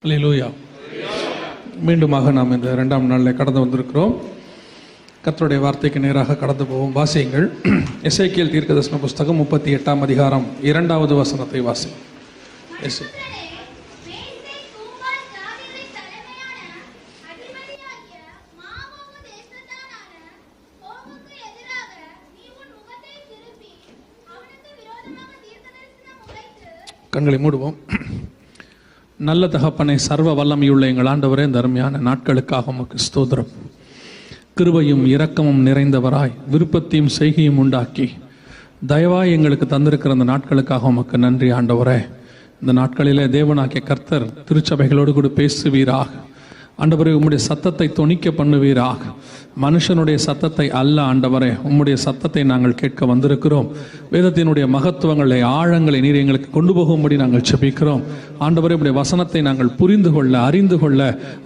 அல்லேலூயா. மீண்டுமாக நாம் இந்த 2ஆம் நாளில் கடந்து வந்திருக்கிறோம். கர்த்தருடைய வார்த்தைக்கு நேராக கடந்து போவோம். வாசியுங்கள். எசேக்கியேல் தீர்க்கதரிசன புஸ்தகம் 38ஆம் அதிகாரம் 2வது வசனத்தை வாசி. கண்களை மூடுவோம். நல்ல தகப்பனை, சர்வ வல்லமையுள்ள எங்கள் ஆண்டவரே, இந்த அருமையான நாட்களுக்காக உமக்கு ஸ்தோத்திரம். கிருபையும் இரக்கமும் நிறைந்தவராய் விருப்பத்தையும் செய்கையும் உண்டாக்கி தயவாய் எங்களுக்கு தந்திருக்கிற அந்த நாட்களுக்காக உமக்கு நன்றி ஆண்டவரே. இந்த நாட்களிலே தேவனாகிய கர்த்தர் திருச்சபைகளோடு கூட பேசுவீராக. ஆண்டவரே, உம்முடைய சத்தத்தை தொனிக்க பண்ணுவீராக. மனுஷனுடைய சத்தத்தை அல்ல ஆண்டவரே, உம்முடைய சத்தத்தை நாங்கள் கேட்க வந்திருக்கிறோம். வேதத்தினுடைய மகத்துவங்களை, ஆழங்களை நீர் எங்களுக்கு கொண்டு போகும்படி நாங்கள் செபிக்கிறோம். ஆண்டவரே, உம்முடைய வசனத்தை நாங்கள் புரிந்து கொள்ள, அறிந்து கொள்ள,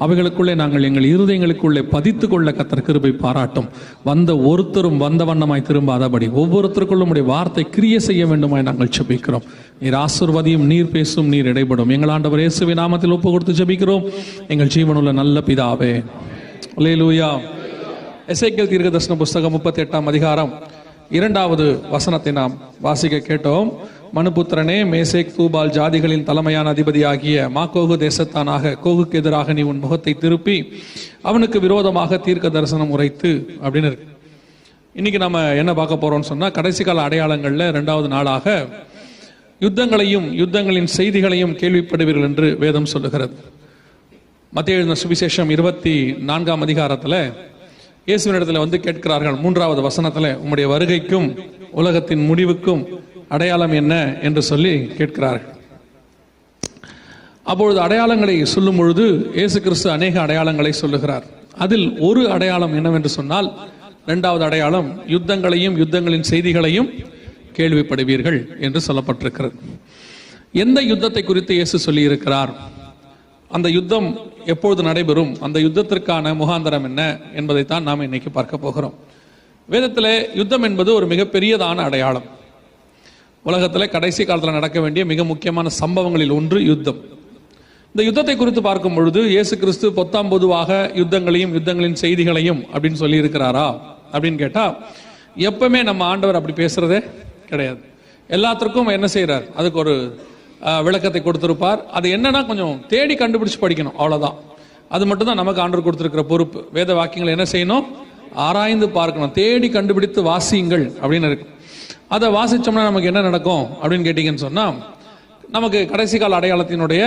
அவைகளுக்குள்ளே நாங்கள் எங்கள் இருதயங்களுக்குள்ளே பதித்து கொள்ள கர்த்தர் கிருபை பாராட்டும். வந்த ஒருத்தரும் வந்த வண்ணமாய் திரும்பாதபடி ஒவ்வொருத்தருக்குள்ளும் உம்முடைய வார்த்தை கிரியை செய்ய வேண்டுமாய் நாங்கள் செபிக்கிறோம். நீர் ஆசீர்வதியும், நீர் பேசும், நீர் இடைபடும். எங்கள் ஆண்டவர் இயேசுவின் நாமத்தில் ஒப்பு கொடுத்து ஜெபிக்கிறோம் எங்கள் ஜீவனுள்ள நல்ல பிதாவே. அல்லேலூயா. எசேக்கியேல் தீர்க்கதரிசன புஸ்தகம் 38ஆம் அதிகாரம் 2வது வசனத்தை நாம் வாசிக்க கேட்டோம். மனுபுத்திரனே, மேசேக் தூபால் ஜாதிகளின் தலைமையான அதிபதியாகிய மாகோகு தேசத்தானாக கோகுக்கு எதிராக நீ உன் முகத்தை திருப்பி அவனுக்கு விரோதமாக தீர்க்க தரிசனம் உரைத்து அப்படின்னு இருக்கு. இன்னைக்கு நம்ம என்ன பார்க்க போறோம்னு சொன்னா, கடைசி கால அடையாளங்கள்ல 2வது நாளாக யுத்தங்களையும் யுத்தங்களின் செய்திகளையும் கேள்விப்படுவீர்கள் என்று வேதம் சொல்லுகிறது. மத்தேயு எழுதின சுவிசேஷம் 24ஆம் அதிகாரத்தில் இயேசுவினிடத்தில் வந்து கேட்கிறார்கள். 3வது வசனத்தில், உம்முடைய வருகைக்கும் உலகத்தின் முடிவுக்கும் அடையாளம் என்ன என்று சொல்லி கேட்கிறார்கள். அப்பொழுது அடையாளங்களை சொல்லும் பொழுது இயேசு கிறிஸ்து அநேக அடையாளங்களை சொல்லுகிறார். அதில் ஒரு அடையாளம் என்னவென்று சொன்னால், 2வது அடையாளம் யுத்தங்களையும் யுத்தங்களின் செய்திகளையும் கேள்விப்படுவீர்கள் என்று சொல்லப்பட்டிருக்கிறது. எந்த யுத்தத்தை குறித்து இயேசு சொல்லி இருக்கிறார், அந்த யுத்தம் எப்பொழுது நடைபெறும், அந்த யுத்தத்திற்கான முகாந்தரம் என்ன என்பதைத்தான் நாம் இன்னைக்கு பார்க்க போகிறோம். வேதத்தில் யுத்தம் என்பது ஒரு மிகப்பெரியதான அடையாளம். உலகத்தில் கடைசி காலத்தில் நடக்க வேண்டிய மிக முக்கியமான சம்பவங்களில் ஒன்று யுத்தம். இந்த யுத்தத்தை குறித்து பார்க்கும் பொழுது இயேசு கிறிஸ்து பொத்தாம் பொதுவாக யுத்தங்களையும் யுத்தங்களின் செய்திகளையும் அப்படின்னு சொல்லி இருக்கிறாரா அப்படின்னு கேட்டா, எப்பவுமே நம்ம ஆண்டவர் அப்படி பேசுறதே கிடையாது. எல்லாத்திற்கும் என்ன செய்யறார், அதுக்கு ஒரு விளக்கத்தை கொடுத்திருப்பார். அது என்னன்னா கொஞ்சம் தேடி கண்டுபிடிச்சு படிக்கணும், அவ்வளவுதான். அது மட்டும் தான் நமக்கு ஆண்டவர் கொடுத்திருக்கிற பொறுப்பு. வேத வாக்கியங்களை என்ன செய்யணும், ஆராய்ந்து பார்க்கணும், தேடி கண்டுபிடித்து வாசியுங்கள் அப்படின்னு இருக்கு. அதை வாசிச்சோம்னா நமக்கு என்ன நடக்கும் அப்படின்னு கேட்டீங்கன்னு சொன்னா, நமக்கு கடைசி கால அடையாளத்தினுடைய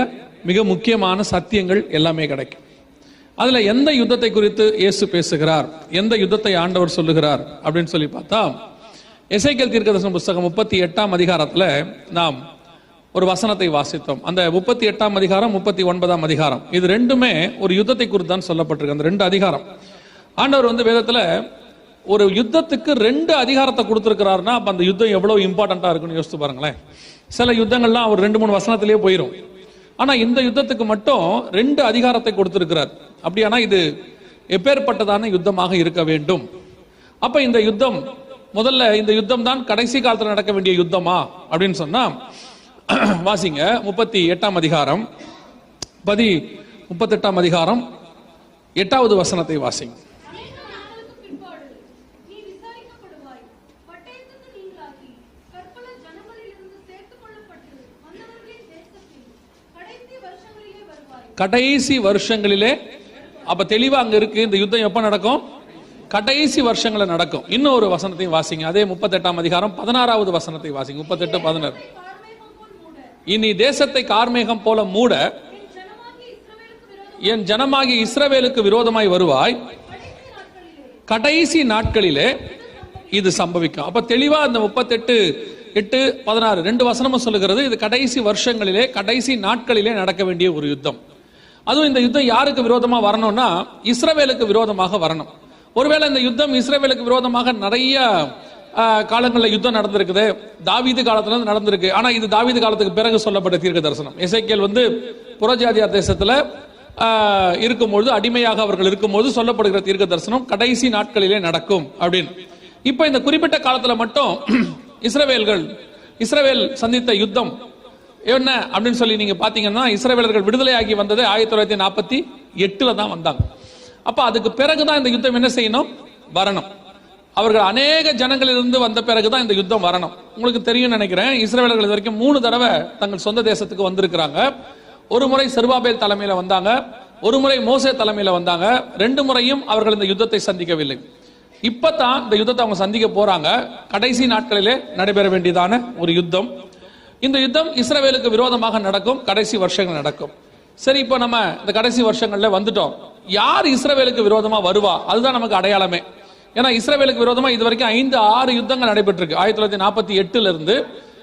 மிக முக்கியமான சத்தியங்கள் எல்லாமே கிடைக்கும். அதுல எந்த யுத்தத்தை குறித்து இயேசு பேசுகிறார், எந்த யுத்தத்தை ஆண்டவர் சொல்லுகிறார் அப்படின்னு சொல்லி பார்த்தா, எசேக்கியேல் தீர்க்கதரிசன புஸ்தகம் 38ஆம் அதிகாரத்துல நாம் ஒரு வசனத்தை வாசித்தோம். அந்த 38ஆம் அதிகாரம் 39ஆம் அதிகாரம் இது ரெண்டுமே ஒரு யுத்தத்தை குறித்து தான் சொல்லப்பட்டிருக்கு. அந்த 2 அதிகாரம் ஆண்டவர் வந்து வேதத்துல ஒரு யுத்தத்துக்கு 2 அதிகாரத்தை கொடுத்திருக்கிறாருன்னா அப்ப அந்த யுத்தம் எவ்வளவு இம்பார்ட்டண்டா இருக்குன்னு யோசித்து பாருங்களேன். சில யுத்தங்கள்லாம் அவர் 2-3 வசனத்திலேயே போயிடும். ஆனா இந்த யுத்தத்துக்கு மட்டும் 2 அதிகாரத்தை கொடுத்திருக்கிறார். அப்படியானா இது எப்பேற்பட்டதான யுத்தமாக இருக்க வேண்டும். அப்ப இந்த யுத்தம் முதல்ல, இந்த யுத்தம் தான் கடைசி காலத்தில் நடக்க வேண்டிய யுத்தமா அப்படின்னு சொன்னா, வாசிங்க 38ஆம் அதிகாரம் 38ஆம் அதிகாரம் 8வது வசனத்தை வாசிங்க. கடைசி வருஷங்களிலே, அப்ப தெளிவா அங்க இருக்கு இந்த யுத்தம் எப்ப நடக்கும், கடைசி வருஷங்கள நடக்கும். இன்னொரு வசனத்தையும் வாசிங்க, அதே 38ஆம் அதிகாரம் 16வது வசனத்தை வாசிங்க. 38:16. இனி தேசத்தை கார்மேகம் போல மூட என் ஜனமாகி இஸ்ரவேலுக்கு விரோதமாய் வருவாய், கடைசி நாட்களிலே இது சம்பவிக்கும். அப்ப தெளிவா இந்த 38:8-16 2 வசனமும் சொல்லுகிறது, இது கடைசி வருஷங்களிலே கடைசி நாட்களிலே நடக்க வேண்டிய ஒரு யுத்தம். அதுவும் இந்த யுத்தம் யாருக்கு விரோதமா வரணும்னா, இஸ்ரவேலுக்கு விரோதமாக வரணும். ஒருவேளை இந்த யுத்தம் இஸ்ரவேலுக்கு விரோதமாக நிறைய காலங்களில் யுத்தம் நடந்திருக்குது, தாவீது காலத்துல நடந்திருக்கு. ஆனா இது தாவீது காலத்துக்கு பிறகு சொல்லப்பட்ட தீர்க்க தரிசனம். எசேக்கியேல் வந்து புறஜாதியார் தேசத்துல இருக்கும்பொழுது, அடிமையாக அவர்கள் இருக்கும்போது சொல்லப்படுகிற தீர்க்க தரிசனம் கடைசி நாட்களிலே நடக்கும் அப்படின்னு. இப்ப இந்த குறிப்பிட்ட காலத்துல மட்டும் இஸ்ரவேல் சந்தித்த யுத்தம் என்ன அப்படின்னு சொல்லி நீங்க பாத்தீங்கன்னா, இஸ்ரவேலர்கள் விடுதலையாகி வந்தது 1948 தான் வந்தாங்க. அப்ப அதுக்கு பிறகுதான் இந்த யுத்தம் என்ன செய்யணும், வரணும். அவர்கள் அநேக ஜனங்களிலிருந்து வந்த பிறகுதான் இந்த யுத்தம் வரணும். உங்களுக்கு தெரியும் நினைக்கிறேன், இஸ்ரவேலர்கள் இது வரைக்கும் 3 தடவை தங்கள் சொந்த தேசத்துக்கு வந்திருக்கிறாங்க. ஒரு முறை செருபாபேல் தலைமையில வந்தாங்க, ஒரு முறை மோசே தலைமையில வந்தாங்க. 2 முறையும் அவர்கள் இந்த யுத்தத்தை சந்திக்கவில்லை. இப்பதான் இந்த யுத்தத்தை அவங்க சந்திக்க போறாங்க. கடைசி நாட்களிலே நடைபெற வேண்டியதான ஒரு யுத்தம். இந்த யுத்தம் இஸ்ரவேலுக்கு விரோதமாக நடக்கும், கடைசி வருஷங்கள் நடக்கும். சரி, இப்போ நம்ம இந்த கடைசி வருஷங்கள்ல வந்துட்டோம். யார் இஸ்ரவேலுக்கு விரோதமா வருவா, அதுதான் நமக்கு அடையாளமே. ஏன்னா இஸ்ரவேலுக்கு விரோதமா இது வரைக்கும் 5-6 யுத்தங்கள் நடைபெற்றிருக்கு. 1948 இருந்து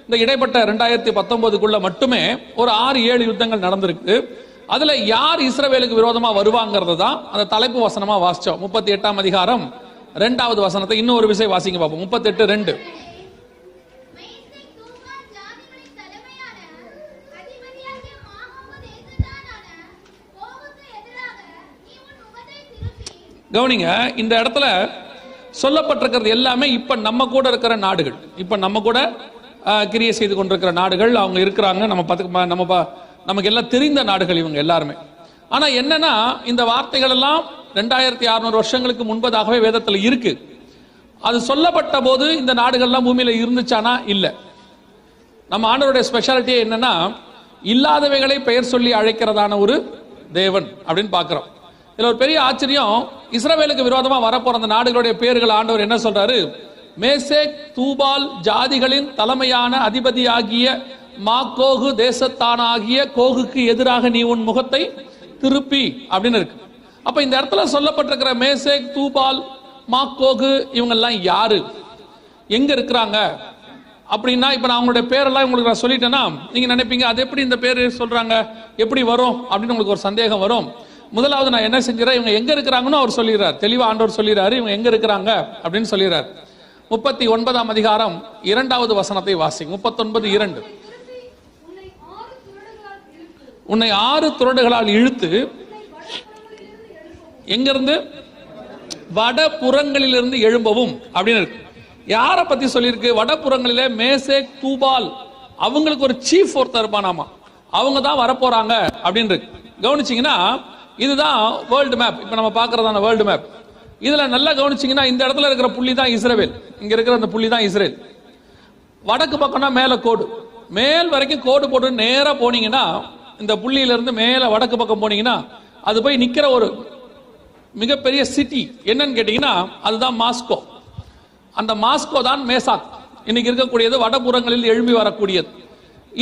இந்த இடைப்பட்ட 2019 மட்டுமே ஒரு 6-7 யுத்தங்கள் நடந்திருக்கு. அதுல யார் இஸ்ரவேலுக்கு விரோதமா வருவாங்கிறது தான் அந்த தலைப்பு வசனமா வாசிச்சோம். 38ஆம் அதிகாரம் 2வது வசனத்தை இன்னொரு விஷயம் வாசிங்க பார்ப்போம். 38:2. கவனிங்க, இந்த இடத்துல சொல்லப்பட்டிருக்கிறது எல்லாமே இப்ப நம்ம கூட இருக்கிற நாடுகள், இப்ப நம்ம கூட கிரியை செய்து கொண்டிருக்கிற நாடுகள் அவங்க இருக்கிறாங்க. நமக்கு எல்லாம் தெரிந்த நாடுகள் இவங்க எல்லாருமே. ஆனா என்னன்னா, இந்த வார்த்தைகள் எல்லாம் 2600 வருஷங்களுக்கு முன்பதாகவே வேதத்தில் இருக்கு. அது சொல்லப்பட்ட போது இந்த நாடுகள்லாம் பூமியில இருந்துச்சானா இல்ல. நம்ம ஆண்டவருடைய ஸ்பெஷாலிட்டியே என்னன்னா, இல்லாதவைகளை பெயர் சொல்லி அழைக்கிறதான ஒரு தேவன் அப்படின்னு பாக்குறோம். இதுல ஒரு பெரிய ஆச்சரியம், இஸ்ரவேலுக்கு விரோதமா வரப்போற அந்த நாடுகளுடைய பேர்கள் ஆண்டவர் என்ன சொல்றாரு, மேசேக் தூபால் ஜாதிகளின் தலைமையான அதிபதியாகிய மாக்கோகு தேசத்தானாகிய கோகுக்கு எதிராக நீ உன் முகத்தை திருப்பி அப்படின்னு இருக்கு. அப்ப இந்த இடத்துல சொல்லப்பட்டிருக்கிற மேசேக் தூபால் மாக்கோகு இவங்க எல்லாம் யாரு, எங்க இருக்கிறாங்க அப்படின்னா, இப்ப நான் அவங்களுடைய பேரெல்லாம் உங்களுக்கு நான் சொல்லிட்டேன்னா நீங்க நினைப்பீங்க அது எப்படி இந்த பேரு சொல்றாங்க, எப்படி வரும் அப்படின்னு உங்களுக்கு ஒரு சந்தேகம் வரும். முதலாவது நான் என்ன செஞ்சுறேன், இவங்க எங்க இருக்கிறாங்கன்னு அவர் சொல்லிடுறார். தெளிவா ஆண்டவர் சொல்லிடுறாரு, இவங்க எங்க இருக்கிறாங்க அப்படின்னு சொல்லிடுறார். 39ஆம் அதிகாரம் 2வது வசனத்தை வாசிங்க. 39:2. உன்னை 6 துறடுகளால் இழுத்து எங்கிருந்து, வடபுறங்களிலிருந்து எழும்பவும் அப்படின்னு இருக்கு. யாரை பத்தி சொல்லியிருக்கு, வடபுறங்களிலே மேசேக் தூபால் அவங்களுக்கு ஒரு சீஃப் ஒருத்தர் இருப்பானாமா, அவங்க தான் வரப்போறாங்க அப்படின்னு இருக்கு. கவனிச்சீங்கன்னா இதுதான் வேர்ல்டு மேப். இப்ப நம்ம பாக்குறதான வேர்ல்டு மேப். இதுல நல்லா கவனிச்சீங்கன்னா இந்த இடத்துல இருக்கிற புள்ளி தான் இஸ்ரவேல், இங்க இருக்கிற அந்த புள்ளி தான் இஸ்ரேல். வடக்கு பக்கம்னா மேல கோடு, மேல் வரைக்கும் கோடு போட்டு நேரா போனீங்கன்னா, இந்த புள்ளியில இருந்து மேல வடக்கு பக்கம் போனீங்கன்னா அது போய் நிக்கிற ஒரு மிகப்பெரிய சிட்டி என்னன்னு கேட்டீங்கன்னா அதுதான் மாஸ்கோ. அந்த மாஸ்கோ தான் மேசாக், இன்னைக்கு இருக்கக்கூடியது வடபுறங்களில் எழும்பி வரக்கூடியது.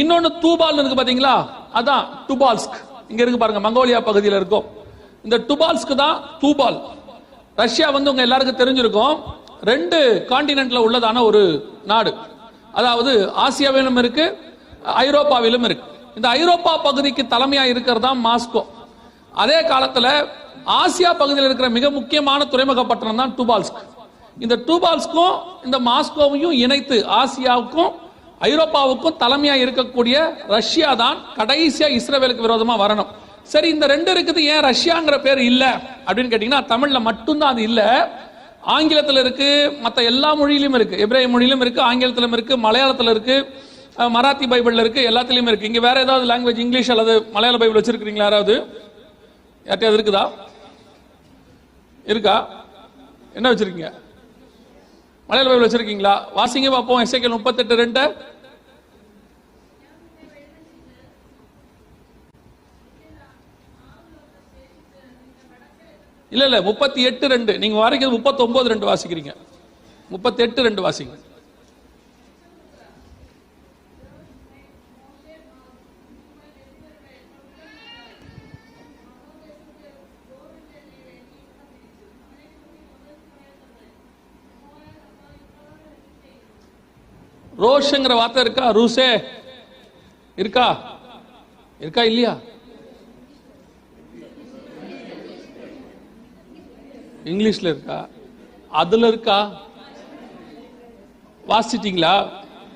இன்னொன்னு தூபால் இருக்கு பாத்தீங்களா, அதான் டுபால்ஸ்க், இங்க இருக்கு பாருங்க, மங்கோலியா பகுதியில் இருக்கும். இந்த டுபால்ஸ்க்கு தான் தூபால். ரஷ்யா உங்க எல்லாருக்கும் தெரிஞ்சிருக்கும், 2 கான்டினென்ட்ல உள்ளதான ஒரு நாடு. அதாவது ஆசியாவிலும் இருக்கு, ஐரோப்பாவிலும் இருக்கு. இந்த ஐரோப்பா பகுதிக்கு தலைமையா இருக்கிறது தான் மாஸ்கோ. அதே காலத்துல ஆசியா பகுதியில் இருக்கிற மிக முக்கியமான துறைமுக பட்டணம் தான் டுபால்ஸ்க். இந்த டுபால்ஸ்க்கும் இந்த மாஸ்கோவையும் இணைத்து ஆசியாவுக்கும் ஐரோப்பாவுக்கும் தலைமையா இருக்கக்கூடிய ரஷ்யா தான் கடைசியா இஸ்ரவேலுக்கு விரோதமா வரணும். சரி, இந்த 2 இருக்குது, ஏன் ரஷ்யாங்கிற பேர் இல்ல அப்படின்னு கேட்டீங்கன்னா, தமிழ்ல மட்டும்தான் அது இல்ல, ஆங்கிலத்தில் இருக்கு, மற்ற எல்லா மொழியிலும் இருக்கு, எபிரேய மொழியிலும் இருக்கு, ஆங்கிலத்திலும் இருக்கு, மலையாளத்தில் இருக்கு, மராத்தி பைபிள்ல இருக்கு, எல்லாத்திலயும் இருக்கு. இங்க வேற ஏதாவது லாங்குவேஜ், இங்கிலீஷ் அல்லது மலையாள பைபிள் வச்சிருக்கீங்களா யாராவது? யார்ட்டையாவது இருக்குதா? இருக்கா? என்ன வச்சிருக்கீங்க? மலையாள பைபிள் வச்சிருக்கீங்களா? வாசிங்க பார்ப்போம். எசேக்கியேல் 38:2. இல்ல 38:2. நீங்க வாசிக்கிறது 39:2 வாசிக்கிறீங்க. 38:2 வாசிங்க. ரோஷ்ங்கிற வார்த்தை இருக்கா? ரூசே இருக்கா? இருக்கா இல்லையா? இங்கிலீஷ்ல இருக்கா? அதுல இருக்கா? வாசிச்சிட்டீங்களா?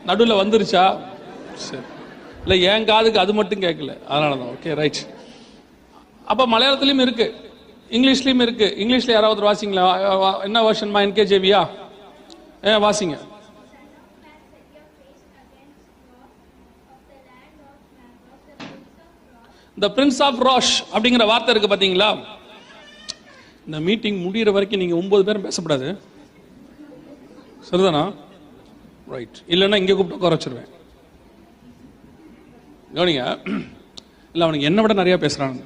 நடுவில் வந்துருச்சா? சரி, இல்ல என் காதுக்கு அது மட்டும் கேட்கல, அதனாலதான். Okay, right. அப்ப மலையாளத்திலயும் இருக்கு, இங்கிலீஷ்லயும் இருக்கு. இங்கிலீஷ்ல யாராவது வாசிங்களா? என்ன வெர்ஷன்மா? NKJV-யா? வாசிங்க. இந்த பிரின்ஸ் ஆஃப் ரோஷ் அப்படிங்கிற வார்த்தை இருக்கு பாத்தீங்களா? இந்த மீட்டிங் முடிகிற வரைக்கும் நீங்க 9 பேரும் பேசப்படாது, சரிதானா? ரைட், இல்லைன்னா இங்கே கூப்பிட்டு உட்கார வச்சிருவேன். கவனிங்க, இல்லை அவனுக்கு என்னை விட நிறைய பேசுறானுங்க.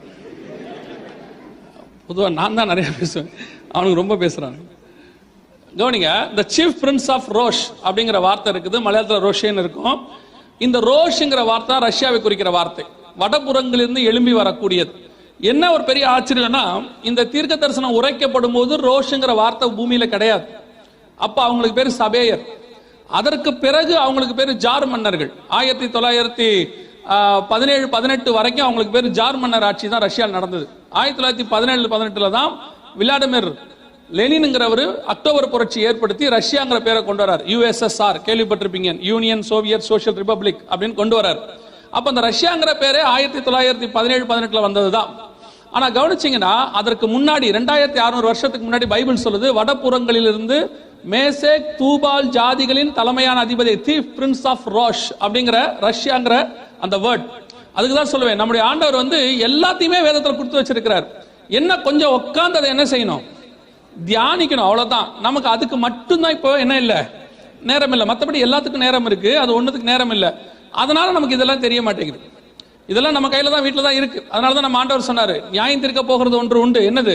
பொதுவாக நான் தான் நிறைய பேசுவேன், அவனுக்கு ரொம்ப பேசுறாங்க. கவனிங்க, இந்த சீஃப் பிரின்ஸ் ஆஃப் ரோஷ் அப்படிங்கிற வார்த்தை இருக்குது, மலையாளத்தில் ரோஷேன்னு இருக்கும். இந்த ரோஷ்ங்கிற வார்த்தை ரஷ்யாவை குறிக்கிற வார்த்தை, வடபுறங்களிலிருந்து எழும்பி வரக்கூடியது. என்ன ஒரு பெரிய ஆச்சரியம்னா, இந்த தீர்க்க தரிசனம் உரைக்கப்படும் போது ரோஷ்ங்கிற வார்த்தை பூமியில கிடையாது. அப்ப அவங்களுக்கு பேர் சபேயர். அதற்கு பிறகு அவங்களுக்கு பேர் ஜார் மன்னர்கள். 1917-18 வரைக்கும் அவங்களுக்கு பேர் ஜார் மன்னர் ஆட்சி தான் ரஷ்யாவில் நடந்தது. 1917-18 தான் விளாடிமிர் லெனின்ங்கிறவர் அக்டோபர் புரட்சி ஏற்படுத்தி ரஷ்யாங்கிற பேரை கொண்டு வரார். USSR கேள்விப்பட்டிருப்பீங்க, யூனியன் சோவியத் சோசியல் ரிபப்ளிக் அப்படின்னு கொண்டு வரார். அப்ப அந்த ரஷ்யாங்கிற பேரே 1917-18 வந்ததுதான். ஆனா கவனிச்சீங்கன்னா அதற்கு முன்னாடி 2600 வருஷத்துக்கு முன்னாடி பைபிள் சொல்லுது, வடபுறங்களிலிருந்து மேசேக் தூபால் ஜாதிகளின் தலைமையான அதிபதி, சீஃப் பிரின்ஸ் ஆஃப் ரோஷ் அப்படிங்கிற ரஷ்யாங்கிற அந்த வேர்ட். அதுக்கு தான் சொல்லுவேன், நம்முடைய ஆண்டவர் எல்லாத்தையுமே வேதத்தில் கொடுத்து வச்சிருக்கிறார். என்ன கொஞ்சம் உட்கார்ந்து அதை என்ன செய்யணும், தியானிக்கணும், அவ்வளவுதான். நமக்கு அதுக்கு மட்டும்தான் இப்போ என்ன இல்லை, நேரம் இல்லை. மற்றபடி எல்லாத்துக்கும் நேரம் இருக்கு, அது ஒண்ணுத்துக்கு நேரம் இல்லை. அதனால நமக்கு இதெல்லாம் தெரிய மாட்டேங்குது. இதெல்லாம் நம்ம கையில தான், வீட்டில் தான் இருக்கு. அதனால தான் நம்ம ஆண்டவர் சொன்னாரு, நியாயம் தீர்க்க போகிறது ஒன்று உண்டு. என்னது?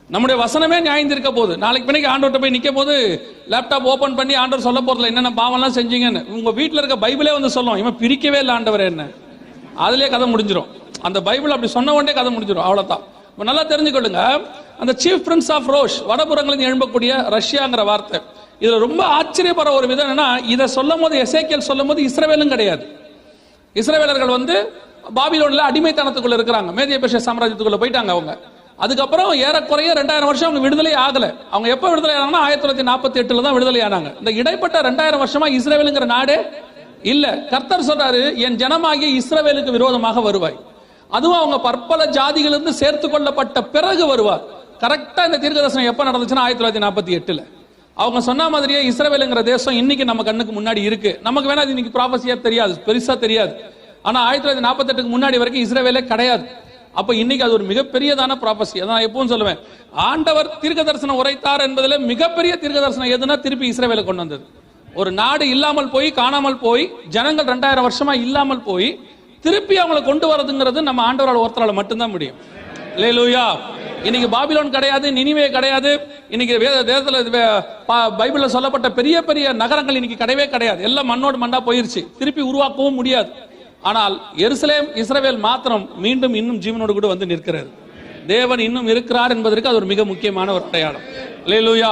நம்முடைய வசனமே நியாயம் தீர்க்க போகுது. நாளைக்கு பின்னைக்கு ஆண்டவர்கிட்ட போய் நிற்க போது லேப்டாப் ஓபன் பண்ணி ஆண்டவர் சொல்ல போறதுல என்னென்ன பாவம்லாம் செஞ்சீங்கன்னு உங்க வீட்டில் இருக்க பைபிளே சொல்லும், இவன் பிரிக்கவே இல்லை ஆண்டவர் என்ன, அதுலயே கதை முடிஞ்சிடும். அந்த பைபிள் அப்படி சொன்ன உடனே கதை முடிஞ்சிடும், அவ்வளவுதான். நல்லா தெரிஞ்சுக்கொள்ளுங்க, அந்த சீஃப் பிரின்ஸ் ஆஃப் ரோஷ் வடபுறங்களில் எழும்பக்கூடிய ரஷ்யாங்கிற வார்த்தை. இதுல ரொம்ப ஆச்சரியப்படுற ஒரு விதம் என்னன்னா, இதை சொல்லும் போது எசேக்கியேல் சொல்லும் போது இஸ்ரவேலும் கிடையாது. இஸ்ரவேலர்கள் பாபிலோன்ல அடிமைத்தனத்துக்குள்ள இருக்கிறாங்க, மேதிய பெர்ஷிய சாம்ராஜ்யத்துக்குள்ள போயிட்டாங்க அவங்க. அதுக்கப்புறம் ஏறக்குறைய 2000 வருஷம் அவங்க விடுதலை ஆகல. அவங்க எப்ப விடுதலை ஆனாங்கன்னா 1948 தான் விடுதலை ஆனாங்க. இந்த இடைப்பட்ட 2000 வருஷமா இஸ்ரவேலுங்கிற நாடே இல்ல. கர்த்தர் சொல்றாரு, என் ஜனமாகிய இஸ்ரவேலுக்கு விரோதமாக வருவாய். அதுவும் அவங்க பற்பல ஜாதிகளிலிருந்து சேர்த்து கொள்ளப்பட்ட பிறகு வருவார். கரெக்டா இந்த தீர்க்கதரிசனம் எப்ப நடந்துச்சுன்னா 1948. அவங்க சொன்ன மாதிரியே இஸ்ரவேலுங்கிற தேசம் இன்னைக்கு நம்ம கண்ணுக்கு முன்னாடி இருக்கு. நமக்கு வேணா இன்னைக்கு ப்ராபசியா தெரியாது, பெருசா தெரியாது. ஆனா 1948 முன்னாடி வரைக்கும் இஸ்ரவேலே கிடையாது. அப்ப இன்னைக்கு அது ஒரு மிகப்பெரியதான ப்ராபசி. அதான் எப்பவும் சொல்லுவேன், ஆண்டவர் தீர்க்க தரிசனம் உரைத்தார் என்பதில் மிகப்பெரிய தீர்க்க தரிசனம் எதுனா திருப்பி இஸ்ரவேலை கொண்டு வந்தது. ஒரு நாடு இல்லாமல் போய், காணாமல் போய், ஜனங்கள் 2000 வருஷமா இல்லாமல் போய் திருப்பி அவங்களை கொண்டு வரதுங்கிறது நம்ம ஆண்டவரால் ஒருத்தரால் மட்டும்தான் முடியும். அல்லேலூயா. இன்னைக்கு பாபிலோன் கிடையாது, நினிவே கிடையாது. இன்னைக்கு பைபிள்ல சொல்லப்பட்ட பெரிய பெரிய நகரங்கள் இன்னைக்கு கிடையவே கிடையாது. எல்லாம் மண்ணோடு மண்ணா போயிருச்சு, திருப்பி உருவாக்கவும் முடியாது. ஆனால் எருசலேம் இஸ்ரவேல் மாத்திரம் மீண்டும் இன்னும் ஜீவனோடு கூட நிற்கிறது. தேவன் இன்னும் இருக்கிறார் என்பதற்கு அது ஒரு மிக முக்கியமான ஒரு அடையாளம். அல்லேலூயா.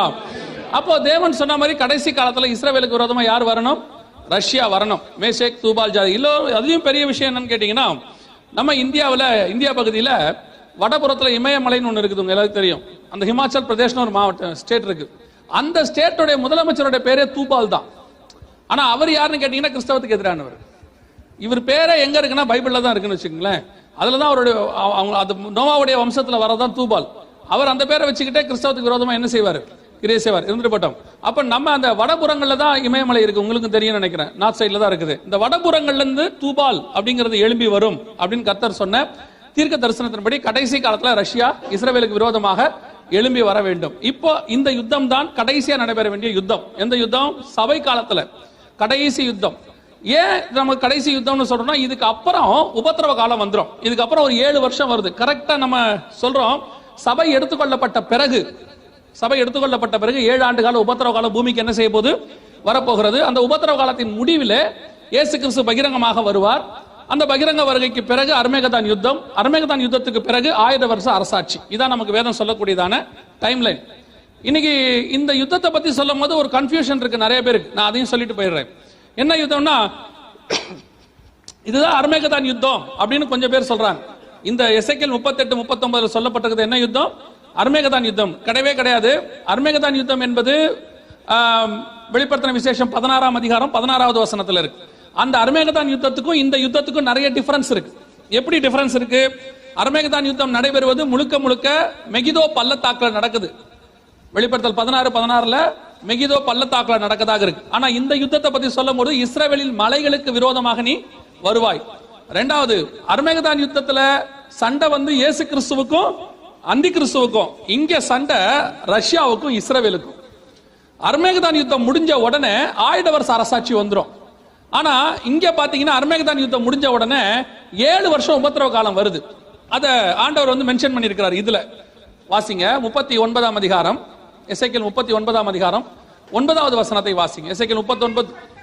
அப்போ தேவன் சொன்ன மாதிரி கடைசி காலத்துல இஸ்ரவேலுக்கு விரோதமா யார் வரணும்? ரஷ்யா வரணும். மேசேக் தூபால் ஜாதி. இல்ல அதுலயும் பெரிய விஷயம் என்னன்னு கேட்டீங்கன்னா, நம்ம இந்தியா பகுதியில வடபுறத்துல இமயமலைன்னு ஒண்ணு இருக்குது, எல்லாருக்கும் தெரியும். அந்த ஹிமாச்சல் பிரதேஷ்னு ஒரு மாவட்டம் ஸ்டேட் இருக்கு. அந்த ஸ்டேட்டோட முதலமைச்சரோட பேரே தூபால் தான். ஆனா அவர் யாருன்னு கேட்டீங்கன்னா கிறிஸ்தவத்துக்கு எதிரானவர். இவர் பேரே எங்க இருக்குன்னா பைபிள்ல தான் இருக்குன்னு வச்சுக்கோங்களேன். அதுலதான் அவருடைய நோவாவுடைய வம்சத்துல வரதான் தூபால். அவர் அந்த பேரை வச்சுக்கிட்டே கிறிஸ்தவத்துக்கு விரோதமா என்ன செய்வார்? கிரியை செய்வார். இருந்துட்டு போட்டோம். அப்ப நம்ம அந்த வடபுறங்கள்ல தான் இமயமலை இருக்கு, உங்களுக்கு தெரியும் நினைக்கிறேன். நார்த் சைட்ல தான் இருக்குது. இந்த வடபுறங்கள்ல இருந்து தூபால் அப்படிங்கிறது எழும்பி வரும் அப்படின்னு கர்த்தர் சொன்ன தீர்க்க தரிசனத்தின்படி கடைசி காலத்துல ரஷ்யா இஸ்ரவேலுக்கு விரோதமாக எழும்பி வர வேண்டும். இப்போ இந்த யுத்தம் தான் கடைசியா நடைபெற வேண்டிய யுத்தம். எந்த யுத்தம்? சபை காலத்துல கடைசி யுத்தம். ஏன் நம்ம கடைசி யுத்தம்னு சொல்றோம்னா, இதுக்கு அப்புறம் உபத்திரவ காலம் வந்துடும். இதுக்கு அப்புறம் ஒரு 7 வருஷம் வருது. கரெக்டா நம்ம சொல்றோம், சபை எடுத்துக்கொள்ளப்பட்ட பிறகு 7 ஆண்டு கால உபத்திரவ காலம் பூமிக்கு என்ன செய்ய போது வரப்போகிறது. அந்த உபத்திரவ காலத்தின் முடிவில் இயேசு கிறிஸ்து பகிரங்கமாக வருவார். அந்த பகிரங்க வருகைக்கு பிறகு அர்மேகதான் யுத்தம். அர்மேகதான் யுத்தத்துக்கு பிறகு 1000 வருஷ அரசாட்சி. இதான் நமக்கு வேதம் சொல்லக்கூடியதான டைம்லைன். இன்னைக்கு இந்த யுத்தத்தை பத்தி சொல்லும் போது ஒரு கன்ஃபியூஷன் இருக்கு நிறைய பேருக்கு. நான் அதையும் சொல்லிட்டு போயிடுறேன். என்ன யுத்தம்னா, இதுதான் அர்மேகதான் யுத்தம் அப்படின்னு கொஞ்சம் பேர் சொல்றாங்க. இந்த எசேக்கியேல் 38-39 சொல்லப்பட்டது என்ன யுத்தம்? அர்மேகதான் யுத்தம். கிடையவே கிடையாது. அர்மேகதான் யுத்தம் என்பது வெளிப்படுத்தின விசேஷம் 16ஆம் அதிகாரம் 16வது வசனத்துல இருக்கு. அந்த அர்மேகதான் யுத்தத்துக்கும் இந்த யுத்தத்துக்கும் நிறைய டிஃபரன்ஸ் இருக்கு. எப்படி டிஃபரன்ஸ் இருக்கு? அர்மேகதான் யுத்தம் நடைபெறுவது முழுக்க முழுக்க மெகிதோ பள்ளத்தாக்குல நடக்குது. வெளிப்படுத்தல் 16:16 மெகிதோ பள்ளத்தாக்குல நடக்கதாக இருக்கு. ஆனா இந்த யுத்தத்தை பத்தி சொல்லும் போது இஸ்ரவேலின் மலைகளுக்கு விரோதமாக நீ வருவாய். ரெண்டாவது அர்மேகதான் யுத்தத்துல சண்டை வந்து இயேசு கிறிஸ்துவுக்கும் அந்தி கிறிஸ்துவுக்கும், இங்க சண்டை ரஷ்யாவுக்கும் இஸ்ரவேலுக்கும். அர்மேகதான் யுத்தம் முடிஞ்ச உடனே ஆயிடவர்ஷ அரசாட்சி வந்துடும். ஆனா இங்க பாத்தீங்கன்னா அர்மேகதான் யுத்தம் முடிஞ்ச உடனே 7 வருஷம் உபத்திரவ காலம் வருது. அத ஆண்டவர் வந்து மென்ஷன் பண்ணியிருக்கிறார். இதுல வாசிங்க 39ஆம் அதிகாரம், எசேக்கியேல் 39ஆம் அதிகாரம் 9வது வசனத்தை வாசிங்க. எசேக்கியேல் 39.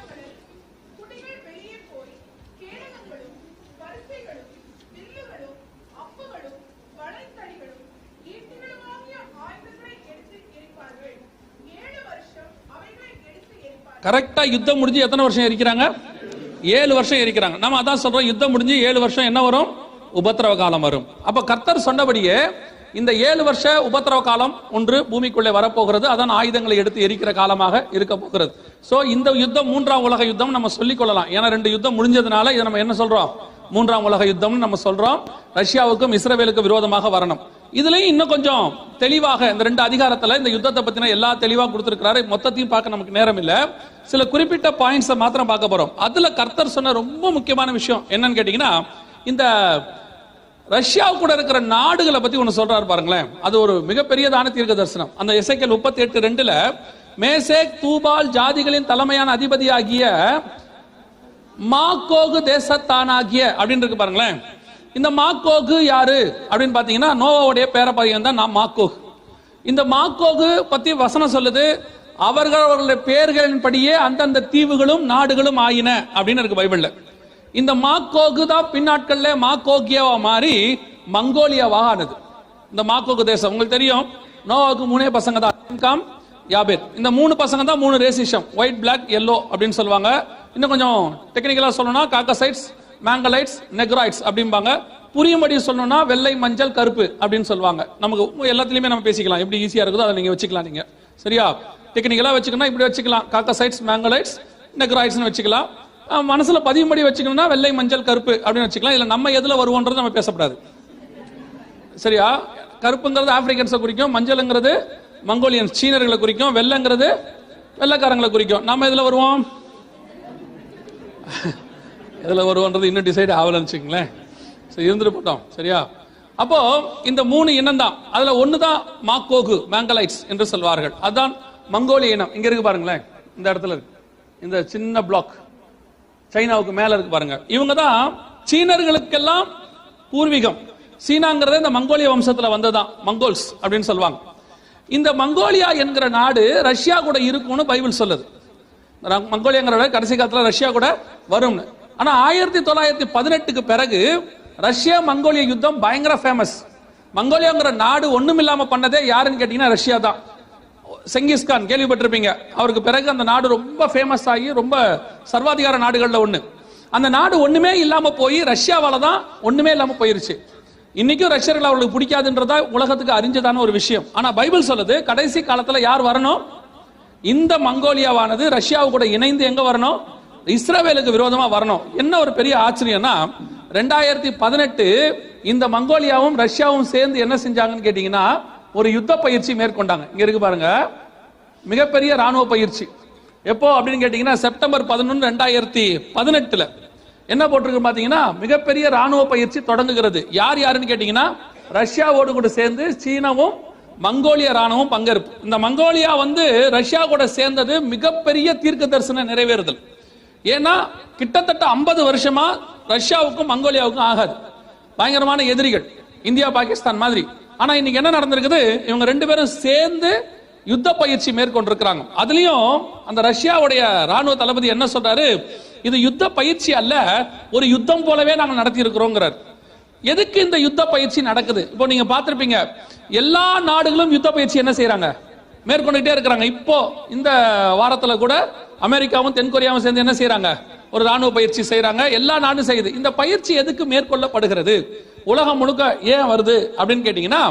கரெக்டா யுத்தம் முடிஞ்சு எத்தனை வருஷம் இருக்கிறாங்க? 7 வருஷம் இருக்கிறாங்க. நம்ம அதான் சொல்றோம், யுத்தம் முடிஞ்சு 7 வருஷம் என்ன வரும்? உபத்திரவ காலம் வரும். அப்ப கர்த்தர் சொன்னபடியே இந்த 7 வருஷ உபத்திரவ காலம் ஒன்று பூமிக்குள்ளே வரப்போகிறது. அதான் ஆயுதங்களை எடுத்து எரிக்கிற காலமாக இருக்க போகிறது. சோ இந்த யுத்தம் 3ஆம் உலக யுத்தம் நம்ம சொல்லிக் கொள்ளலாம். ஏன்னா 2 யுத்தம் முடிஞ்சதுனால இதை நம்ம என்ன சொல்றோம்? 3ஆம் உலக யுத்தம் நம்ம சொல்றோம். ரஷ்யாவுக்கும் இஸ்ரவேலுக்கும் விரோதமாக வரணும். இதுலயும் இன்னும் கொஞ்சம் தெளிவாக இந்த 2 அதிகாரத்துல இந்த யுத்தத்தை பத்தின எல்லா தெளிவா கொடுத்திருக்கிறாரு. மொத்தத்தையும் பார்க்க நமக்கு நேரம் இல்ல. சில குறிப்பிட்ட பாயிண்ட்ஸ் மாத்திரம் பார்க்க போறோம். அதுல கர்த்தர் சொன்ன ரொம்ப முக்கியமான விஷயம் என்னன்னு கேட்டீங்கன்னா, இந்த ரஷ்யா கூட இருக்கிற நாடுகளை பத்தி ஒன்னு சொல்றாரு பாருங்களேன். அது ஒரு மிகப்பெரியதான தீர்க்க தரிசனம். அந்த எசேக்கியேல் 38:2 மேசேக் தூபால் ஜாதிகளின் தலைமையான அதிபதியாகிய மாகோகு தேசத்தானாகிய அப்படின்னு இருக்கு பாருங்களேன். இந்த மாகோகு யாரு அப்படின்னு பாத்தீங்கன்னா நோவாவுடைய பேரப்பையன் தான் மாகோகு. இந்த மாகோகு பத்தி வசனம் சொல்லுது, அவர்களுடைய பெயர்களின் படியே அந்தந்த தீவுகளும் நாடுகளும் ஆயின அப்படின்னு இருக்கு பைபிள்ல. இந்த மாகோகு தான் பின்னாட்கள்ல மாகோகியாவா மாறி மங்கோலியாவாக ஆனது. இந்த மாகோகு தேசம் உங்களுக்கு தெரியும், நோவாவுக்கு 3 பசங்க தான், யாபேத். இந்த 3 பசங்க தான் 3 ரேசிசம், ஒயிட், பிளாக், எல்லோ அப்படின்னு சொல்லுவாங்க. இன்னும் கொஞ்சம் டெக்னிக்கலா சொல்லணும்னா காக்கசைட்ஸ், மேங்கலைட்ஸ், நெக்ராய்ட்ஸ் அப்படிம்பாங்க. புரியும்படி சொல்லணும்னா வெள்ளை, மஞ்சள், கருப்பு அப்படின்னு சொல்லுவாங்க. நமக்கு எல்லாத்துலயுமே நம்ம பேசிக்கலாம், எப்படி ஈஸியா இருக்குதோ அதை நீங்க வச்சுக்கலாம். நீங்க சரியா டெக்னிக்கலா வச்சுக்கணும், இப்படி வச்சுக்கலாம், காக்கசைட்ஸ், மேங்கலைட்ஸ், நெக்ராய்ட்ஸ் வச்சுக்கலாம். மனசுல பதியும்படி வச்சுக்கணும்னா வெள்ளை, மஞ்சள், கருப்பு அப்படின்னு வச்சுக்கலாம். இல்ல நம்ம எதுல வருவோன்றது நம்ம பேசப்படாது. சரியா? கருப்புங்கிறது ஆப்பிரிக்கன்ஸை குறிக்கும், மஞ்சள்ங்கிறது மங்கோலியன்ஸ் சீனர்களை குறிக்கும், வெள்ளைங்கிறது வெள்ளைக்காரங்களை குறிக்கும். நம்ம எதுல வருவோம்? எதுல வருவோன்றது இன்னும் டிசைட் ஆகலன்னு வச்சுங்களேன். சரி, இருந்துட்டு போட்டோம். சரியா? அப்போ இந்த 3 இனம் தான். அதுல ஒண்ணுதான் மாகோகு, மேங்கலைட்ஸ் என்று சொல்வார்கள். அதுதான் மங்கோலிய இனம். இங்க இருக்கு பாருங்களேன், இந்த இடத்துல இருக்கு, இந்த சின்ன பிளாக் சைனாவுக்கு மேல இருக்கு பாருங்க. இவங்க தான் சீனர்களுக்கெல்லாம் பூர்வீகம். சீனாங்கிறது இந்த மங்கோலிய வம்சத்துல வந்ததான், மங்கோல்ஸ் அப்படின்னு சொல்லுவாங்க. இந்த மங்கோலியா என்கிற நாடு ரஷ்யா கூட இருக்கும்னு பைபிள் சொல்லுது. மங்கோலியாங்கிற கடைசி காலத்துல ரஷ்யா கூட வரும்னு. ஆனா 1918க்கு பிறகு ரஷ்யா மங்கோலிய யுத்தம் பயங்கர ஃபேமஸ். மங்கோலியாங்கிற நாடு ஒண்ணும் இல்லாம பண்ணதே யாருன்னு கேட்டீங்கன்னா ரஷ்யா தான். செங்கிஸ்கான் கேள்விப்பட்டிருப்பீங்க. அவருக்கு பிறகு அந்த நாடு ரொம்ப ஃபேமஸ் ஆகி ரொம்ப சர்வாதிகார நாடுகள்ல ஒண்ணு. அந்த நாடு ஒண்ணுமே இல்லாம போய் ரஷ்யாவால தான் ஒண்ணுமே இல்லாம போயிருச்சு. இன்னைக்கும் ரஷ்யர்கள் அவர்களுக்கு பிடிக்காதுன்றதா உலகத்துக்கு அறிஞ்சதான ஒரு விஷயம். ஆனா பைபிள் சொல்லுது, கடைசி காலத்துல யார் வரணும்? இந்த மங்கோலியாவானது ரஷ்யாவு கூட இணைந்து எங்க வரணும்? இஸ்ரவேலுக்கு விரோதமா வரணும். என்ன ஒரு பெரிய ஆச்சரியம்னா, 2018 இந்த மங்கோலியாவும் ரஷ்யாவும் சேர்ந்து என்ன செஞ்சாங்கன்னு கேட்டீங்கன்னா ஒரு யுத்த பயிற்சி மேற்கொண்டாங்க. இங்க இருக்கு பாருங்க, மிகப்பெரிய ராணுவ பயிற்சி. எப்போ அப்படின்னு கேட்டீங்கன்னா செப்டம்பர் 11, 2018 என்ன போட்டிருக்கு பாத்தீங்கன்னா மிகப்பெரிய ராணுவ பயிற்சி தொடங்குகிறது. யார் யாருன்னு கேட்டீங்கன்னா ரஷ்யாவோடு கூட சேர்ந்து சீனாவும் மங்கோலிய ராணுவம் பங்கேற்பு. இந்த மங்கோலியா வந்து ரஷ்யா கூட சேர்ந்தது மிகப்பெரிய தீர்க்க தரிசன நிறைவேறுதல். ஏன்னா கிட்டத்தட்ட 50 வருஷமா ரஷ்யாவுக்கும் மங்கோலியாவுக்கும் ஆகாது, பயங்கரமான எதிரிகள், இந்தியா பாகிஸ்தான் மாதிரி. ஆனா இன்னைக்கு என்ன நடந்திருக்குது? இவங்க 2 பேரும் சேர்ந்து யுத்த பயிற்சி மேற்கொண்டிருக்கிறாங்க. அதுலயும் அந்த ரஷ்யாவுடைய ராணுவ தளபதி என்ன சொல்றாரு? இது யுத்த பயிற்சி அல்ல, ஒரு யுத்தம் போலவே நாங்கள் நடத்தி இருக்கிறோங்கிறார். எதுக்கு இந்த யுத்த பயிற்சி நடக்குது? இப்போ நீங்க பார்த்திருப்பீங்க, எல்லா நாடுகளும் யுத்த பயிற்சி என்ன செய்யறாங்க? மேற்கொண்டுட்டே இருக்கிறாங்க. இப்போ இந்த வாரத்துல கூட அமெரிக்காவும் தென்கொரியாவும் சேர்ந்து என்ன செய்யறாங்க? ஒரு ராணுவ பயிற்சி செய்யறாங்க. எல்லா நாடும் செய்யுது. இந்த பயிற்சி எதுக்கு மேற்கொள்ளப்படுகிறது? உலகம் முழுக்க ஏன் வருது அப்படின்னு கேட்டீங்கன்னா,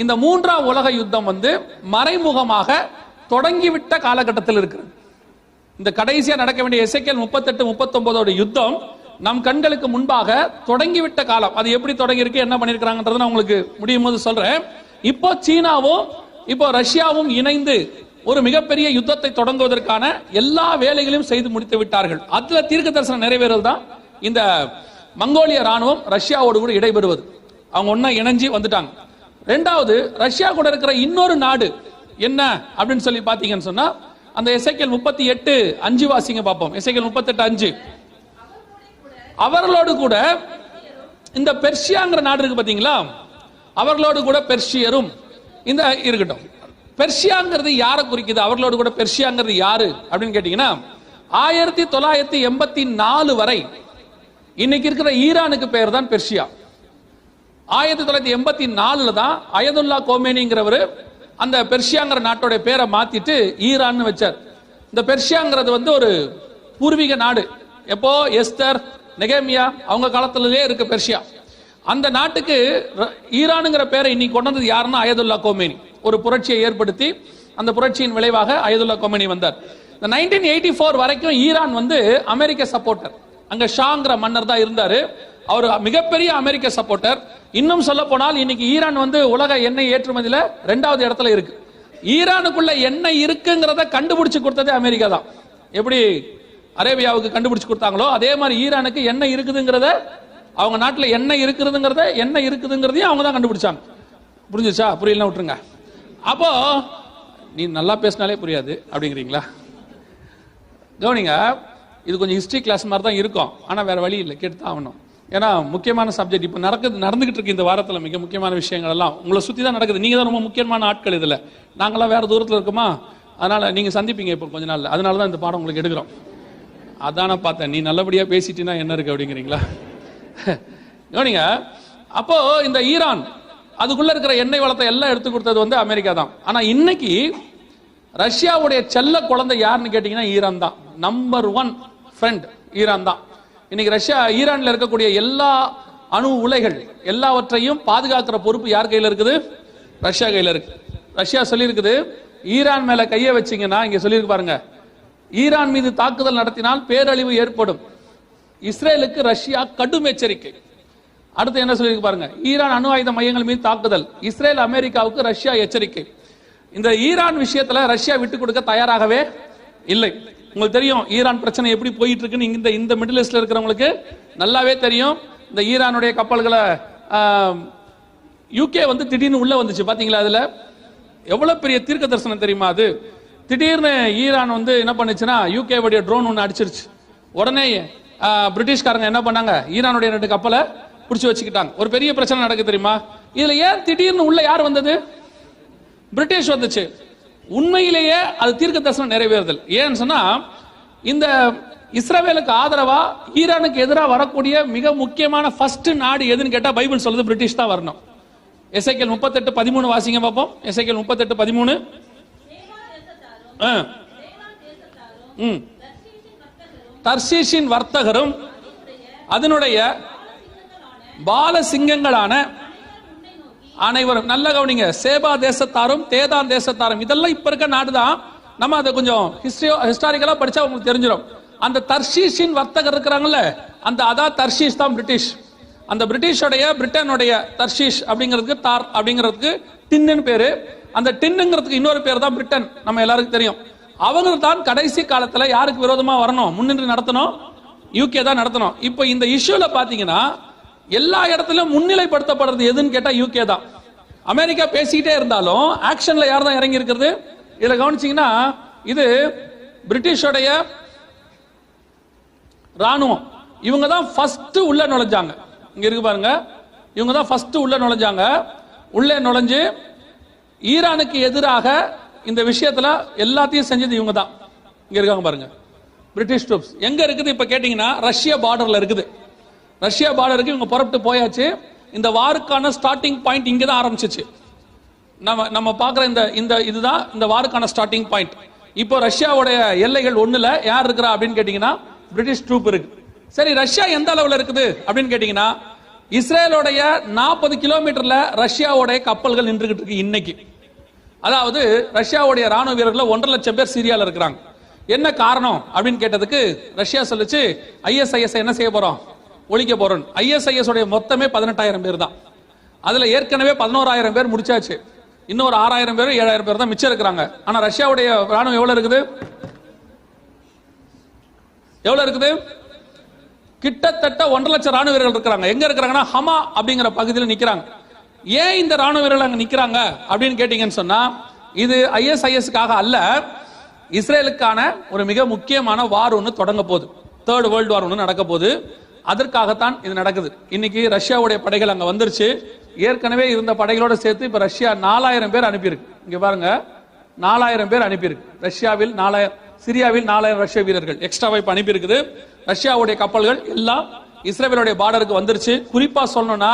இந்த 3ஆம் உலக யுத்தம் வந்து மறைமுகமாக தொடங்கிவிட்ட காலகட்டத்தில் இருக்கிறது. இந்த கடைசியா நடக்க வேண்டிய எசேக்கியேல் 38, 39 யுத்தம் நம் கண்களுக்கு முன்பாக தொடங்கிவிட்ட காலம். அது எப்படி தொடங்கி இருக்கு, என்ன பண்ணிருக்காங்கன்றத நான் உங்களுக்கு முடியும் போது சொல்றேன். இப்போ சீனாவும் இப்போ ரஷ்யாவும் இணைந்து ஒரு மிகப்பெரிய யுத்தத்தை தொடங்குவதற்கான எல்லா வேலைகளையும் செய்து முடித்து விட்டார்கள். அதுல தீர்க்க தரிசனம் நிறைவேறது தான் இந்த மங்கோலிய ராணுவம் ரஷ்யாவோடு கூட இடைபெறுவது, அவங்க ஒன்னா இணைஞ்சு வந்துட்டாங்க. ரெண்டாவது, ரஷ்யா கூட இருக்கிற இன்னொரு நாடு என்ன அப்படின்னு சொல்லி பாத்தீங்கன்னு சொன்னா, அந்த எசேக்கியேல் 38:5 வாசிங்க பார்ப்போம். எசேக்கியேல் 38:5. அவர்களோடு கூட இந்த பெர்ஷியாங்கிற நாடு இருக்கு பாத்தீங்களா, அவர்களோடு கூட பெர்ஷியரும் இந்த இருக்கட்டும். பெர்ஷியாங்கிறது யாரை குறிக்குது? அவர்களோடு கூட பெர்ஷியாங்கிறது யாரு அப்படின்னு கேட்டீங்கன்னா, 1984 வரை இன்னைக்கு இருக்கிற ஈரானுக்கு பெயர் தான் பெர்ஷியா. 1984 தான் அயதுல்லா கோமேனிங்கிறவர் அந்த பெர்ஷியாங்கிற நாட்டோட பேரை மாத்திட்டு ஈரான் வச்சார். இந்த பெர்ஷியாங்கிறது வந்து ஒரு பூர்வீக நாடு. எப்போ எஸ்தர், நெகேமியா அவங்க காலத்திலே இருக்கு பெர்ஷியா. அந்த நாட்டுக்கு ஈரானுங்கிற பேரை இன்னைக்கு கொண்டு வந்தது யாருன்னா அயதுல்லா கோமேனி. ஒரு புரட்சியை ஏற்படுத்தி அந்த புரட்சியின் விளைவாக அயதுல்லா கோமேனி வந்தார். இந்த 1984 வரைக்கும் ஈரான் வந்து அமெரிக்க சப்போர்ட்டர். அங்க ஷாங்கிற மன்னர் தான் இருந்தாரு. அவர் மிகப்பெரிய அமெரிக்க சப்போர்ட்டர். இன்னும் சொல்ல போனால் இன்னைக்கு ஈரான் வந்து உலக எண்ணெய் ஏற்றுமதியில 2வது இடத்துல இருக்கு. ஈரானுக்குள்ள எண்ணெய் இருக்குங்கிறத கண்டுபிடிச்சு கொடுத்ததே அமெரிக்கா தான். எப்படி அரேபியாவுக்கு கண்டுபிடிச்சு கொடுத்தாங்களோ அதே மாதிரி ஈரானுக்கு எண்ணெய் இருக்குதுங்கிறத, அவங்க நாட்டுல எண்ணெய் இருக்குதுங்கிறதையும் அவங்க தான் கண்டுபிடிச்சாங்க. புரிஞ்சுச்சா? புரியல விட்டுருங்க. அப்போ நீ நல்லா பேசினாலே புரியாது அப்படிங்கிறீங்களா? கவனிங்க, இது கொஞ்சம் ஹிஸ்டரி கிளாஸ் மாதிரி தான் இருக்கும். ஆனா வேற வழி இல்லை, கேட்டு ஆகணும். ஏன்னா முக்கியமான சப்ஜெக்ட் இப்போ நடந்துகிட்டு இருக்கு. இந்த வாரத்தில் மிக முக்கியமான விஷயங்கள் எல்லாம் உங்களை சுத்தி தான் நடக்குது. நீங்க தான் ரொம்ப முக்கியமான ஆட்கள் இதுல. நாங்களாம் வேற தூரத்தில் இருக்குமா, அதனால நீங்க சந்திப்பீங்க இப்போ கொஞ்ச நாள். அதனால தான் இந்த பாடம் உங்களுக்கு எடுக்கிறோம். அதான பார்த்தேன், நீ நல்லபடியா பேசிட்டீங்கன்னா என்ன இருக்கு அப்படிங்கிறீங்களா? கவனிங்க, அப்போ இந்த ஈரான் அதுக்குள்ள இருக்கிற எண்ணெய் வளத்தை எல்லாம் எடுத்து கொடுத்தது வந்து அமெரிக்கா தான். ஆனா இன்னைக்கு ரஷ்யாவுடைய செல்ல குழந்தை யாருன்னு கேட்டீங்கன்னா ஈரான் தான். நம்பர் 1 ஃப்ரெண்ட் ஈரான் தான். இன்னைக்கு ஈரான்ல இருக்கக்கூடிய எல்லா அணு உலைகள் எல்லாவற்றையும் பாதுகாக்கிற பொறுப்பு யார் கையில இருக்குது? ரஷ்யா கையில இருக்கு. ரஷ்யா சொல்லி இருக்குது, ஈரான் மேல கைய வச்சீங்கன்னா, இங்க சொல்லியிருக்கு பாருங்க, ஈரான் மீது தாக்குதல் நடத்தினால் பேரழிவு ஏற்படும். இஸ்ரேலுக்கு ரஷ்யா கடும் எச்சரிக்கை. அடுத்து என்ன சொல்லியிருக்கு பாருங்க, ஈரான் அணு ஆயுத மையங்கள் மீது தாக்குதல், இஸ்ரேல் அமெரிக்காவுக்கு ரஷ்யா எச்சரிக்கை. இந்த ஈரான் விஷயத்துல ரஷ்யா விட்டு கொடுக்க தயாராகவே இல்லை. உங்களுக்கு தெரியும் ஈரான் பிரச்சனை எப்படி போயிட்டு இருக்குன்னு. இந்த மிடில் ஈஸ்ட்ல இருக்கிறவங்களுக்கு நல்லாவே தெரியும். இந்த ஈரானுடைய கப்பல்களை யூகே வந்து திடீர்னு உள்ள வந்துச்சு பாத்தீங்களா? அதுல எவ்வளவு பெரிய தீர்க்க தரிசனம் தெரியுமா? அது திடீர்னு ஈரான் வந்து என்ன பண்ணுச்சுன்னா, யூகே உடைய ட்ரோன் ஒன்று அடிச்சிருச்சு. உடனே பிரிட்டிஷ்காரங்க என்ன பண்ணாங்க, ஈரானுடைய 2 கப்பலை பிடிச்சு வச்சுக்கிட்டாங்க. ஒரு பெரிய பிரச்சனை நடக்கு தெரியுமா? இதுல ஏன் திடீர்னு உள்ள யார் வந்தது? பிரிட்டிஷ் வந்துச்சு. உண்மையிலேயே அது தீர்க்க தரிசனம் நிறைவேறுதல். ஏன்னு சொன்னா, இந்த இஸ்ரவேலுக்கு ஆதரவா ஈரானுக்கு எதிராக வரக்கூடிய மிக முக்கியமான ஃபர்ஸ்ட் நாடு எதுன்னு கேட்டா பைபிள் சொல்லுது பிரிட்டிஷ் தான் வரணும். எசேக்கியேல் 38:13 வாசிங்க பார்ப்போம். எசேக்கியேல் 38:13. தர்ஷீஷின் வர்த்தகரும் அதனுடைய பாலசிங்கங்களான அனைவரும். நல்ல கவனிங்க, சேபா தேசத்தாரும் தேதான் தேசத்தாரும், இதெல்லாம் இப்ப இருக்க நாடுதான். நம்ம அதை கொஞ்சம் ஹிஸ்டாரிக்கலா படிச்சா உங்களுக்கு தெரிஞ்சிடும். அந்த தர்ஷீஷின் வர்த்தகர் இருக்கிறாங்கல்ல, அதான் தர்ஷீஷ் தான் பிரிட்டிஷ். அந்த பிரிட்டனுடைய தர்ஷீஷ் அப்படிங்கிறதுக்கு தார் அப்படிங்கிறதுக்கு டின்னு பேரு. அந்த டின்னுங்கிறதுக்கு இன்னொரு பேர் தான் பிரிட்டன். நம்ம எல்லாருக்கும் தெரியும். அவங்க தான் கடைசி காலத்துல யாருக்கு விரோதமா வரணும், முன்னின்று நடத்தணும், யூகே தான் நடத்தணும். இப்போ இந்த இஷ்யூல பாத்தீங்கன்னா எல்லா இடத்திலும் முன்னிலைப்படுத்தப்படுறது எதுன்னு கேட்டா யூகே தான். அமெரிக்கா பேசிக்கிட்டே இருந்தாலும் ஆக்ஷன்ல யார் தான் இறங்கி இருக்கிறது? இதுல கவனிச்சீங்கன்னா இது பிரிட்டிஷோடைய ராணுவம். இவங்க தான் ஃபர்ஸ்ட் உள்ள நுழைஞ்சாங்க. இங்க இருக்கு பாருங்க, இவங்க தான் ஃபர்ஸ்ட் உள்ள நுழைஞ்சாங்க. உள்ளே நுழைஞ்சு ஈரானுக்கு எதிராக இந்த விஷயத்துல எல்லாத்தையும் செஞ்சது இவங்க தான். இங்க இருக்காங்க பாருங்க, பிரிட்டிஷ் ட்ரூப்ஸ். எங்க இருக்குது இப்ப கேட்டீங்கன்னா ரஷ்யா பார்டர்ல இருக்குது. ரஷ்யா பார்டருக்கு இவங்க புறப்பட்டு போயாச்சு. இந்த வாருக்கான ஸ்டார்டிங் பாயிண்ட் இங்க தான் ஆரம்பிச்சிச்சு. நம்ம பாக்குற இதுதான் இந்த வாருக்கான ஸ்டார்டிங் பாயிண்ட். இப்போ ரஷ்யாவுடைய எல்லைகள் ஒண்ணுல யார் இருக்கிறா அப்படின்னு கேட்டீங்கன்னா பிரிட்டிஷ் ட்ரூப் இருக்கு. சரி, ரஷ்யா எந்த அளவுல இருக்குது அப்படின்னு கேட்டீங்கன்னா, இஸ்ரேலோடைய 40 கிலோமீட்டர்ல ரஷ்யாவுடைய கப்பல்கள் நின்றுகிட்டு இருக்கு இன்னைக்கு. அதாவது ரஷ்யாவுடைய ராணுவ வீரர்கள் 1.5 லட்சம் பேர் சிரியால இருக்கிறாங்க. என்ன காரணம் அப்படின்னு கேட்டதுக்கு ரஷ்யா சொல்லுச்சு, ISIS என்ன செய்ய போறோம், ஒழிக்க போறோம். ISIS உடைய மொத்தமே 18,000 பேர் தான். அதுல ஏற்கனவே 11,000 பேர் முடிச்சாச்சு. இன்னும் ஒரு 6,000 பேர் 7,000 பேர் தான் மிச்சம் இருக்கிறாங்க. ஆனா ரஷ்யாவுடைய ராணுவம் எவ்வளவு இருக்குது? கிட்டத்தட்ட 1.5 லட்சம் ராணுவ வீரர்கள் இருக்கிறாங்க. எங்க இருக்கிறாங்கன்னா ஹமா அப்படிங்கிற பகுதியில் நிக்கிறாங்க. ஏன் இந்த ராணுவ வீரர்கள் அங்க நிக்கிறாங்க அப்படின்னு கேட்டீங்கன்னு சொன்னா, இது ISISக்காக அல்ல, இஸ்ரேலுக்கான ஒரு மிக முக்கியமான வார் ஒன்று தொடங்க போகுது. 3rd வேர்ல்டு வார் ஒன்று நடக்க போகுது. அதற்காகத்தான் இது நடக்குது. இன்னைக்கு ரஷ்யாவுடைய படைகள் அங்க வந்துருச்சு. ஏற்கனவே இருந்த படைகளோட சேர்த்து இப்ப ரஷ்யா 4000 பேர் அனுப்பியிருக்கு. இங்க பாருங்க, 4000 பேர் அனுப்பியிருக்கு. ரஷ்யாவில் 4000, சிரியாவில் 4000 ரஷ்ய வீரர்கள் எக்ஸ்ட்ராவா இப்ப அனுப்பியிருக்குது. ரஷ்யாவுடைய கப்பல்கள் எல்லாம் இஸ்ரேலுடைய பார்டருக்கு வந்துருச்சு. குறிப்பா சொல்லணும்னா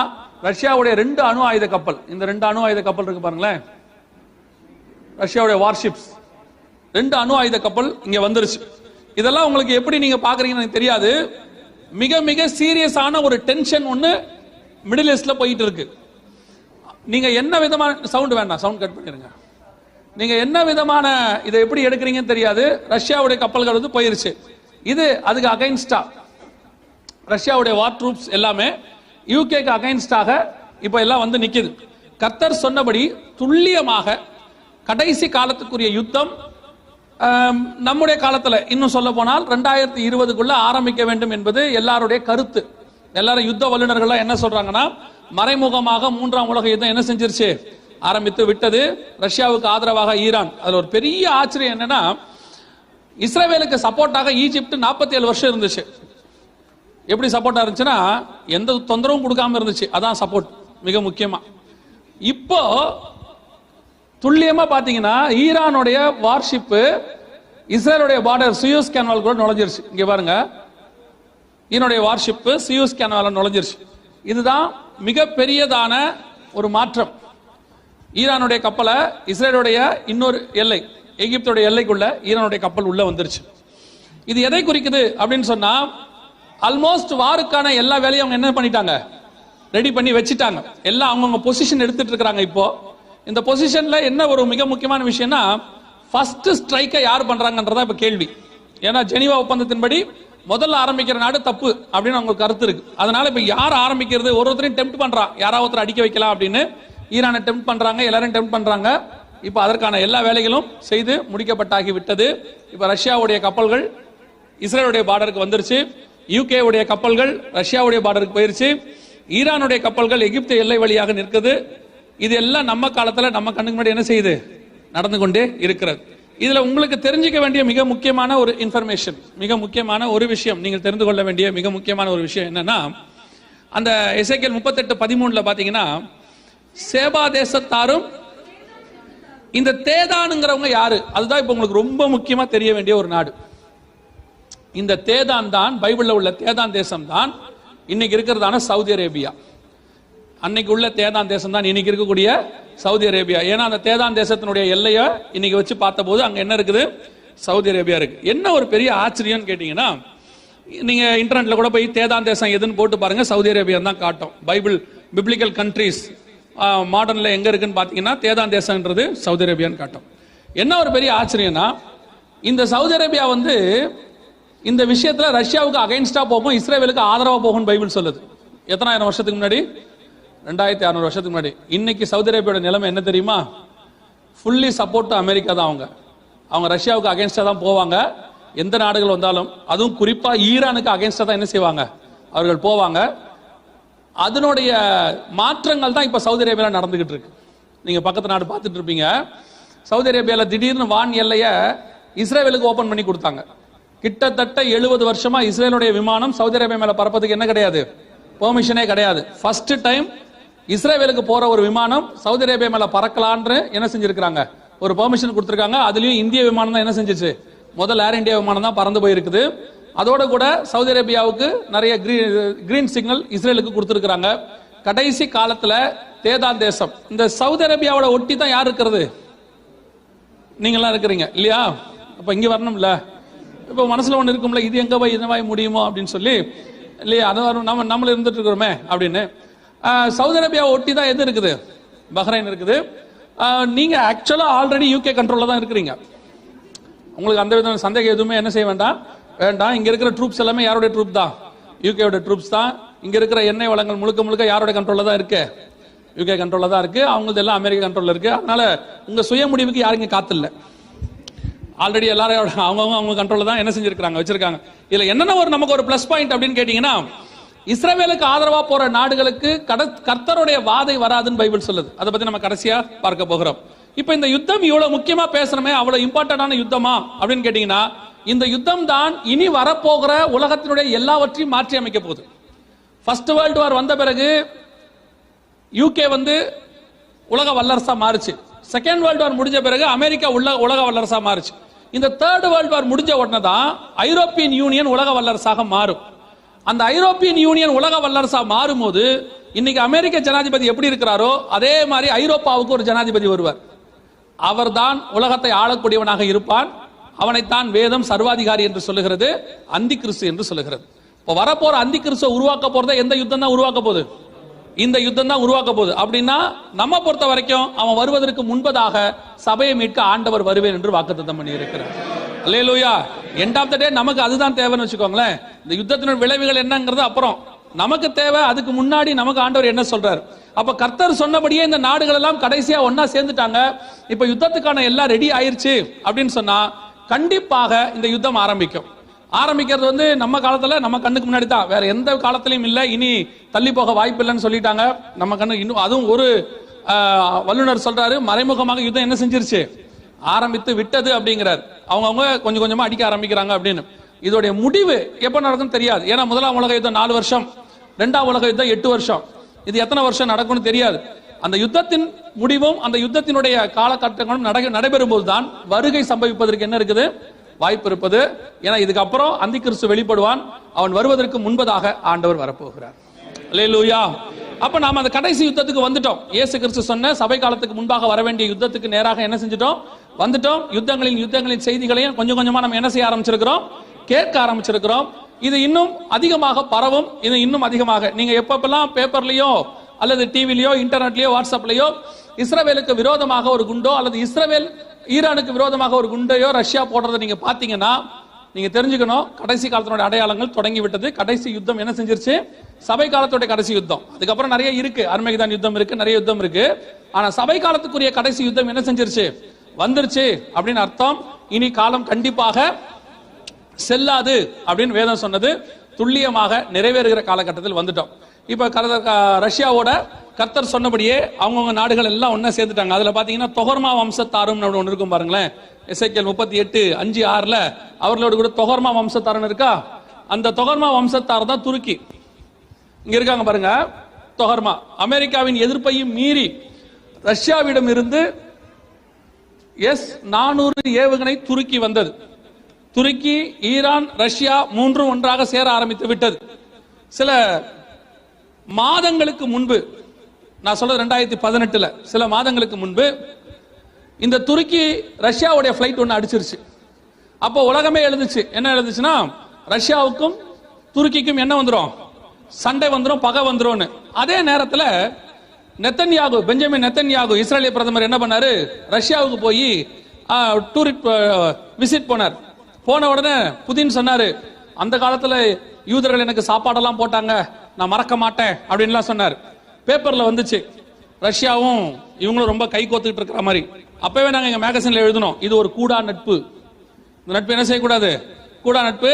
ரஷ்யாவுடைய 2 அணு ஆயுத கப்பல், இந்த 2 அணு ஆயுத கப்பல் இருக்கு பாருங்களேன், ரஷ்யாவுடைய வார்ஷிப்ஸ் 2 அணு ஆயுத கப்பல் இங்க வந்துருச்சு. இதெல்லாம் உங்களுக்கு எப்படி நீங்க பாக்குறீங்கன்னு எனக்கு தெரியாது. மிக மிக சீரியஸான ஒரு டென்ஷன் ஒன்னு மிடில் ஈஸ்ட்ல போயிட்டு இருக்கு. நீங்க என்ன விதமான சவுண்ட் வேண்டாம், சவுண்ட் கட் பண்ணிருங்க. நீங்க என்ன விதமான இதை எப்படி எடுக்கிறீங்கன்னு தெரியாது. ரஷ்யாவுடைய கப்பல்கள் வந்து போயிருச்சு. இது அதுக்கு அகைன்ஸ்டா ரஷ்யாவுடைய வார் ட்ரூப்ஸ் எல்லாமே யூகேக்கு அகைன்ஸ்டாக இப்ப எல்லாம் வந்து நிக்குது. கர்த்தர் சொன்னபடி துல்லியமாக கடைசி காலத்துக்குரிய யுத்தம் நம்முடைய காலத்துல, இன்னும் சொல்ல போனால் 2020க்குள்ள ஆரம்பிக்க வேண்டும் என்பது எல்லாருடைய கருத்து. எல்லாரும் யுத்த வல்லுநர்கள் என்ன சொல்றாங்கன்னா, மறைமுகமாக 3ஆம் உலக யுத்தம் என்ன செஞ்சிருச்சு, ஆரம்பித்து விட்டது. ரஷ்யாவுக்கு ஆதரவாக ஈரான். அதுல ஒரு பெரிய ஆச்சரியம் என்னன்னா, இஸ்ரேலுக்கு சப்போர்ட்டாக ஈஜிப்ட் 47 வருஷம் இருந்துச்சு. எப்படி சப்போர்ட்டா இருந்துச்சுன்னா, எந்த தொந்தரவும் கொடுக்காம இருந்துச்சு. அதான் சப்போர்ட் மிக முக்கியமா. இப்போ துல்லியமா பாத்தீங்கன்னா, ஈரானுடைய வார்ஷிப் இஸ்ரேலுடைய பார்டர் சுயஸ் கேனல் கூட நுழைஞ்சிருச்சு. இங்க பாருங்க, ஈரானுடைய வார்ஷிப் சுயஸ் கேனல் நுழைஞ்சிருச்சு. இதுதான் மிக பெரியதான ஒரு மாற்றம். ஈரானுடைய கப்பலை இஸ்ரேலுடைய இன்னொரு எல்லை, எகிப்துடைய எல்லைக்குள்ள ஈரானுடைய கப்பல் உள்ள வந்துருச்சு. இது எதை குறிக்குது அப்படின்னு சொன்னா, ஆல்மோஸ்ட் வாருக்கான எல்லா வேலையும் அவங்க என்ன பண்ணிட்டாங்க, ரெடி பண்ணி வச்சுட்டாங்க. எல்லாம் அவங்கவுங்க பொசிஷன் எடுத்துட்டு இருக்காங்க. இப்போ இந்த பொசிஷன்ல என்ன ஒரு மிக முக்கியமான விஷயம்னா, ஃபர்ஸ்ட் ஸ்ட்ரைக்கை யார் பண்றாங்கன்றதா இப்ப கேள்வி. ஏன்னா ஜெனீவா ஒப்பந்தத்தின்படி முதல்ல ஆரம்பிக்கிற நாடு தப்பு அப்படின்னு அவங்களுக்கு கருத்து இருக்கு. அதனால இப்ப யார் ஆரம்பிக்கிறது, ஒருத்தரையும் டெம்ப்ட் பண்றான், யாராவது ஒருத்தர் அடிக்க வைக்கலாம் அப்படின்னு ஈரானை டெம்ப்ட் பண்றாங்க, எல்லாரும் டெம்ப்ட் பண்றாங்க. இப்ப அதற்கான எல்லா வேலைகளும் செய்து முடிக்கப்பட்டாகி விட்டது. இப்ப ரஷ்யாவுடைய கப்பல்கள் இஸ்ரேலுடைய பார்டருக்கு வந்துருச்சு. யூகே உடைய கப்பல்கள் ரஷ்யாவுடைய பார்டருக்கு போயிருச்சு. ஈரானுடைய கப்பல்கள் எகிப்து எல்லை வழியாக நிற்குது. இது எல்லாம் நம்ம காலத்துல நம்ம கண்ணுக்கு முன்னாடி என்ன செய்யுது, நடந்து கொண்டே இருக்கிறது. இதுல உங்களுக்கு தெரிஞ்சுக்க வேண்டிய மிக முக்கியமான ஒரு இன்ஃபர்மேஷன், மிக முக்கியமான ஒரு விஷயம், நீங்கள் தெரிந்து கொள்ள வேண்டிய மிக முக்கியமான ஒரு விஷயம் என்னன்னா, அந்த எசேக்கியேல் 38:13 பாத்தீங்கன்னா, சேபா தேசத்தாரும் இந்த தேதானுங்கிறவங்க யாரு, அதுதான் இப்ப உங்களுக்கு ரொம்ப முக்கியமா தெரிய வேண்டிய ஒரு நாடு. இந்த தேதான் தான், பைபிள்ல உள்ள தேதான் தேசம் தான் இன்னைக்கு இருக்கிறதான சவுதி அரேபியா. அன்னைக்கு உள்ள தேதான் தேசம் தான் இன்னைக்கு இருக்கக்கூடிய சவுதி அரேபியா. ஏன்னா அந்த தேதான் தேசத்தினுடைய எல்லையை இன்னைக்கு வச்சு பார்த்த போது அங்க என்ன இருக்குது, சவுதி அரேபியா இருக்கு. என்ன ஒரு பெரிய ஆச்சரியம் கேட்டீங்கன்னா, நீங்க இன்டர்நெட்ல கூட போய் தேதான் தேசம் எதுன்னு போட்டு பாருங்க, சவுதி அரேபியா தான் காட்டும். பைபிள் பிப்ளிக்கல் கண்ட்ரீஸ் மாடர்ன்ல எங்க இருக்குன்னு பாத்தீங்கன்னா தேதான் தேசம்ன்றது சவுதி அரேபியான்னு காட்டும். என்ன ஒரு பெரிய ஆச்சரியம்னா, இந்த சவுதி அரேபியா வந்து இந்த விஷயத்துல ரஷ்யாவுக்கு அகைன்ஸ்டா போகும், இஸ்ரேலுக்கு ஆதரவா போகும் பைபிள் சொல்லுது. எத்தனாயிரம் வருஷத்துக்கு முன்னாடி, 2600 வருஷத்துக்கு முன்னாடி. இன்னைக்கு சவுதி அரேபியாவோட நிலைமை என்ன தெரியுமா, ஃபுல்லி சப்போர்ட் அமெரிக்கா தான். அவங்க ரஷ்யாவுக்கு அகைன்ஸ்டா தான் போவாங்க. எந்த நாடுகள் வந்தாலும், அதுவும் குறிப்பா ஈரானுக்கு அகைன்ஸ்டா தான் என்ன செய்வாங்க, அவர்கள் போவாங்க. அதனுடைய மாற்றங்கள் தான் இப்ப சவுதி அரேபியால நடந்துகிட்டு இருக்கு. நீங்க பக்கத்து நாடு பார்த்துட்டு இருப்பீங்க. சவுதி அரேபியால திடீர்னு வான் எல்லைய இஸ்ரேலுக்கு ஓபன் பண்ணி கொடுத்தாங்க. கிட்டத்தட்ட 70 வருஷமா இஸ்ரேலுடைய விமானம் சவுதி அரேபியா மேல பறப்பதுக்கு என்ன கிடையாது, பெர்மிஷனே கிடையாது. ஃபர்ஸ்ட் டைம் இஸ்ரேலுக்கு போற ஒரு விமானம் சவுதி அரேபியா மேல பறக்கலான்னு என்ன செஞ்சிருக்காங்க, ஒரு பெர்மிஷன் கொடுத்திருக்காங்க. அதுலயும் இந்திய விமானம் தான் என்ன செஞ்சிச்சு, முதல் ஏர் இந்தியா விமானம் தான் பறந்து போயிருக்குது. அதோட கூட சவுதி அரேபியாவுக்கு நிறைய கிரீன் சிக்னல் இஸ்ரேலுக்கு கொடுத்திருக்காங்க. கடைசி காலத்துல தேதான் தேசம், இந்த சவுதி அரேபியாவோட ஒட்டி தான் யார் இருக்கிறது, நீங்களாம் இருக்கிறீங்க இல்லையா? அப்ப இங்க வரணும்ல, இப்ப மனசுல ஒண்ணு இருக்கும்ல, இது எங்க போய் என்னவாய் முடியுமோ அப்படின்னு சொல்லி இல்லையா, நம்மள இருந்துட்டு இருக்கிறோமே அப்படின்னு. சவுதி அரேபியாவை ஒட்டி தான் எது இருக்குது, பஹ்ரைன் இருக்குது. நீங்க ஆக்சுவலா ஆல்ரெடி யூகே கண்ட்ரோல்ல தான் இருக்கிறீங்க. உங்களுக்கு அந்த விதமான சந்தேகம் எதுவுமே என்ன செய்ய வேண்டாம். இங்க இருக்கிற ட்ரூப்ஸ் எல்லாமே யாருடைய ட்ரூப் தான், யூகேவோட ட்ரூப்ஸ் தான். இங்க இருக்கிற எண்ணெய் வளங்கள் முழுக்க முழுக்க யாரோட கண்ட்ரோல்ல தான் இருக்கு, யூகே கண்ட்ரோல்ல தான் இருக்கு. அவங்களுக்கு எல்லாம் அமெரிக்கா கண்ட்ரோல்ல இருக்கு. அதனால உங்க சுய முடிவுக்கு யாருங்க காத்தில்ல. ஆல்ரெடி எல்லாரும் அவங்க கண்ட்ரோல்ல தான் என்ன செஞ்சிருக்காங்க, வச்சிருக்காங்க. இதுல என்னென்ன ஒரு நமக்கு ஒரு பிளஸ் பாயிண்ட் அப்படின்னு கேட்டீங்கன்னா, இஸ்ரவேலுக்கு ஆதரவா போற நாடுகளுக்கு கர்த்தருடைய வாதை வராதுன்னு பைபிள் சொல்லுது. அதை பத்தி நம்ம கடைசியா பார்க்க போகிறோம். இப்ப இந்த யுத்தம் இவ்வளவு முக்கியமா பேசணுமே, அவ்வளவு இம்பார்ட்டன்டான யுத்தமா அப்படின்னு கேட்டீங்கன்னா, இந்த யுத்தம் தான் இனி வரப்போகிற உலகத்தினுடைய எல்லாவற்றையும் மாற்றி அமைக்க போகுது. ஃபர்ஸ்ட் வேர்ல்டு வார் வந்த பிறகு யூகே உலக வல்லரசா மாறுச்சு. செகண்ட் வேர்ல்டு வார் முடிஞ்ச பிறகு அமெரிக்கா உலக வல்லரசா மாறுச்சு. இந்த தேர்ட் வேர்ல்டு வார் முடிஞ்ச உடனே தான் ஐரோப்பியன் யூனியன் உலக வல்லரசாக மாறும். அந்த ஐரோப்பியன் யூனியன் உலக வல்லரசா மாறும் போது இன்னைக்கு அமெரிக்க ஜனாதிபதி எப்படி இருக்கிறாரோ அதே மாதிரி ஐரோப்பாவுக்கு ஒரு ஜனாதிபதி வருவார். அவர்தான் உலகத்தை ஆளக்கூடியவனாக இருப்பான். அவனைத்தான் வேதம் சர்வாதிகாரி என்று சொல்லுகிறது, அந்தி கிறிஸ்து என்று சொல்லுகிறது. இப்போ வரப்போற அந்தி கிறிஸ்துவை உருவாக்க போறத எந்த யுத்தம் தான் உருவாக்க போகுது? இந்த யுத்தம் தான் உருவாக்க போகுது. அப்படின்னா நம்ம பொறுத்த வரைக்கும் அவன் வருவதற்கு முன்பதாக சபையை மீட்க ஆண்டவர் வருவேன் என்று வாக்குத்தத்தம் பண்ணி இருக்கிறார். அல்லேலூயா. எண்ட் ஆஃப் த டே நமக்கு அதுதான் தேவைன்னு வச்சுக்கோங்களேன். இந்த யுத்தத்தின் விளைவுகள் என்னங்கிறது அப்புறம், நமக்கு தேவை அதுக்கு முன்னாடி நமக்கு ஆண்டவர் என்ன சொல்றாரு. அப்ப கர்த்தர் சொன்னபடியே இந்த நாடுகள் எல்லாம் கடைசியா ஒன்னா சேர்ந்துட்டாங்க. இப்ப யுத்தத்துக்கான எல்லாம் ரெடி ஆயிருச்சு அப்படின்னு சொன்னா கண்டிப்பாக இந்த யுத்தம் ஆரம்பிக்கிறது நம்ம காலத்துல நம்ம கண்ணுக்கு முன்னாடி தான், வேற எந்த காலத்திலையும் இல்ல. இனி தள்ளி போக வாய்ப்பு இல்லைன்னு சொல்லிட்டாங்க. நம்ம கண்ணு இன்னும் அதுவும் ஒரு வல்லுநர் சொல்றாரு, மறைமுகமாக யுத்தம் என்ன செஞ்சிருச்சு, ஆரம்பித்து விட்டது அப்படிங்கிறார். அவங்க கொஞ்சம் கொஞ்சமா அடிக்க ஆரம்பிக்கிறாங்க அப்படின்னு. இதோடைய முடிவு எப்ப நடக்கும்னு தெரியாது. ஏன்னா முதலாம் உலக யுத்தம் 4 வருஷம், 2ஆம் உலக யுத்தம் 8 வருஷம். இது எத்தனை வருஷம் நடக்கும்னு தெரியாது. அந்த யுத்தத்தின் முடிவும் அந்த யுத்தத்தினுடைய காலகட்டங்களும் நடைபெறும் போதுதான் வருகை சம்பவிப்பதற்கு என்ன இருக்குது, வாய்ப்பு இருப்பது. ஏன்னா இதுக்கப்புறம் அந்தி கிறிஸ்து வெளிப்படுவான். அவன் வருவதற்கு முன்பதாக ஆண்டவர் வரப்போகிறார். அல்லேலூயா. அப்ப நாம அந்த கடைசி யுத்தத்துக்கு வந்துட்டோம். இயேசு கிறிஸ்து சொன்ன சபை காலத்துக்கு முன்பாக வர வேண்டிய யுத்தத்துக்கு நேராக என்ன செஞ்சிட்டோம், வந்துட்டோம். யுத்தங்களின் செய்திகளையும் கொஞ்சம் கொஞ்சமா நம்ம என்ன செய்ய ஆரம்பிச்சிருக்கிறோம், கேட்க ஆரம்பிச்சிருக்கிறோம். இது இன்னும் அதிகமாக பரவும். இது இன்னும் அதிகமாக நீங்க எப்பப்பெல்லாம் பேப்பர்லயோ அல்லது டிவிலையோ இன்டர்நெட்லயோ வாட்ஸ்அப்லயோ இஸ்ரவேலுக்கு விரோதமாக ஒரு குண்டோ அல்லது இஸ்ரவேல் ஈரானுக்கு விரோதமாக ஒரு குண்டையோ ரஷ்யா போடுறதை நீங்க பாத்தீங்கன்னா நீங்க தெரிஞ்சுக்கணும், கடைசி காலத்தினுடைய அடையாளங்கள் தொடங்கி விட்டது. கடைசி யுத்தம் என்ன செஞ்சிருச்சு, சபை காலத்துடைய கடைசி யுத்தம். அதுக்கப்புறம் நிறைய இருக்கு, அர்மேகதான் யுத்தம் இருக்கு, நிறைய யுத்தம் இருக்கு. ஆனா சபை காலத்துக்குரிய கடைசி யுத்தம் என்ன செஞ்சிருச்சு, வந்துருச்சு அப்படின்னு அர்த்தம். இனி காலம் கண்டிப்பாக செல்லாது அப்படின்னு வேதம் சொன்னது துல்லியமாக நிறைவேறுகிற காலகட்டத்தில் வந்துட்டோம். இப்ப ரஷ்யாவோட கர்த்தர் சொன்னபடியே அவங்கவுங்க நாடுகள் எல்லாம் ஒன்னா சேர்ந்துட்டாங்க. அதுல பாத்தீங்கன்னா தொகர்மா வம்சத்தாரும் ஒன்று இருக்கும் பாருங்களேன். எசேக்கியேல் 38:5-6 அவர்களோடு கூட தொகர்மா வம்சத்தாரன் இருக்கா. அந்த தொகர்மா வம்சத்தார் தான் துருக்கி. இங்க இருக்காங்க பாருங்க, தொகர்மா. அமெரிக்காவின் எதிர்ப்பையும் மீறி ரஷ்யாவிடம் இருந்து S-400 ஏவுகணை துருக்கி வந்தது. துருக்கி, ஈரான், ரஷ்யா மூன்றும் ஒன்றாக சேர ஆரம்பித்து விட்டது. சில மாதங்களுக்கு முன்பு, நான் சொல்றது 2018, சில மாதங்களுக்கு முன்பு இந்த துருக்கி ரஷ்யாவுடைய பிளைட் ஒன்று அடிச்சிருச்சு. அப்போ உலகமே எழுந்துச்சு. என்ன எழுந்துச்சுன்னா, ரஷ்யாவுக்கும் துருக்கிக்கும் என்ன வந்துடும், சண்டை வந்துடும், பகை வந்துடும். அதே நேரத்தில் நெத்தன்யாகு, பெஞ்சமின் நெத்தன்யாகு இஸ்ரேலிய பிரதமர் என்ன பண்ணாரு, ரஷ்யாவுக்கு போய் விசிட் போனார். போன உடனே புதின் சொன்னாரு, அந்த காலத்துல யூதர்கள் எனக்கு சாப்பாடெல்லாம் போட்டாங்க, நான் மறக்க மாட்டேன் அப்படின்லாம் சொன்னார். பேப்பர்ல வந்துச்சு. ரஷ்யாவும் இவங்களும் ரொம்ப கை கோத்துக்கிட்டு இருக்கிற மாதிரி. அப்பவே நாங்க எங்க மேகசின்ல எழுதணும், இது ஒரு கூடா நட்பு. இந்த நட்பு என்ன செய்யக்கூடாது, கூடா நட்பு.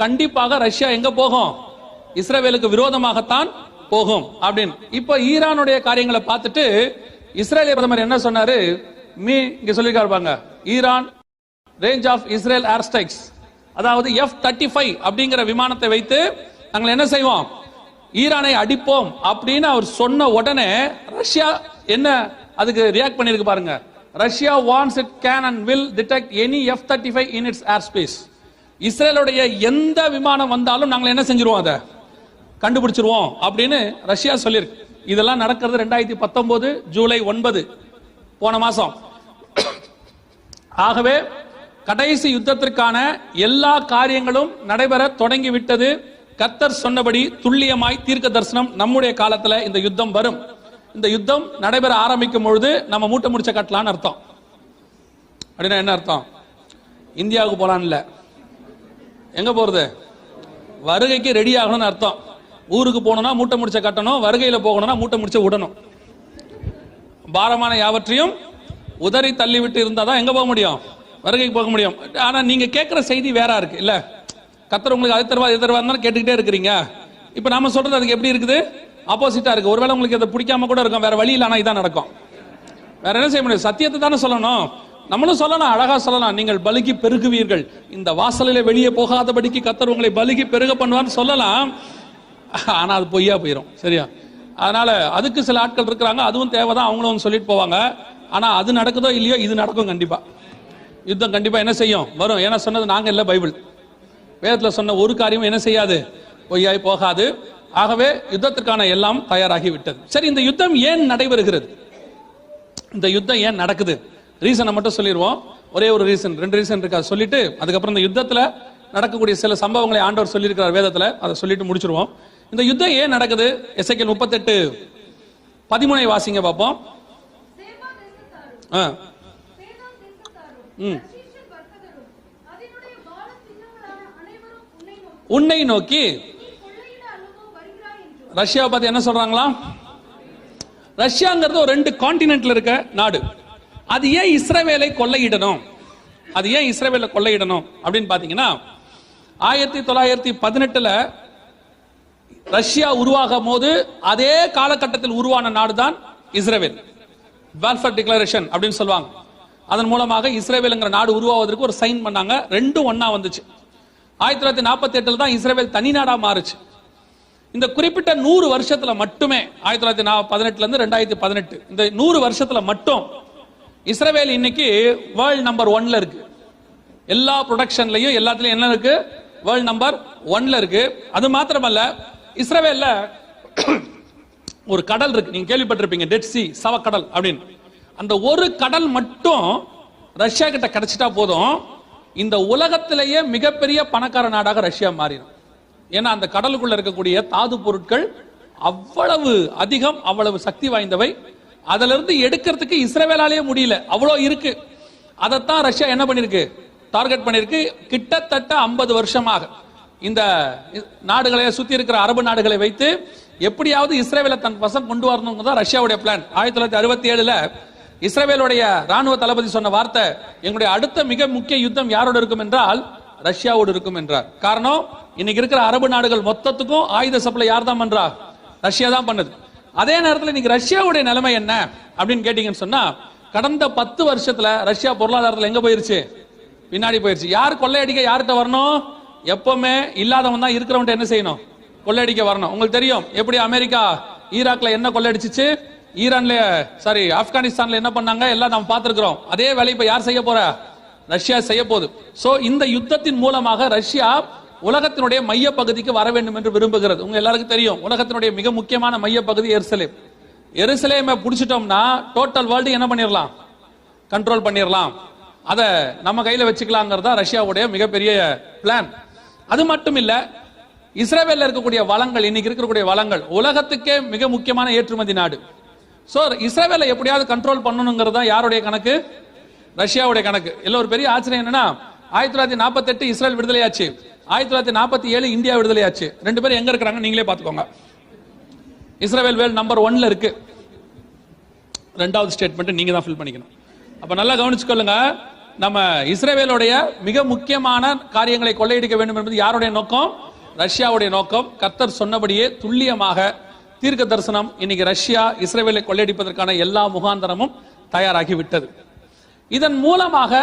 கண்டிப்பாக ரஷ்யா எங்க போகும், இஸ்ரேலுக்கு விரோதமாகத்தான் போகும் அப்படின்னு. இப்ப ஈரானுடைய காரியங்களை பார்த்துட்டு இஸ்ரேலிய பிரதமர் என்ன சொன்னாரு, இங்க சொல்லிருக்காருப்பாங்க, Iran range of Israel air strikes, அதாவது F-35 அப்படிங்கிற விமானத்தை வைத்து நாங்கள் என்ன செய்வோம், ஈரானை அடிப்போம் அப்படின்னு அவர் சொன்ன உடனே ரஷ்யா என்ன அதுக்கு ரியாக்ட் பண்ணிருக்கு பாருங்க. Russia wants it can and will detect any F-35 in it's air space. இஸ்ரேலுடைய எந்த விமானம் வந்தாலும் நாங்கள் என்ன செஞ்சிருவோம், அதை கண்டுபிடிச்சிருவோம் அப்படின்னு ரஷ்யா சொல்லியிருக்கு. இதெல்லாம் நடக்கிறது 2019 ஜூலை 9, போன மாசம். ஆகவே கடைசி யுத்தத்திற்கான எல்லா காரியங்களும் நடைபெற தொடங்கிவிட்டது. கர்த்தர் சொன்னபடி துல்லியமாய் தீர்க்க தரிசனம் நம்முடைய காலத்துல இந்த யுத்தம் வரும். இந்த யுத்தம் நடைபெற ஆரம்பிக்கும் பொழுது நம்ம மூட்டை முடிச்ச கட்டலான்னு அர்த்தம். அப்படின்னா என்ன அர்த்தம், இந்தியாவுக்கு போலான்னு இல்ல, எங்க போறது, வருகைக்கு ரெடி ஆகணும்னு அர்த்தம். ஊருக்கு போகணும்னா மூட்டை முடிச்ச கட்டணும், வருகையில போகணும்னா மூட்டை முடிச்ச விடணும். பாரமான யாவற்றையும் உதறி தள்ளி விட்டு இருந்தாதான் எங்க போக முடியும், வருகைக்கு போக முடியும். ஆனா நீங்க கேட்கிற செய்தி வேற இருக்கு இல்ல. கர்த்தர் உங்களுக்கு அது தருவா இது தருவாருன்னு கேட்டுக்கிட்டே இருக்கிறீங்க. இப்ப நாம சொல்றது அதுக்கு எப்படி இருக்குது? ஆப்போசிட்டா இருக்கு. ஒருவேளை உங்களுக்கு அதை பிடிக்காம கூட இருக்கும், வேற வழி இல்ல, ஆனா இதான் நடக்கும். வேற என்ன செய்ய முடியும்? சத்தியத்தை தானே சொல்லணும். நம்மளும் சொல்லலாம், அழகா சொல்லலாம், நீங்கள் பலுகி பெருகுவீர்கள், இந்த வாசலிலே வெளியே போகாதபடிக்கு கர்த்தர் உங்களை பலுகி பெருக பண்ணுவான்னு சொல்லலாம். ஆனா அது பொய்யா போயிடும். சரியா? அதனால அதுக்கு சில ஆட்கள் இருக்கிறாங்க, அதுவும் தேவைதான், அவங்களும் சொல்லிட்டு போவாங்க. ஆனா அது நடக்குதோ இல்லையோ, இது நடக்கும் கண்டிப்பா. யுத்தம் கண்டிப்பா என்ன செய்யும்? வரும். ஏன்னா சொன்னது நாங்க இல்ல, பைபிள். வேதத்துல சொன்ன ஒரு காரியம் என்ன செய்யாது? பொய்யாய் போகாது. ஆகவே யுத்தத்திற்கான எல்லாம் தயாராகி விட்டது. சரி, இந்த யுத்தம் ஏன் நடைபெறுகிறது? இந்த யுத்தம் ஏன் நடக்குது? ரீசனை மட்டும் சொல்லிடுவோம். ஒரே ஒரு ரீசன், 2 ரீசன் இருக்கா சொல்லிட்டு அதுக்கப்புறம் இந்த யுத்தத்துல நடக்கக்கூடிய சில சம்பவங்களை ஆண்டவர் சொல்லியிருக்கிறார் வேதத்துல, அதை சொல்லிட்டு முடிச்சிருவோம். இந்த யுத்தம் ஏன் நடக்குது? எசேக்கியேல் 38:13 வாசிங்க பார்ப்போம். உன்னை நோக்கி ரஷ்யாவை பார்த்து என்ன சொல்றாங்களா? ரஷ்யாங்கிறது ஒரு 2 கான்டினென்ட்ல இருக்க நாடு. அது ஏன் இஸ்ரவேலை கொள்ளையிடணும்? அது ஏன் இஸ்ரவேலை கொள்ளையிடணும் அப்படின்னு பாத்தீங்கன்னா, 1918 ரஷ்யா உருவாகும் போது அதே காலகட்டத்தில் உருவான நாடு தான் இஸ்ரவேல். பால்ஃபர் டிக்ளரேஷன் அப்படின்னு சொல்லுவாங்க. அதன் மூலமாக இஸ்ரவேல்ங்கிற நாடு உருவாவதற்கு ஒரு சைன் பண்ணாங்க. ரெண்டும் ஒன்னா வந்துச்சு. 1948 தான் இஸ்ரவேல் தனி நாடா மாறுச்சு. இந்த குறிப்பிட்ட 100 வருஷத்துல மட்டுமே, 1918 இருந்து 2018, இந்த 100 வருஷத்துல மட்டும் இஸ்ரவேல் இன்னைக்கு வேர்ல்ட் நம்பர் 1ல இருக்கு. எல்லா ப்ரொடக்ஷன்லயும் எல்லாத்துலயும் என்ன இருக்கு? வேர்ல்ட் நம்பர் 1ல இருக்கு. அது மாத்திரமல்ல, இஸ்ரவேல்ல ஒரு கடல் இருக்கு, நீங்க கேள்விப்பட்டிருப்பீங்க, டெட் சி, சவக்கடல் அப்படின்னு. அந்த ஒரு கடல் மட்டும் ரஷ்யா கிட்ட கிடைச்சிட்டா போதும், இந்த உலகத்திலேயே மிகப்பெரிய பணக்கார நாடாக ரஷ்யா மாறிடும். ஏன்னா அந்த கடலுக்குள்ள இருக்கக்கூடிய தாது பொருட்கள் அவ்வளவு அதிகம், அவ்வளவு சக்தி வாய்ந்தவை. அதுல இருந்து எடுக்கிறதுக்கு இஸ்ரவேலாலேயே முடியல, அவ்வளவு இருக்கு. அதைத்தான் ரஷ்யா என்ன பண்ணிருக்கு? டார்கெட் பண்ணிருக்கு. கிட்டத்தட்ட 50 வருஷமாக இந்த நாடுகளை சுத்தி இருக்கிற அரபு நாடுகளை வைத்து எப்படியாவது இஸ்ரவேலை தன் வசம் கொண்டு வரணும் தான் ரஷ்யாவுடைய பிளான். 1967 இஸ்ரவேலுடைய ராணுவ தளபதி சொன்ன வார்த்தை, எங்களுடைய அடுத்த மிக முக்கிய யுத்தம் யாரோடு இருக்கும் என்றால் ரஷ்யாவோடு இருக்கும் என்றார். காரணம், இன்னைக்கு இருக்கிற அரபு நாடுகள் மொத்தத்துக்கும் ஆயுத சப்ளை யார் தான் பண்றா? ரஷ்யா தான் பண்ணுது. அதே நேரத்தில் இன்னைக்கு ரஷ்யாவுடைய நிலைமை என்ன அப்படின்னு கேட்டீங்கன்னு சொன்னா, கடந்த 10 வருஷத்துல ரஷ்யா பொருளாதாரத்தில் எங்க போயிருச்சு? பின்னாடி போயிருச்சு. யார் கொள்ளையடிக்க யார்கிட்ட வரணும்? எப்பவுமே இல்லாதவன் தான் இருக்கிறவன் என்ன செய்யணும்? கொள்ளையடிக்க வரணும். உங்களுக்கு தெரியும் எப்படி அமெரிக்கா ஈராக்ல என்ன கொள்ளையடிச்சிச்சு, ஈரான்ல சாரி ஆப்கானிஸ்தான்ல என்ன பண்ணாங்க, எல்லாம் நம்ம பார்த்திருக்கிறோம். அதே வேலை இப்ப யார் செய்ய போற? ரஷ்யா செய்ய போகுது. சோ இந்த யுத்தத்தின் மூலமாக ரஷ்யா உலகத்தினுடைய மைய பகுதிக்கு வர வேண்டும் என்று விரும்புகிறது. உங்க எல்லாருக்கும் தெரியும், உலகத்தினுடைய மிக முக்கியமான மைய பகுதி எருசலேம். எருசலேமை புடிச்சிட்டோம்னா டோட்டல் வேர்ல்டு என்ன பண்ணிடலாம்? கண்ட்ரோல் பண்ணிடலாம். அதை நம்ம கையில வச்சுக்கலாங்கிறதா ரஷ்யாவுடைய மிகப்பெரிய பிளான். அது மட்டும் இல்ல, இஸ்ரேவேல்ல இருக்கக்கூடிய வளங்கள், இன்னைக்கு இருக்கக்கூடிய வளங்கள் உலகத்துக்கே மிக முக்கியமான ஏற்றுமதி நாடு. சோ இஸ்ரேவேலை எப்படியாவது கண்ட்ரோல் பண்ணணுங்கிறதா யாருடைய கணக்கு? ரஷ்யாவுடைய கணக்கு. இல்ல ஒரு பெரிய ஆச்சரியம் என்னன்னா, 1948 இஸ்ரேல் விடுதலையாச்சு, 1947 இந்தியா விடுதலையாச்சு. 2 பேரும் எங்க இருக்கிறாங்க நீங்களே பாத்துக்கோங்க. இஸ்ரேல் வேல் நம்பர் 1ல இருக்கு. 2வது ஸ்டேட்மெண்ட் நீங்க தான் ஃபில் பண்ணிக்கணும். அப்ப நல்லா கவனிச்சுக்கொள்ளுங்க, நம்ம இஸ்ரேலுடைய மிக முக்கியமான காரியங்களை கொள்ளையடிக்க வேண்டும் என்பது யாருடைய நோக்கம்? ரஷ்யாவுடைய நோக்கம். கர்த்தர் சொன்னபடியே துல்லியமாக தீர்க்க தரிசனம், இன்னைக்கு ரஷ்யா இஸ்ரேலை கொள்ளையடிப்பதற்கான எல்லா முகாந்தரமும் தயாராகி விட்டது. இதன் மூலமாக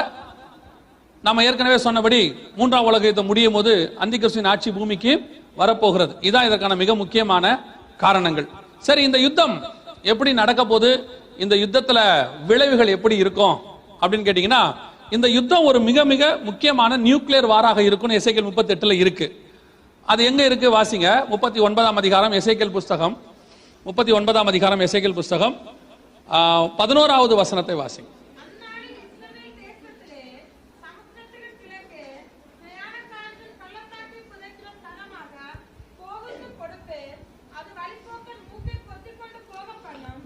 நம்ம ஏற்கனவே சொன்னபடி 3ஆம் உலக யுத்தம் முடியும் போது அந்திகிறிஸ்துவின் ஆட்சி பூமிக்கு வரப்போகிறது. இதான் இதற்கான மிக முக்கியமான காரணங்கள். சரி, இந்த யுத்தம் எப்படி நடக்க போது, இந்த யுத்தத்துல விளைவுகள் எப்படி இருக்கும் அப்படின்னு கேட்டீங்கன்னா, இந்த யுத்தம் ஒரு மிக மிக முக்கியமான நியூக்ளியர் வாராக இருக்கும்னு எசேக்கியேல் 38 இருக்கு. அது எங்க இருக்கு வாசிங்க. 39ஆம் அதிகாரம் எசேக்கியேல் புஸ்தகம், 39ஆம் அதிகாரம் எசேக்கியேல் புஸ்தகம் 11வது வசனத்தை வாசிங்க.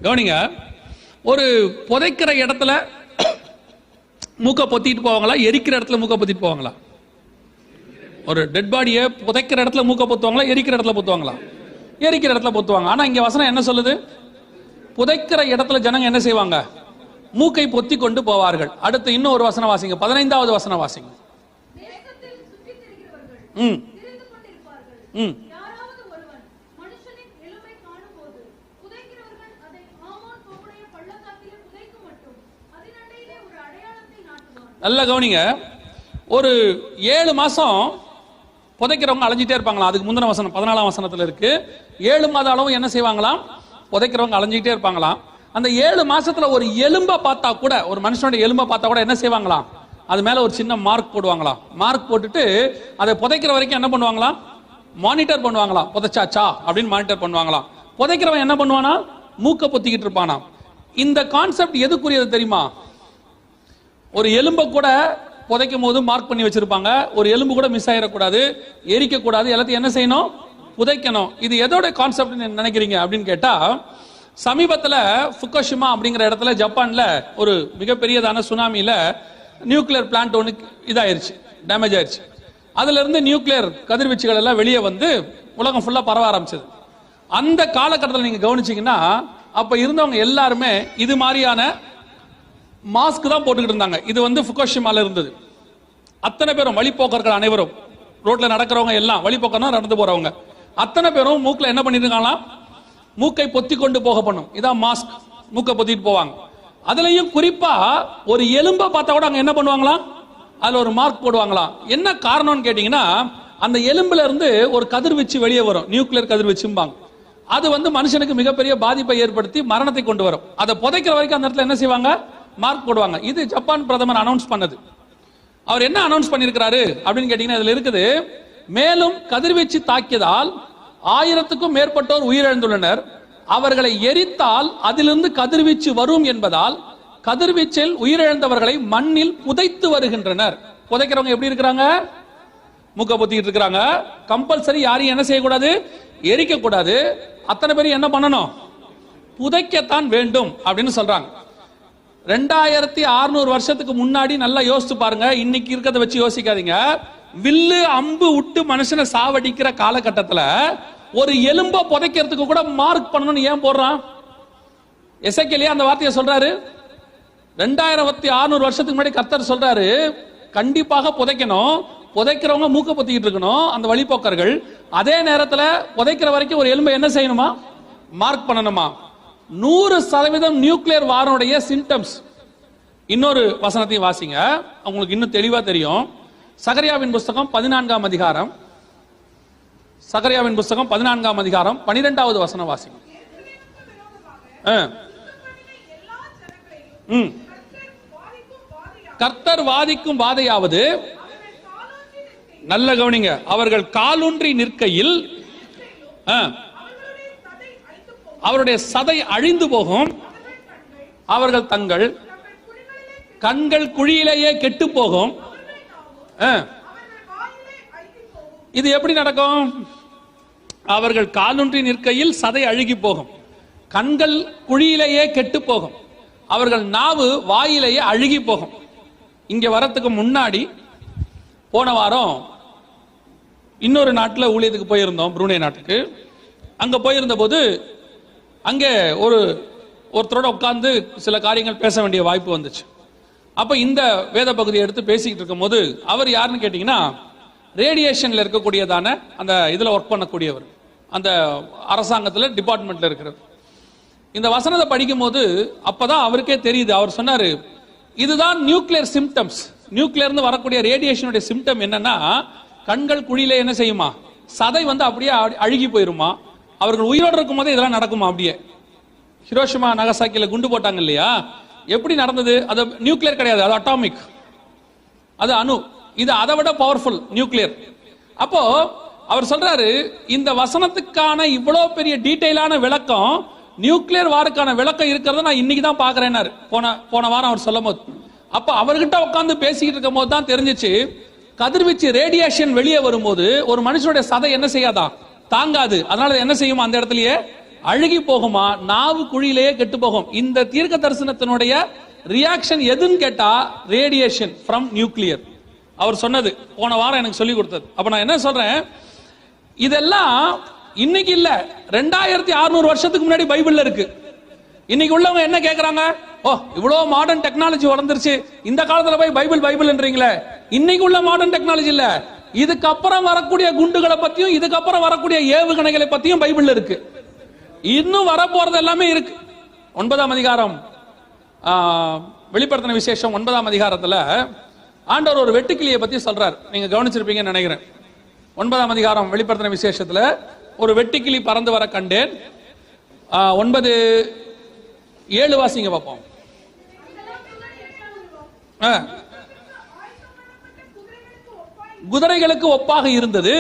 கவனிங்க, ஒரு புதைக்கிற இடத்துல மூக்க பொத்திட்டு போவாங்களா, எரிக்கிற இடத்துல மூக்க பொத்திட்டு போவாங்களா? ஒரு டெட் பாடியை புதைக்கிற இடத்துல மூக்க பொத்துவாங்களா, எரிக்கிற இடத்துல பொத்துவாங்களா? எரிக்கிற இடத்துல பொத்துவாங்க. ஆனா இங்க வசனம் என்ன சொல்லுது? புதைக்கிற இடத்துல ஜனங்க என்ன செய்வாங்க? மூக்கை பொத்தி கொண்டு போவார்கள். அடுத்து இன்னும் ஒரு வசனம் வாசிங்க, 15வது வசனம் வாசிங்க. ம் ம் நல்ல கவனிங்க. ஒரு 7 மாசம் புதைக்கிறவங்க அலைஞ்சிட்டே இருப்பாங்களா. அதுக்கு முந்தின வசனம் 14ஆம் வசனத்துல இருக்கு. 7 மாத அளவு என்ன செய்வாங்களாம், புதைக்கிறவங்க அலைஞ்சிட்டே இருப்பாங்களாம். அந்த 7 மாசத்துல ஒரு எலும்பை பார்த்தா கூட, ஒரு மனுஷனுடைய எலும்பை பார்த்தா கூட என்ன செய்வாங்களாம், அது மேல ஒரு சின்ன மார்க் போடுவாங்களாம். மார்க் போட்டுட்டு அதை புதைக்கிற வரைக்கும் என்ன பண்ணுவாங்களாம், மானிட்டர் பண்ணுவாங்களாம். புதைச்சாச்சா அப்படின்னு மானிட்டர் பண்ணுவாங்களாம். புதைக்கிறவன் என்ன பண்ணுவானா, மூக்க பொத்திக்கிட்டு இருப்பானா. இந்த கான்செப்ட் எதுக்குரியது தெரியுமா? ஒரு எலும்பை கூட புதைக்கும் போது மார்க் பண்ணி வச்சிருப்பாங்க. ஒரு எலும்பு கூட மிஸ் ஆயிடக்கூடாது, எரிக்க கூடாது, எல்லாத்தையும் என்ன செய்யணும், புதைக்கணும். இது எதோட கான்செப்ட் நினைக்கிறீங்க அப்படின்னு கேட்டா, சமீபத்தில் ஃபுகுஷிமா அப்படிங்கிற இடத்துல ஜப்பான்ல ஒரு மிகப்பெரியதான சுனாமியில நியூக்ளியர் பிளான்ட் ஒன்று இதாயிருச்சு, டேமேஜ் ஆயிருச்சு. அதுல இருந்து நியூக்ளியர் கதிர்வீச்சுகள் எல்லாம் வெளியே வந்து உலகம் ஃபுல்லா பரவ ஆரம்பிச்சது. அந்த காலகட்டத்தில் நீங்க கவனிச்சீங்கன்னா, அப்ப இருந்தவங்க எல்லாருமே இது மாதிரியான மாஸ்க் தான் போட்டுக்கிட்டு இருந்தாங்க. இது வந்து ஃபுகுஷிமால இருந்தது. அத்தனை பேரும் வழிபோக்கர்கள் அனைவரும், ரோட்ல நடக்கிறவங்க எல்லாம், வழிபோக்கனா நடந்து போறவங்க அத்தனை பேரும் மூக்குல என்ன பண்ணிருக்காங்களாம், மூக்கை பொத்தி கொண்டு போக பண்ணும். இதான் மாஸ்க், மூக்கை பொத்திட்டு போவாங்க. அதுலயும் குறிப்பா ஒரு எலும்பை பார்த்தா கூட அங்க என்ன பண்ணுவாங்களாம், அதுல ஒரு மார்க் போடுவாங்களாம். என்ன காரணம்னு கேட்டீங்கன்னா, அந்த எலும்புல இருந்து ஒரு கதிர்வீச்சு வெளியே வரும், நியூக்ளியர் கதிர்வீச்சும்பாங்க. அது வந்து மனுஷனுக்கு மிகப்பெரிய பாதிப்பை ஏற்படுத்தி மரணத்தை கொண்டு வரும். அதை புதைக்கிற வரைக்கும் அந்த இடத்துல என்ன செய்வாங்க, மார்க் போடுவாங்க. இது ஜப்பான் பிரதமர் அனௌன்ஸ் பண்ணது. அவர் என்ன அனௌன்ஸ் பண்ணிருக்கிறாரு அப்படின்னு கேட்டீங்கன்னா, இதுல இருக்குது, மேலும் கதிர்வீச்சு தாக்கியதால் 1000க்கும் மேற்பட்டோர் உயிரிழந்துள்ளனர். அவர்களை எரித்தால் அதிலிருந்து கதிர்வீச்சு வரும் என்பதால் கதிர்வீச்சில் உயிரிழந்தவர்களை மண்ணில் புதைத்து வருகின்றனர். புதைக்கிறவங்க எப்படி இருக்கிறாங்க, மூக்க பொத்திக்கிட்டு இருக்கிறாங்க. கம்பல்சரி யாரையும் என்ன செய்யக்கூடாது, எரிக்க கூடாது. அத்தனை பேரும் என்ன பண்ணணும், புதைக்கத்தான் வேண்டும் அப்படின்னு சொல்றாங்க. 2600 வருஷத்துக்கு முன்னாடி நல்லா யோசிச்சு பாருங்க, இன்னைக்கு இருக்கிறத வச்சு யோசிக்காதீங்க. வில்லு அம்பு விட்டு மனுஷனை சாவடிக்கிற காலகட்டத்தில் ஒரு எலும்பை புதைக்கிறதுக்கு கூட மார்க் பண்ணணும்னு ஏன் போடுறான்? எசேக்கியேல் அந்த வார்த்தையை சொல்றாரு. 2600 வருஷத்துக்கு முன்னாடி கர்த்தர் சொல்றாரு, கண்டிப்பாக புதைக்கணும், புதைக்கிறவங்க மூக்க பொத்திக்கிட்டு இருக்கணும் அந்த வழிபோக்கர்கள். அதே நேரத்தில் புதைக்கிற வரைக்கும் ஒரு எலும்பை என்ன செய்யணுமா, மார்க் பண்ணணுமா. 100% நியூக்ளியர் வாரனுடைய சிம்டம்ஸ். இன்னொரு வசனத்தையும் வாசிங்க, உங்களுக்கு இன்னும் தெளிவா தெரியும். சகரியாவின் புஸ்தகம் 14ஆம் அதிகாரம், சகரியாவின் புஸ்தகம் 14ஆம் அதிகாரம் 12வது வசனம் வாசிங்க. கர்த்தர் வாதிக்கும் வாதையாவது, நல்ல கவனிங்க, அவர்கள் காலூன்றி நிற்கையில் அவருடைய சதை அழிந்து போகும், அவர்கள் தங்கள் கண்கள் குழியிலேயே கெட்டு போகும். இது எப்படி நடக்கும்? அவர்கள் காலூன்றி நிற்கையில் சதை அழுகி போகும், கண்கள் குழியிலேயே கெட்டு போகும், அவர்கள் நாவு வாயிலேயே அழுகி போகும். இங்க வரத்துக்கு முன்னாடி போன வாரம் இன்னொரு நாட்டில் ஊழியத்துக்கு போயிருந்தோம், புரூனே நாட்டுக்கு. அங்க போயிருந்த போது அங்கே ஒருத்தரோட உட்கார்ந்து சில காரியங்கள் பேச வேண்டிய வாய்ப்பு வந்துச்சு. அப்ப இந்த வேத பகுதியை எடுத்து பேசிக்கிட்டு இருக்கும் போது, அவர் யாருன்னு கேட்டீங்கன்னா, ரேடியேஷன்ல இருக்கக்கூடியதான அந்த இதுல ஒர்க் பண்ணக்கூடியவர், அந்த அரசாங்கத்தில் டிபார்ட்மெண்ட்ல இருக்கிறவர். இந்த வசனத்தை படிக்கும் போது அப்பதான் அவருக்கே தெரியுது. அவர் சொன்னாரு, இதுதான் நியூக்ளியர் சிம்டம்ஸ். நியூக்ளியர்னு வரக்கூடிய ரேடியேஷனுடைய சிம்டம் என்னன்னா, கண்கள் குழியில என்ன செய்யுமா, சதை வந்து அப்படியே அழுகி போயிருமா. அவர்கள் உயிரோடு இருக்கும் போதே இதெல்லாம் நடக்குமா. அப்படியே ஹிரோஷிமா நகசாக்கில குண்டு போட்டாங்க இல்லையா, எப்படி நடந்தது? அது நியூக்ளியர் கிடையாது, அது அட்டாமிக், அது அணு. இது அதை விட பவர்ஃபுல் நியூக்ளியர். அப்போ அவர் சொல்றாரு, இந்த வசனத்துக்கான இவ்வளவு பெரிய டீடைலான விளக்கம், நியூக்ளியர் வாருக்கான விளக்கம் இருக்கிறத நான் இன்னைக்கு தான் பாக்குறேன் போன வாரம் அவர் சொல்லும் போது. அப்ப அவர்கிட்ட உட்கார்ந்து பேசிக்கிட்டு இருக்கும் போது தான் தெரிஞ்சிச்சு, கதிர்வீச்சு ரேடியேஷன் வெளியே வரும்போது ஒரு மனுஷனுடைய சதை என்ன செய்யாதான், தாங்காது. அதனால என்ன செய்யுமா, அந்த இடத்துலயே அழுகி போகுமா, நாவு குழியிலேயே கெட்டு போகும். இந்த தீர்க்க தரிசனத்தினுடைய ரியாக்ஷன் எதுன்னு கேட்டா, ரேடியேஷன் ஃப்ரம் நியூக்ளியர். அவர் சொன்னது போன வாரம் எனக்கு சொல்லி கொடுத்தது. அப்ப நான் என்ன சொல்றேன், இதெல்லாம் இன்னைக்கு இல்ல, 2600 வருஷத்துக்கு முன்னாடி பைபிள்ல இருக்கு. இன்னைக்கு உள்ளவங்க என்ன கேக்குறாங்க? ஓ, இவ்வளவு மாடர்ன் டெக்னாலஜி வளர்ந்துருச்சு, இந்த காலத்துல போய் பைபிள் பைபிள்ன்றீங்களே. இன்னைக்கு உள்ள மாடர்ன் டெக்னாலஜி இல்ல, இதுக்கப்புறம் வரக்கூடிய குண்டுகளை பத்தியும் இதுக்கப்புறம் வரக்கூடிய ஏவுகணைகளை பத்தியும் பைபிள்ல இருக்கு. இன்னும் வரப்போறது எல்லாமே இருக்கு. 9ஆம் அதிகாரம் வெளிப்படுத்தின விசேஷம் 9ஆம் அதிகாரத்துல ஆண்டவர் ஒரு வெட்டுக்கிளியை பத்தி சொல்றார். நீங்க கவனிச்சிருப்பீங்கன்னு நினைக்கிறேன். 9ஆம் அதிகாரம் வெளிப்படுத்தின விசேஷத்துல ஒரு வெட்டுக்கிளி பறந்து வர கண்டேன். 9:7 வாசிங்க பார்ப்போம். குதிரைகளுக்கு ஒப்பாக இருந்தது.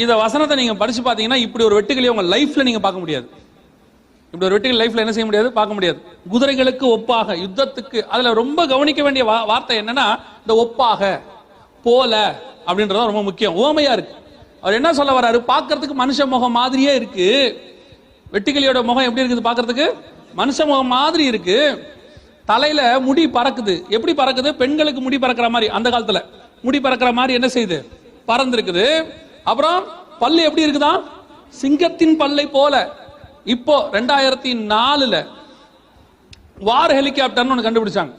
இந்த வசனத்தை நீங்க படிச்சு பாத்தீங்கன்னா இப்படி ஒரு வெட்டுக்கிளி உங்க லைஃப்ல நீங்க பார்க்க முடியாது. இப்படி ஒரு வெட்டுக்கிளி லைஃப்ல என்ன செய்ய முடியாது, பார்க்க முடியாது. குதிரைகளுக்கு ஒப்பாக, யுத்தத்துக்கு. அதுல ரொம்ப கவனிக்க வேண்டிய வார்த்தை என்னன்னா, இந்த ஒப்பாக, போல அப்படின்றது ரொம்ப முக்கியம். ஓமையா இருக்கு. அவர் என்ன சொல்ல வர்றாரு? பார்க்கறதுக்கு மனுஷ முகம் மாதிரியே இருக்கு. வெட்டுக்கிளியோட முகம் எப்படி இருக்குது? பார்க்கறதுக்கு மனுஷ முகம் மாதிரி இருக்கு. தலையில முடி பறக்குது. எப்படி பறக்குது? பெண்களுக்கு முடி பறக்கிற மாதிரி, அந்த காலத்துல முடி பறக்கிற மாதிரி என்ன செய்யுது? பறந்து இருக்குது. அப்புறம் பல்லு எப்படி இருக்குதா? சிங்கத்தின் பல்லை போல. இப்போ 2004 வார் ஹெலிகாப்டர்னு ஒன்று கண்டுபிடிச்சாங்க.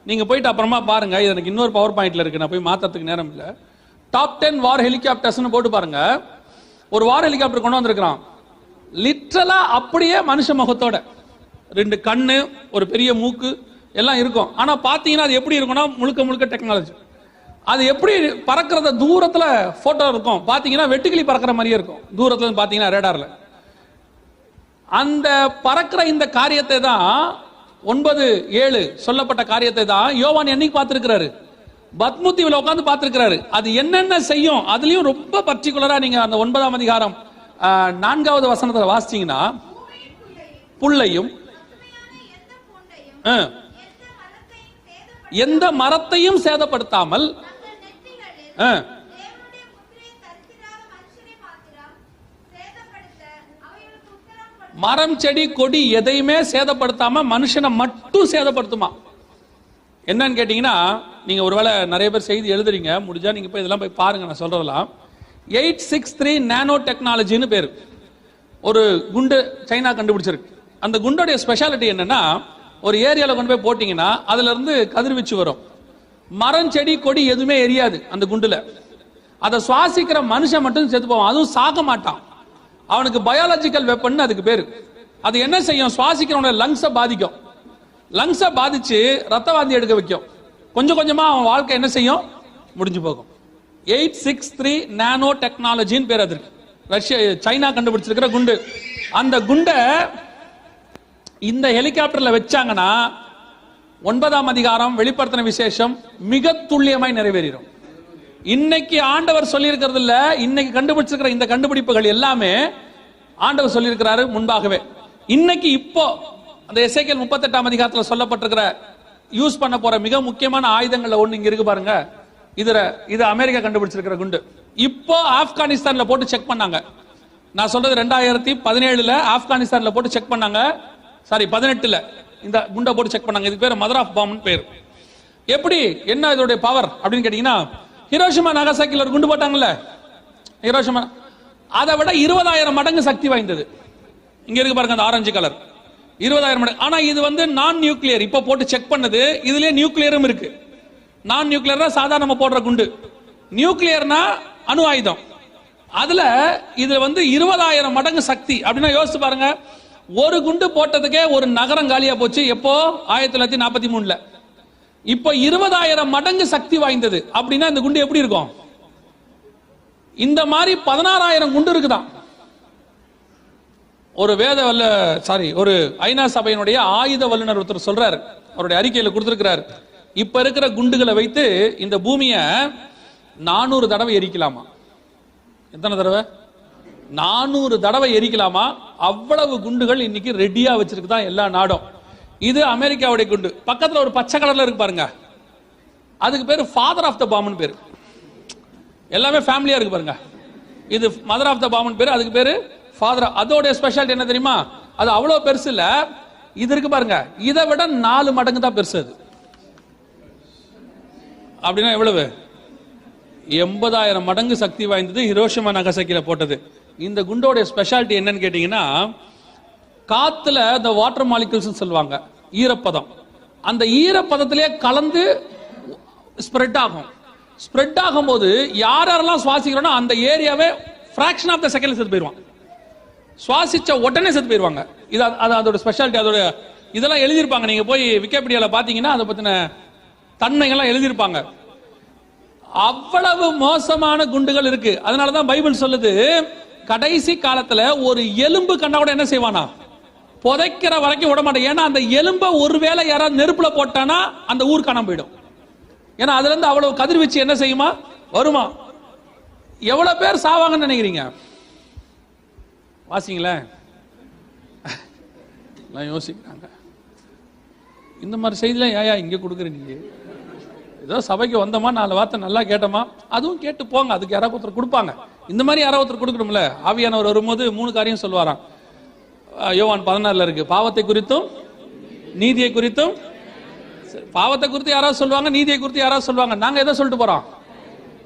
நீங்க போயிட்டு அப்புறமா பாருங்க. இது எனக்கு இன்னொரு பவர் பாயிண்ட்ல இருக்கு, நான் போய் மாத்தறதுக்கு நேரம் இல்லை. டாப் 10 வார் ஹெலிகாப்டர்ஸ்னு போட்டு பாருங்க. ஒரு வார் ஹெலிகாப்டர் கொண்டு வந்திருக்கிறான். லிட்டரலா அப்படியே மனுஷ முகத்தோட, 2 கண்ணு, ஒரு பெரிய மூக்கு எல்லாம் இருக்கும். ஆனா பாத்தீங்கன்னா அது எப்படி இருக்கும்னா முழுக்க முழுக்க டெக்னாலஜி. அது எப்படி பறக்கிறத தூரத்துல போட்டோ இருக்கும். பாத்தீங்கன்னா வெட்டுக்கிளி பறக்கிற மாதிரியே இருக்கும் தூரத்துல பாத்தீங்கன்னா ரேடார்ல. அந்த பறக்கிற இந்த காரியத்தை தான் 9:7 சொல்லப்பட்ட காரியத்தை தான் யோவான் என்னைக்கு பார்த்திருக்கிறாரு? பத்முத்தியில உட்கார்ந்து பார்த்திருக்கிறாரு. அது என்னென்ன செய்யும் அதுலயும் ரொம்ப பர்டிகுலரா நீங்க அந்த 9ஆம் அதிகாரம் 4வது வசனத்துல வாசிச்சீங்கன்னா, புல்லையும் எந்த மரத்தையும் சேதப்படுத்தாமல், மரம் செடி கொடி எதையுமே சேதப்படுத்தாம மனுஷனை மட்டும் சேதப்படுத்துமா. என்னன்னு கேட்டீங்கன்னா, நீங்க ஒருவேளை நிறைய பேர் செய்தி எழுதுறீங்க, முடிஞ்சா நீங்க போய் இதெல்லாம் போய் பாருங்க. நான் சொல்றதெல்லாம் 863 நானோ டெக்னாலஜின்னு பேரு. ஒரு குண்டு சைனா கண்டுபிடிச்சிருக்கு. அந்த குண்டோடைய ஸ்பெஷாலிட்டி என்னன்னா, ஒரு ஏரியால கொண்டு போய் போட்டீங்கன்னா அதுல இருந்து கதிர்வீச்சு வரும். மரம் செடி கொடி எதுவுமே எரியாது அந்த குண்டுல. அதை சுவாசிக்கிற மனுஷன் மட்டும் செத்து போவான். அதுவும் சாக மாட்டான். அவனுக்கு பயாலஜிக்கல் வெப்பன் அதுக்கு பேரு. அது என்ன செய்யும்? சுவாசிக்கிறவனோட லங்ஸை பாதிக்கும். லங்ஸை பாதிச்சு ரத்த வாந்தி எடுக்க வைக்கும். கொஞ்சம் கொஞ்சமா அவன் வாழ்க்கை என்ன செய்யும்? முடிஞ்சு போகும். 863 நானோ டெக்னாலஜின்னு பேர் அதற்கு. ரஷ்யா சைனா கண்டுபிடிச்சிருக்கிற குண்டு. அந்த குண்டை இந்த ஹெலிகாப்டர்ல வச்சாங்கன்னா 9ஆம் அதிகாரம் வெளிப்படுத்தின விசேஷம் மிக துல்லியமாய் நிறைவேறும். இன்னைக்கு ஆண்டவர் சொல்லி இருக்கிறது இல்ல, இன்னைக்கு கண்டுபிடிச்சிருக்கிற இந்த கண்டுபிடிப்புகள் எல்லாமே ஆண்டவர் சொல்லி இருக்கிறாரு முன்பாகவே. இன்னைக்கு இப்போ அந்த எசேக்கியேல் 38ஆம் அதிகாரத்தில் சொல்லப்பட்டிருக்கிற யூஸ் பண்ண போற மிக முக்கியமான ஆயுதங்கள்ல ஒண்ணு இங்க இருக்கு பாருங்க. இது அமெரிக்கா கண்டுபிடிச்சிருக்கிற குண்டு. இப்போ ஆப்கானிஸ்தான்ல போட்டு செக் பண்ணாங்க. நான் சொல்றது 2017 ஆப்கானிஸ்தான்ல போட்டு செக் பண்ணாங்க. சாரி 18 இந்த குண்டை போட்டு செக் பண்ணாங்க. இதுக்கு பேர் மதர் ஆஃப் பாம் பேர். எப்படி என்ன இதோட பவர் அப்படின்னு கேட்டீங்கன்னா, ஹிரோஷிமா நாகசாக்கில ஒரு குண்டு போட்டாங்கல்ல, ஹிரோஷிமா, அதை விட 20,000 மடங்கு சக்தி வாய்ந்தது. இங்க இருக்கு பாருங்க அந்த ஆரஞ்சு கலர், 20,000 மடங்கு. ஆனா இது வந்து நான் நியூக்ளியர். இப்ப போட்டு செக் பண்ணது, இதுலயே நியூக்ளியரும் இருக்கு. நான் நியூக்ளியர்னா சாதாரண நம்ம போடுற குண்டு, நியூக்ளியர்னா அணு ஆயுதம். அதுல இதுல வந்து 20,000 மடங்கு சக்தி. அப்படின்னா யோசிச்சு பாருங்க, ஒரு குண்டு போட்டதுக்கே ஒரு நகரம் காலியா போச்சு. எப்போ? 1943. இப்போ 20,000 மடங்கு சக்தி வாய்ந்தது. அப்படின்னா இந்த குண்டு எப்படி இருக்கும்? இந்த மாதிரி 16,000 குண்டு இருக்குதான். ஒரு ஒரு ஐநா சபையினுடைய ஆயுத வல்லுநர் ஒருத்தர் சொல்றாரு, அவருடைய அறிக்கையில கொடுத்திருக்கிறார், இப்ப இருக்கிற குண்டுகளை வைத்து இந்த பூமியை 400 தடவை எரிக்கலாமா. எத்தனை தடவை? 400 தடவை எரிக்கலாமா. அவ்வளவு குண்டுகள் இன்னைக்கு ரெடியா வச்சிருக்குதான் எல்லா நாடும். இது அமெரிக்காவுடைய குண்டு. பக்கத்துல ஒரு பச்சை கலர்ல இருக்கு பாருங்க, அதுக்கு பேரு ஃபாதர் ஆஃப் த பாம்னு பேரு. எல்லாமே ஃபேமிலியா இருக்கு பாருங்க. இது மதர் ஆஃப் த பாம்னு பேரு, அதுக்கு பேரு ஃபாதர். அதோட ஸ்பெஷாலிட்டி என்ன தெரியுமா? அது அவ்வளவு பெருசு இல்ல. இது இருக்கு பாருங்க, இதை விட 4 மடங்கு தான் பெருசு. அது அப்படின்னா எவ்வளவு? 80,000 மடங்கு சக்தி வாய்ந்தது ஹிரோஷிமா நாகசாக்கில போட்டது. இந்த குண்டோட ஸ்பெஷாலிட்டி என்னன்னு கேட்டீங்கன்னா, காத்துல இந்த வாட்டர் மாலிகுல்ஸ் சொல்லுவாங்க, ஈரப்பதம், அந்த ஈரப்பதத்திலே கலந்து ஸ்ப்ரெட் ஆகும். ஸ்ப்ரெட் ஆகும்போது யாரெல்லாம் சுவாசிக்கிறோன்னா அந்த ஏரியாவே ஃபிராக்ஷன் ஆஃப் த செகண்ட்ல செத்து போயிடுவாங்க. சுவாசிச்ச உடனே செத்து போயிடுவாங்க. இது அதோட ஸ்பெஷாலிட்டி. அதோட இதெல்லாம் எழுதியிருப்பாங்க. நீங்க போய் விக்கிபீடியால பாத்தீங்கன்னா அதை பத்தின தன்மைகள்லாம் எழுதியிருப்பாங்க. அவ்வளவு மோசமான குண்டுகள் இருக்கு. அதனாலதான் பைபிள் சொல்லுது, கடைசி காலத்துல ஒரு எலும்பு கண்டா கூட என்ன செய்வானா, புதைக்கிற வரைக்கும் விட மாட்டேன். ஏன்னா அந்த எலும்பை ஒருவேளை யாராவது நெருப்புல போட்டானா அந்த ஊர் காணாம போயிடும். ஏன்னா அதுல இருந்து அவ்வளவு கதிர்வீச்சு என்ன செய்யுமா, வருமா. எவ்வளவு பேர் சாவாங்கன்னு நினைக்கிறீங்க? வாசிங்களேன், யோசிக்கிறாங்க. இந்த மாதிரி செய்திலாம் ஏயா இங்க கொடுக்குறீங்க? ஏதோ சபைக்கு வந்தோமா, 4 வார்த்தை நல்லா கேட்டோமா, அதுவும் கேட்டு போங்க. அதுக்கு யாராவது ஒருத்தர் கொடுப்பாங்க. இந்த மாதிரி யாராவது ஒருத்தர் கொடுக்கணும்ல. ஆவியானவர் வரும்போது 3 காரியம் சொல்லுவாராம். யோவான் 14 இருக்கு. பாவத்தை குறித்தும் நீதியை குறித்தும். பாவத்தை குறித்து யாராவது சொல்லுவாங்க, நீதியை குறித்து யாராவது சொல்லுவாங்க. நாங்க எதை சொல்லிட்டு போறோம்?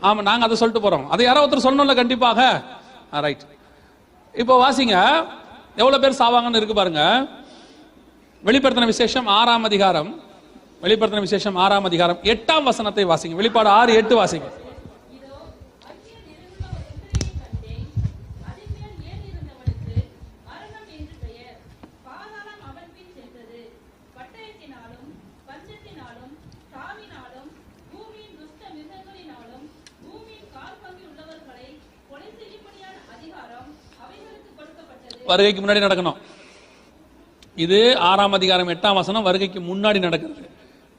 ஆமா, நாங்க அதை சொல்லிட்டு போறோம். அதை யாராவது ஒருத்தர் சொல்லணும்ல கண்டிப்பாக. ரைட். இப்போ வாசிங்க, எவ்வளவு பேர் சாவாங்கன்னு இருக்கு பாருங்க. வெளிப்படுத்தின விசேஷம் 6ஆம் அதிகாரம், வெளிப்படுத்தின விசேஷம் 6ஆம் அதிகாரம் 8ஆம் வசனத்தை வாசிங்க. வெளிப்பாடு 6:8 வாசிங்க. வருகைக்கு முன்னாடி நடக்கணும். இது 6ஆம் அதிகாரம் 8ஆம் வசனம் வருகைக்கு முன்னாடி நடக்கிறது.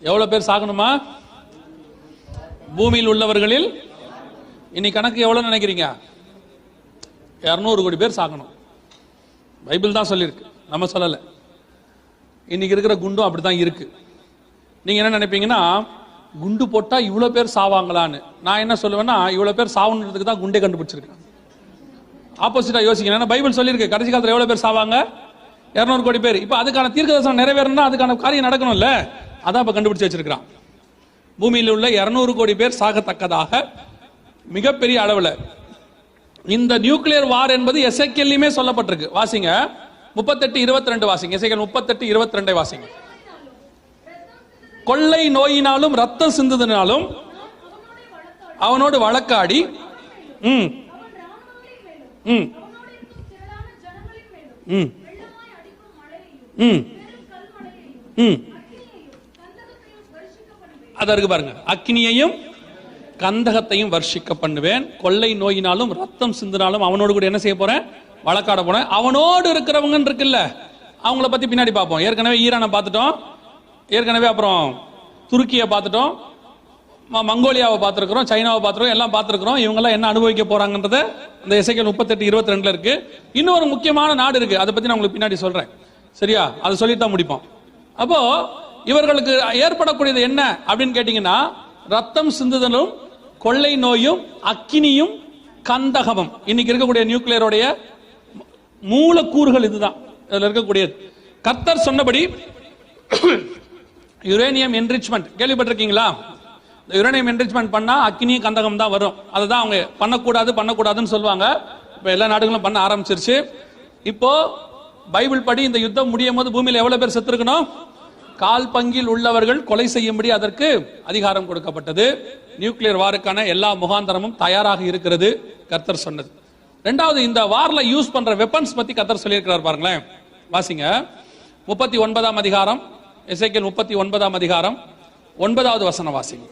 எவ்வளவு பேர் சாகணுமா? பூமியில் உள்ளவர்களில் இன்னைக்கு கணக்கு எவ்வளவு நினைக்கிறீங்க? 200 கோடி பேர் சாகணும். பைபிள் தான் சொல்லியிருக்கு, நம்ம சொல்லல. இன்னைக்கு இருக்கிற குண்டும் அப்படித்தான் இருக்கு. நீங்க என்ன நினைப்பீங்கன்னா, குண்டு போட்டா இவ்வளவு பேர் சாவாங்களான்னு. நான் என்ன சொல்லுவேன்னா, இவ்வளவு பேர் சாவணுன்றதுக்கு தான் குண்டே கண்டுபிடிச்சிருக்கேன். ஆப்போசிட்டா யோசிக்கணும். பைபிள் சொல்லியிருக்கு, கடைசி காலத்துல எவ்வளவு பேர் சாவாங்க? 200 கோடி பேர். இப்ப அதுக்கான தீர்க்கதரிசனம் நிறைவேறணும்னா அதுக்கான காரியம் நடக்கணும்ல. அதான் இப்ப கண்டுபிடிச்சு வச்சிருக்கான். பூமியில் உள்ள 200 கோடி பேர் சாகத்தக்கதாக மிகப்பெரிய அளவுல இந்த நியூக்ளியர் வார் என்பது எசேக்கியேலியுமே சொல்லப்பட்டிருக்கு. வாசிங்க 38:22 வாசிங்க. எசேக்கியேல் 38:22 வாசிங்க. கொள்ளை நோயினாலும் ரத்தம் சிந்துதனாலும் அவனோடு வழக்காடி அதற்கு பாருங்க, அக்கினியையும் கந்தகத்தையும் வர்ஷிக்க பண்ணுவேன். கொள்ளை நோயினாலும் ரத்தம் சிந்தினாலும் அவனோடு கூட என்ன செய்ய போறேன்? வழக்காட போறேன். அவனோடு இருக்கிறவங்க இருக்குல்ல, அவங்கள பத்தி பின்னாடி பார்ப்போம். ஏற்கனவே ஈரானை பார்த்துட்டோம், ஏற்கனவே அப்புறம் துருக்கியை பார்த்துட்டோம், மங்கோலியாவை பார்த்துருக்கிறோம், சைனாவை பார்த்துருக்கோம், எல்லாம் பார்த்துருக்கிறோம். இவங்கெல்லாம் என்ன அனுபவிக்க போறாங்கன்றத இந்த எசேக்கியேல் 38:22 இருக்கு. இன்னொரு முக்கியமான நாடு இருக்கு, அதை பத்தி நான் உங்களுக்கு பின்னாடி சொல்றேன். சரியா? அதை சொல்லித்தான் முடிப்போம். அப்போ இவர்களுக்கு ஏற்படக்கூடியது என்ன அப்படின்னு கேட்டீங்கன்னா, ரத்தம் சிந்துதலும் கொள்ளை நோயும் அக்கினியும் கந்தகமும். இன்னைக்கு இருக்கக்கூடிய நியூக்ளியருடைய மூலக்கூறுகள் இதுதான். இதுல இருக்கக்கூடியது கர்த்தர் சொன்னபடி யுரேனியம் என்ரிச்மெண்ட் கேள்விப்பட்டிருக்கீங்களா? யுரேனியம் என்ரிச்மெண்ட் பண்ணா அக்கினியும் கந்தகம் தான் வரும். அதுதான் அவங்க பண்ணக்கூடாதுன்னு சொல்லுவாங்க. இப்ப எல்லா நாடுகளும் பண்ண ஆரம்பிச்சிருச்சு. இப்போ பைபிள் படி இந்த யுத்தம் முடியும் போது பூமியில் எவ்வளவு பேர் செத்து இருக்கணும்? கால் பங்கில் உள்ளவர்கள் கொலை செய்யும்படி அதற்கு அதிகாரம் கொடுக்கப்பட்டது. நியூக்ளியர் வாருக்கான எல்லா முகாந்தரமும் தயாராக இருக்கிறது, கர்த்தர் சொன்னது. ரெண்டாவது, இந்த வார்ல யூஸ் பண்ற வெப்பன்ஸ் பத்தி கர்த்தர் சொல்லியிருக்கிறார் பாருங்களேன். வாசிங்க 39ஆம் அதிகாரம், எசேக்கியேல் 39ஆம் அதிகாரம் 9வது வசனம் வாசிங்க.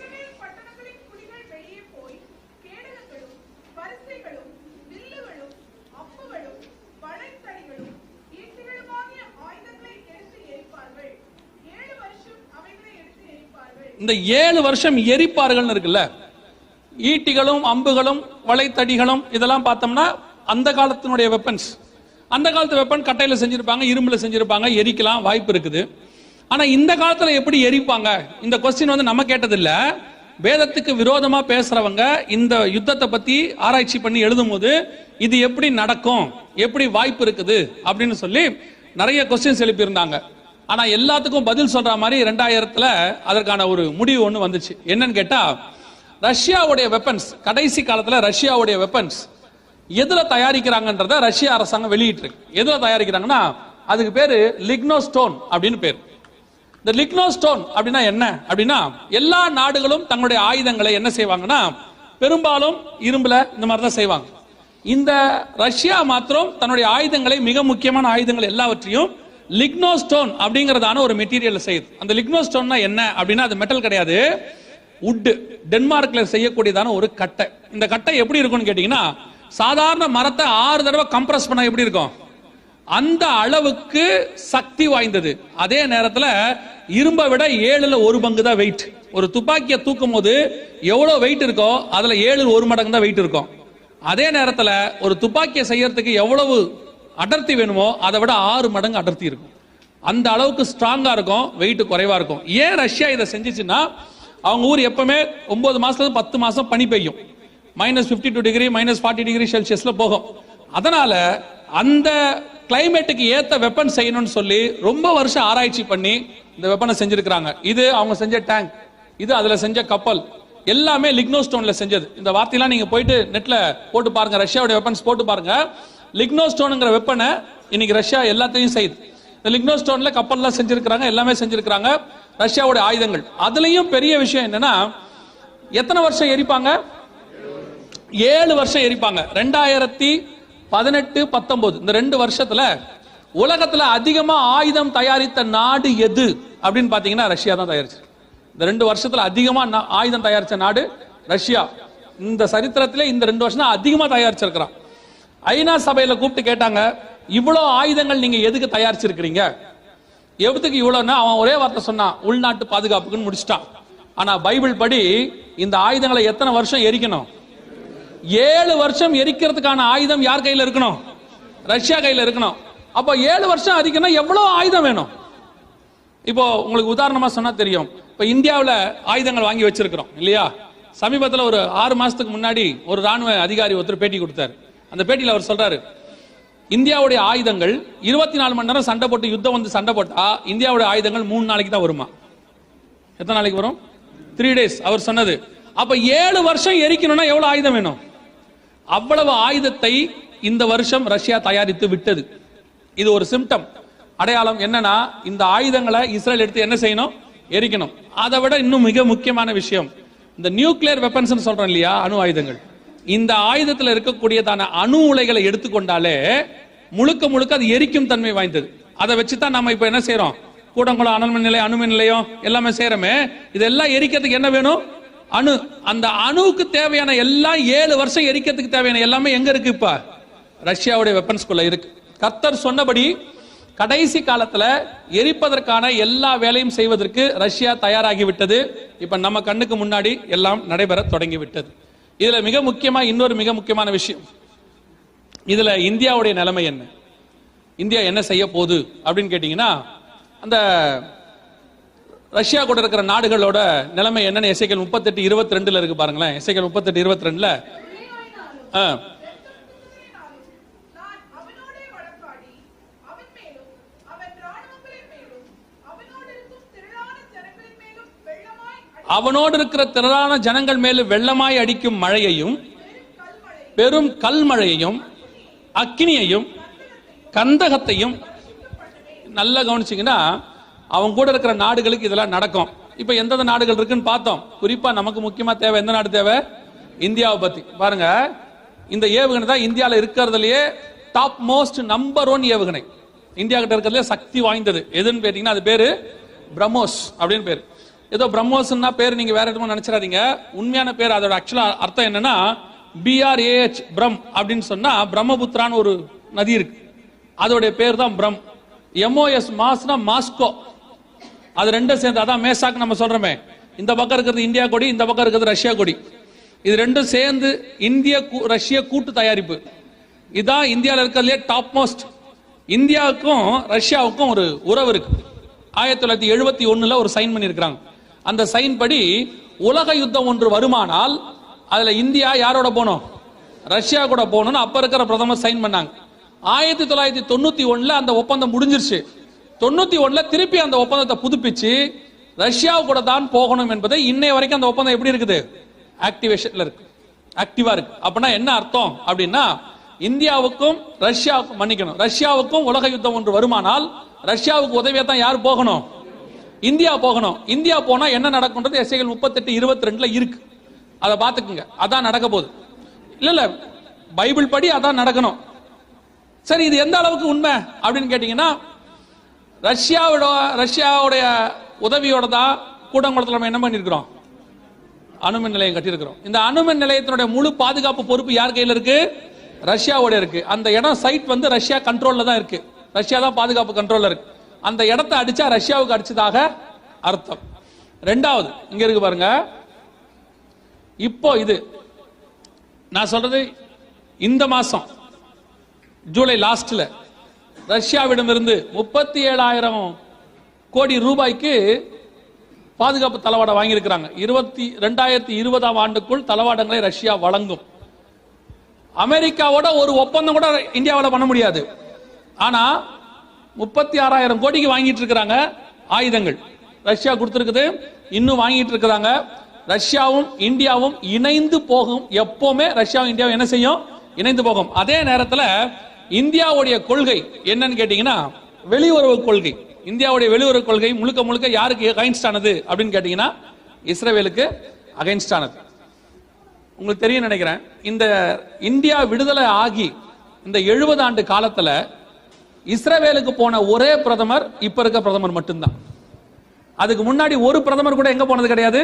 இந்த 7 வருஷம் எரிப்பார்கள் இருக்குல்ல, ஈட்டிகளும் அம்புகளும் வளைத்தடிகளும் இதெல்லாம் பார்த்தோம்னா அந்த காலத்தினுடைய வெப்பன்ஸ். அந்த காலத்து வெப்பன் கட்டையில செஞ்சிருப்பாங்க, இரும்புல செஞ்சிருப்பாங்க, எரிக்கலாம் வாய்ப்பு இருக்குது. ஆனா இந்த காலத்துல எப்படி எரிப்பாங்க? இந்த கொஸ்டின் வந்து நம்ம கேட்டதில்ல. வேதத்துக்கு விரோதமா பேசுறவங்க இந்த யுத்தத்தை பத்தி ஆராய்ச்சி பண்ணி எழுதும் போது இது எப்படி நடக்கும், எப்படி வாய்ப்பு இருக்குது அப்படின்னு சொல்லி நிறைய கொஸ்டின்ஸ் எழுப்பியிருந்தாங்க. ஆனா எல்லாத்துக்கும் பதில் சொல்ற மாதிரி 2000 அதற்கான ஒரு முடிவு ஒண்ணு வந்துச்சு. என்னன்னு கேட்டா, ரஷ்யாவுடைய வெப்பன்ஸ், கடைசி காலத்துல ரஷ்யாவுடைய வெப்பன்ஸ் எதுல தயாரிக்கிறாங்கன்றத ரஷ்யா அரசாங்கம் வெளியிட்டு இருக்கு. எதுல தயாரிக்கிறாங்கன்னா அதுக்கு பேரு லிக்னோஸ்டோன் அப்படின்னு பேர். இந்த லிக்னோஸ்டோன் அப்படின்னா என்ன அப்படின்னா, எல்லா நாடுகளும் தங்களுடைய ஆயுதங்களை என்ன செய்வாங்கன்னா பெரும்பாலும் இரும்புல இந்த மாதிரி தான் செய்வாங்க. இந்த ரஷ்யா மாத்திரம் தன்னுடைய ஆயுதங்களை, மிக முக்கியமான ஆயுதங்கள் எல்லாவற்றையும் லிக்னோஸ்டோன் அப்படிங்கறதான ஒரு மெட்டீரியல் செய்யுது. அந்த லிக்னோஸ்டோன்னா என்ன அப்படின்னா அது மெட்டல் கிடையாது, உட். டென்மார்க்ல செய்யக்கூடியதான ஒரு கட்டை. இந்த கட்டை எப்படி இருக்கும்னு கேட்டீங்கன்னா, சாதாரண மரத்தை 6 தடவை கம்ப்ரஸ் பண்ணா எப்படி இருக்கும் அந்த அளவுக்கு சக்தி வாய்ந்தது. அதே நேரத்தில் இரும்பை விட 7ல் 1 பங்கு தான் வெயிட். ஒரு துப்பாக்கியை தூக்கும் போது எவ்வளவு வெயிட் இருக்கோ அதுல 7ல் 1 மடங்கு தான் வெயிட் இருக்கும். அதே நேரத்தில் ஒரு துப்பாக்கியை செய்யறதுக்கு எவ்வளவு அடர்த்தி வேணுமோ அதை விட 6 மடங்கு அடர்த்தி இருக்கும். அந்த அளவுக்கு ஸ்ட்ராங்கா இருக்கும், வெயிட் குறைவா இருக்கும். ஏன் ரஷ்யா இதை செஞ்சிச்சுன்னா, அவங்க ஊர் எப்பவுமே 9 மாசத்துல 10 மாசம் பனி பெய்யும். -52 டிகிரி -40 டிகிரி செல்சியஸ்ல போகும். அதனால அந்த கிளைமேட்டுக்கு ஏத்த வெப்பன் செய்யணும்னு சொல்லி ரொம்ப வருஷம் ஆராய்ச்சி பண்ணி இந்த வெப்பனை செஞ்சிருக்காங்க. இது அவங்க செஞ்ச டேங்க், இது அதுல செஞ்ச கப்பல், எல்லாமே லிக்னோஸ்டோன்ல செஞ்சது. இந்த வார்த்தையெல்லாம் நீங்க போயிட்டு நெட்ல போட்டு பாருங்க, ரஷ்யாவுடைய வெப்பன்ஸ் போட்டு பாருங்க. லிக்னோஸ்டோன்ங்கிற வெப்பனை இன்னைக்கு ரஷ்யா எல்லாத்தையும் செய்யுது. இந்த லிக்னோஸ்டோன்ல கப்பல்லாம் செஞ்சிருக்காங்க, எல்லாமே செஞ்சிருக்காங்க ரஷ்யாவுடைய ஆயுதங்கள். அதுலயும் பெரிய விஷயம் என்னன்னா, எத்தனை வருஷம் எரிப்பாங்க? 7 வருஷம் எரிப்பாங்க. 2018, 19 இந்த 2 வருஷத்துல உலகத்துல அதிகமா ஆயுதம் தயாரித்த நாடு எது அப்படின்னு பாத்தீங்கன்னா ரஷ்யா தான் தயாரிச்சு. இந்த 2 வருஷத்துல அதிகமா ஆயுதம் தயாரிச்ச நாடு ரஷ்யா. இந்த சரித்திரத்திலே இந்த 2 வருஷம் தான் அதிகமா தயாரிச்சிருக்கிறான். ஐநா சபையில கூப்பிட்டு கேட்டாங்க, இவ்வளவு ஆயுதங்கள் நீங்க எதுக்கு தயாரிச்சிருக்கிறீங்க, எதுக்கு இவ்வளவுன்னா அவன் ஒரே வார்த்தை சொன்னான், உள்நாட்டு பாதுகாப்புக்குன்னு முடிச்சிட்டான். ஆனா பைபிள் படி இந்த ஆயுதங்களை எத்தனை வருஷம் எரிக்கணும்? 7 வருஷம் எரிக்கிறதுக்கான ஆயுதம் யார் கையில இருக்கணும்? ரஷ்யா கையில இருக்கணும். அப்ப 7 வருஷம் எரிக்கணும், எவ்வளவு ஆயுதம் வேணும்? இப்போ உங்களுக்கு உதாரணமா சொன்னா தெரியும். இப்ப இந்தியாவில் ஆயுதங்கள் வாங்கி வச்சிருக்கிறோம் இல்லையா? சமீபத்தில் ஒரு 6 மாசத்துக்கு முன்னாடி ஒரு ராணுவ அதிகாரி ஒருத்தர் பேட்டி கொடுத்தாரு. அந்த பேட்டியில் அவர் சொல்றாரு, இந்தியாவுடைய ஆயுதங்கள் 24 மணி நேரம் சண்டை போட்டு யுத்தம் வந்து சண்டை போட்டா இந்தியாவுடைய ஆயுதங்கள் 3 நாளைக்கு தான் வருமா. எத்தனை நாளைக்கு வரும்? 3 days அவர் சொன்னது. அப்ப 7 வருஷம் எரிக்கணும்னா எவ்வளவு ஆயுதம் வேணும்? அவ்வளவு ஆயுதத்தை இந்த வருஷம் ரஷ்யா தயாரித்து விட்டது. இது ஒரு சிம்டம், அடையாளம். என்னன்னா, இந்த ஆயுதங்களை இஸ்ரேல் எடுத்து என்ன செய்யணும்? எரிக்கணும். அதை விட இன்னும் மிக முக்கியமான விஷயம், இந்த நியூக்ளியர் வெப்பன்ஸ் சொல்றோம் இல்லையா, அணு ஆயுதங்கள். இந்த ஆயுதத்தில் இருக்கக்கூடியதான அணு உலைகளை எடுத்துக்கொண்டாலே முழுக்க முழுக்க அது எரிக்கும் தன்மை வாய்ந்தது. அதை வச்சுதான் நம்ம இப்ப என்ன செய்யறோம்? கூடங்குளம் அனல்மின் நிலையம், அணுமின் நிலையம் எல்லாமே செய்யறோமே. இதெல்லாம் எரிக்கிறதுக்கு என்ன வேணும்? அணு. அந்த அணுவுக்கு தேவையான எல்லாம் 7 வருஷம் எரிக்கிறதுக்கு தேவையான எல்லாமே எங்க இருக்கு? இப்ப ரஷ்யாவுடைய வெப்பன்ஸ்குள்ள இருக்கு. கர்த்தர் சொன்னபடி கடைசி காலத்துல எரிப்பதற்கான எல்லா வேலையும் செய்வதற்கு ரஷ்யா தயாராகி விட்டது. இப்ப நம்ம கண்ணுக்கு முன்னாடி எல்லாம் நடைபெற தொடங்கி விட்டது. இதுல மிக முக்கியமா இன்னொரு மிக முக்கியமான விஷயம், இதுல இந்தியாவுடைய நிலைமை என்ன, இந்தியா என்ன செய்ய போகுது அப்படின்னு கேட்டீங்கன்னா, அந்த ரஷ்யா கூட இருக்கிற நாடுகளோட நிலைமை என்னன்னு எசேக்கியேல் 38:22 இருக்கு பாருங்களேன். எசேக்கியேல் 38:22 அவனோடு இருக்கிற திரளான ஜனங்கள் மேலும் வெள்ளமாய் அடிக்கும் மழையையும் பெரும் கல்மழையையும் அக்கினியையும் கந்தகத்தையும். நல்லா கவனிச்சீங்கன்னா, அவங்க கூட இருக்கிற நாடுகளுக்கு இதெல்லாம் நடக்கும். இப்ப எந்தெந்த நாடுகள் இருக்குன்னு பார்த்தோம். குறிப்பா நமக்கு முக்கியமா தேவை எந்த நாடு தேவை? இந்தியாவை பத்தி பாருங்க. இந்த ஏவுகணை தான் இந்தியாவில் இருக்கிறதுலயே டாப் மோஸ்ட் நம்பர் 1 ஏவுகணை. இந்தியா கிட்ட இருக்கிறதுல சக்தி வாய்ந்தது எதுன்னு கேட்டீங்கன்னா அது பேரு பிரம்மோஸ் அப்படின்னு பேரு. ஏதோ பிரம்மோஸ்னா பேர் நீங்க வேற எதுவும் நினைச்சிடாதீங்க. உண்மையான பேர், அதோட ஆக்சுவலா அர்த்தம் என்னன்னா BRAH பிரம் அப்படின்னு சொன்னா பிரம்மபுத்திரான்னு ஒரு நதி இருக்கு, அதோடைய பேர் தான் பிரம். MOS மாஸ்னா மாஸ்கோ, அது ரெண்டும் சேர்ந்து அதான் மேசாக் நம்ம சொல்றோமே. இந்த பக்கம் இருக்கிறது இந்தியா கொடி, இந்த பக்கம் இருக்கிறது ரஷ்யா கொடி. இது ரெண்டும் சேர்ந்து இந்திய ரஷ்ய கூட்டு தயாரிப்பு. இதுதான் இந்தியாவில் இருக்கிறதுலே டாப் மோஸ்ட். இந்தியாவுக்கும் ரஷ்யாவுக்கும் ஒரு உறவு இருக்கு. 1971 ஒரு சைன் பண்ணிருக்காங்க. அந்த சைன் படி உலக யுத்தம் ஒன்று வருமானால் அதுல இந்தியா யாரோட போனோம்? ரஷ்யா கூட போகணும்னு அப்ப இருக்கிற பிரதமர் சைன் பண்ணாங்க. 1991 அந்த ஒப்பந்தம் முடிஞ்சிருச்சு. 91 திருப்பி அந்த ஒப்பந்தத்தை புதுப்பிச்சு ரஷ்யா கூட தான் போகணும் என்பதை இன்னைய வரைக்கும் அந்த ஒப்பந்தம் எப்படி இருக்குது? ஆக்டிவேஷன்ல இருக்கு, ஆக்டிவா இருக்கு. அப்படின்னா என்ன அர்த்தம் அப்படின்னா, இந்தியாவுக்கும் ரஷ்யாவுக்கும், மன்னிக்கணும், ரஷ்யாவுக்கும் உலக யுத்தம் ஒன்று வருமானால் ரஷ்யாவுக்கு உதவியா தான் யார் போகணும்? இந்தியா போகணும். இந்தியா போனா என்ன நடக்கும்ன்றது எஸ்ஐகள் 38:22 இருக்கு. அதை பார்த்துக்குங்க. அதான் நடக்க போகுது. இல்ல பைபிள் படி அதான் நடக்கணும். சரி, இது எந்த அளவுக்கு உண்மை அப்படின்னு கேட்டீங்கன்னா, ரஷ்யாவுடைய உதவியோட தான் கூடங்குளத்தில் நம்ம என்ன பண்ணிருக்கிறோம்? அணுமின் நிலையம் கட்டியிருக்கிறோம். இந்த அணுமின் நிலையத்தினுடைய முழு பாதுகாப்பு பொறுப்பு யார் கையில் இருக்கு? ரஷ்யாவோட இருக்கு. அந்த இடம் சைட் வந்து ரஷ்யா கண்ட்ரோல்ல தான் இருக்கு. ரஷ்யா தான் பாதுகாப்பு கண்ட்ரோல்ல இருக்கு. அந்த இடத்தை அடிச்சா ரஷ்யாவுக்கு அடிச்சதாக அர்த்தம். ரெண்டாவது இங்க இருக்கு பாருங்க. இப்போ இது நான் சொல்றது இந்த மாசம் ஜூலை லாஸ்ட்ல ரஷ்யாவிடமிருந்து 37,000 கோடி ரூபாய்க்கு பாதுகாப்பு தளவாடம் வாங்கியிருக்கிறாங்க. 2020 ஆண்டுக்குள் தளவாடங்களை ரஷ்யா வழங்கும். அமெரிக்காவோட ஒரு ஒப்பந்தம் கூட இந்தியாவில் பண்ண முடியாது. ஆனா 36,000 கோடிக்கு வாங்கிட்டு இருக்கிறாங்க ஆயுதங்கள். ரஷ்யா கொடுத்திருக்குது, இன்னும் வாங்கிட்டு இருக்கிறாங்க. ரஷ்யாவும் இந்தியாவும் இணைந்து போகும். எப்பவுமே ரஷ்யாவும் இந்தியாவும் என்ன செய்யும்? இணைந்து போகும். அதே நேரத்தில் இந்தியாவுடைய கொள்கை என்னன்னு கேட்டீங்கன்னா, வெளியுறவு கொள்கை. இந்தியாவுடைய வெளியுறவு கொள்கை முழுக்க முழுக்க யாருக்கு அகைன்ஸ்ட் ஆனது அப்படின்னு கேட்டீங்கன்னா, இஸ்ரேலுக்கு அகைன்ஸ்ட் ஆனது. உங்களுக்கு தெரியும் நினைக்கிறேன், இந்த இந்தியா விடுதலை ஆகி இந்த 70 ஆண்டு காலத்துல இஸ்ரேலுக்கு போன ஒரே பிரதமர் இப்ப இருக்க பிரதமர் மட்டும்தான். அதுக்கு முன்னாடி ஒரு பிரதமர் கூட எங்க போனது கிடையாது,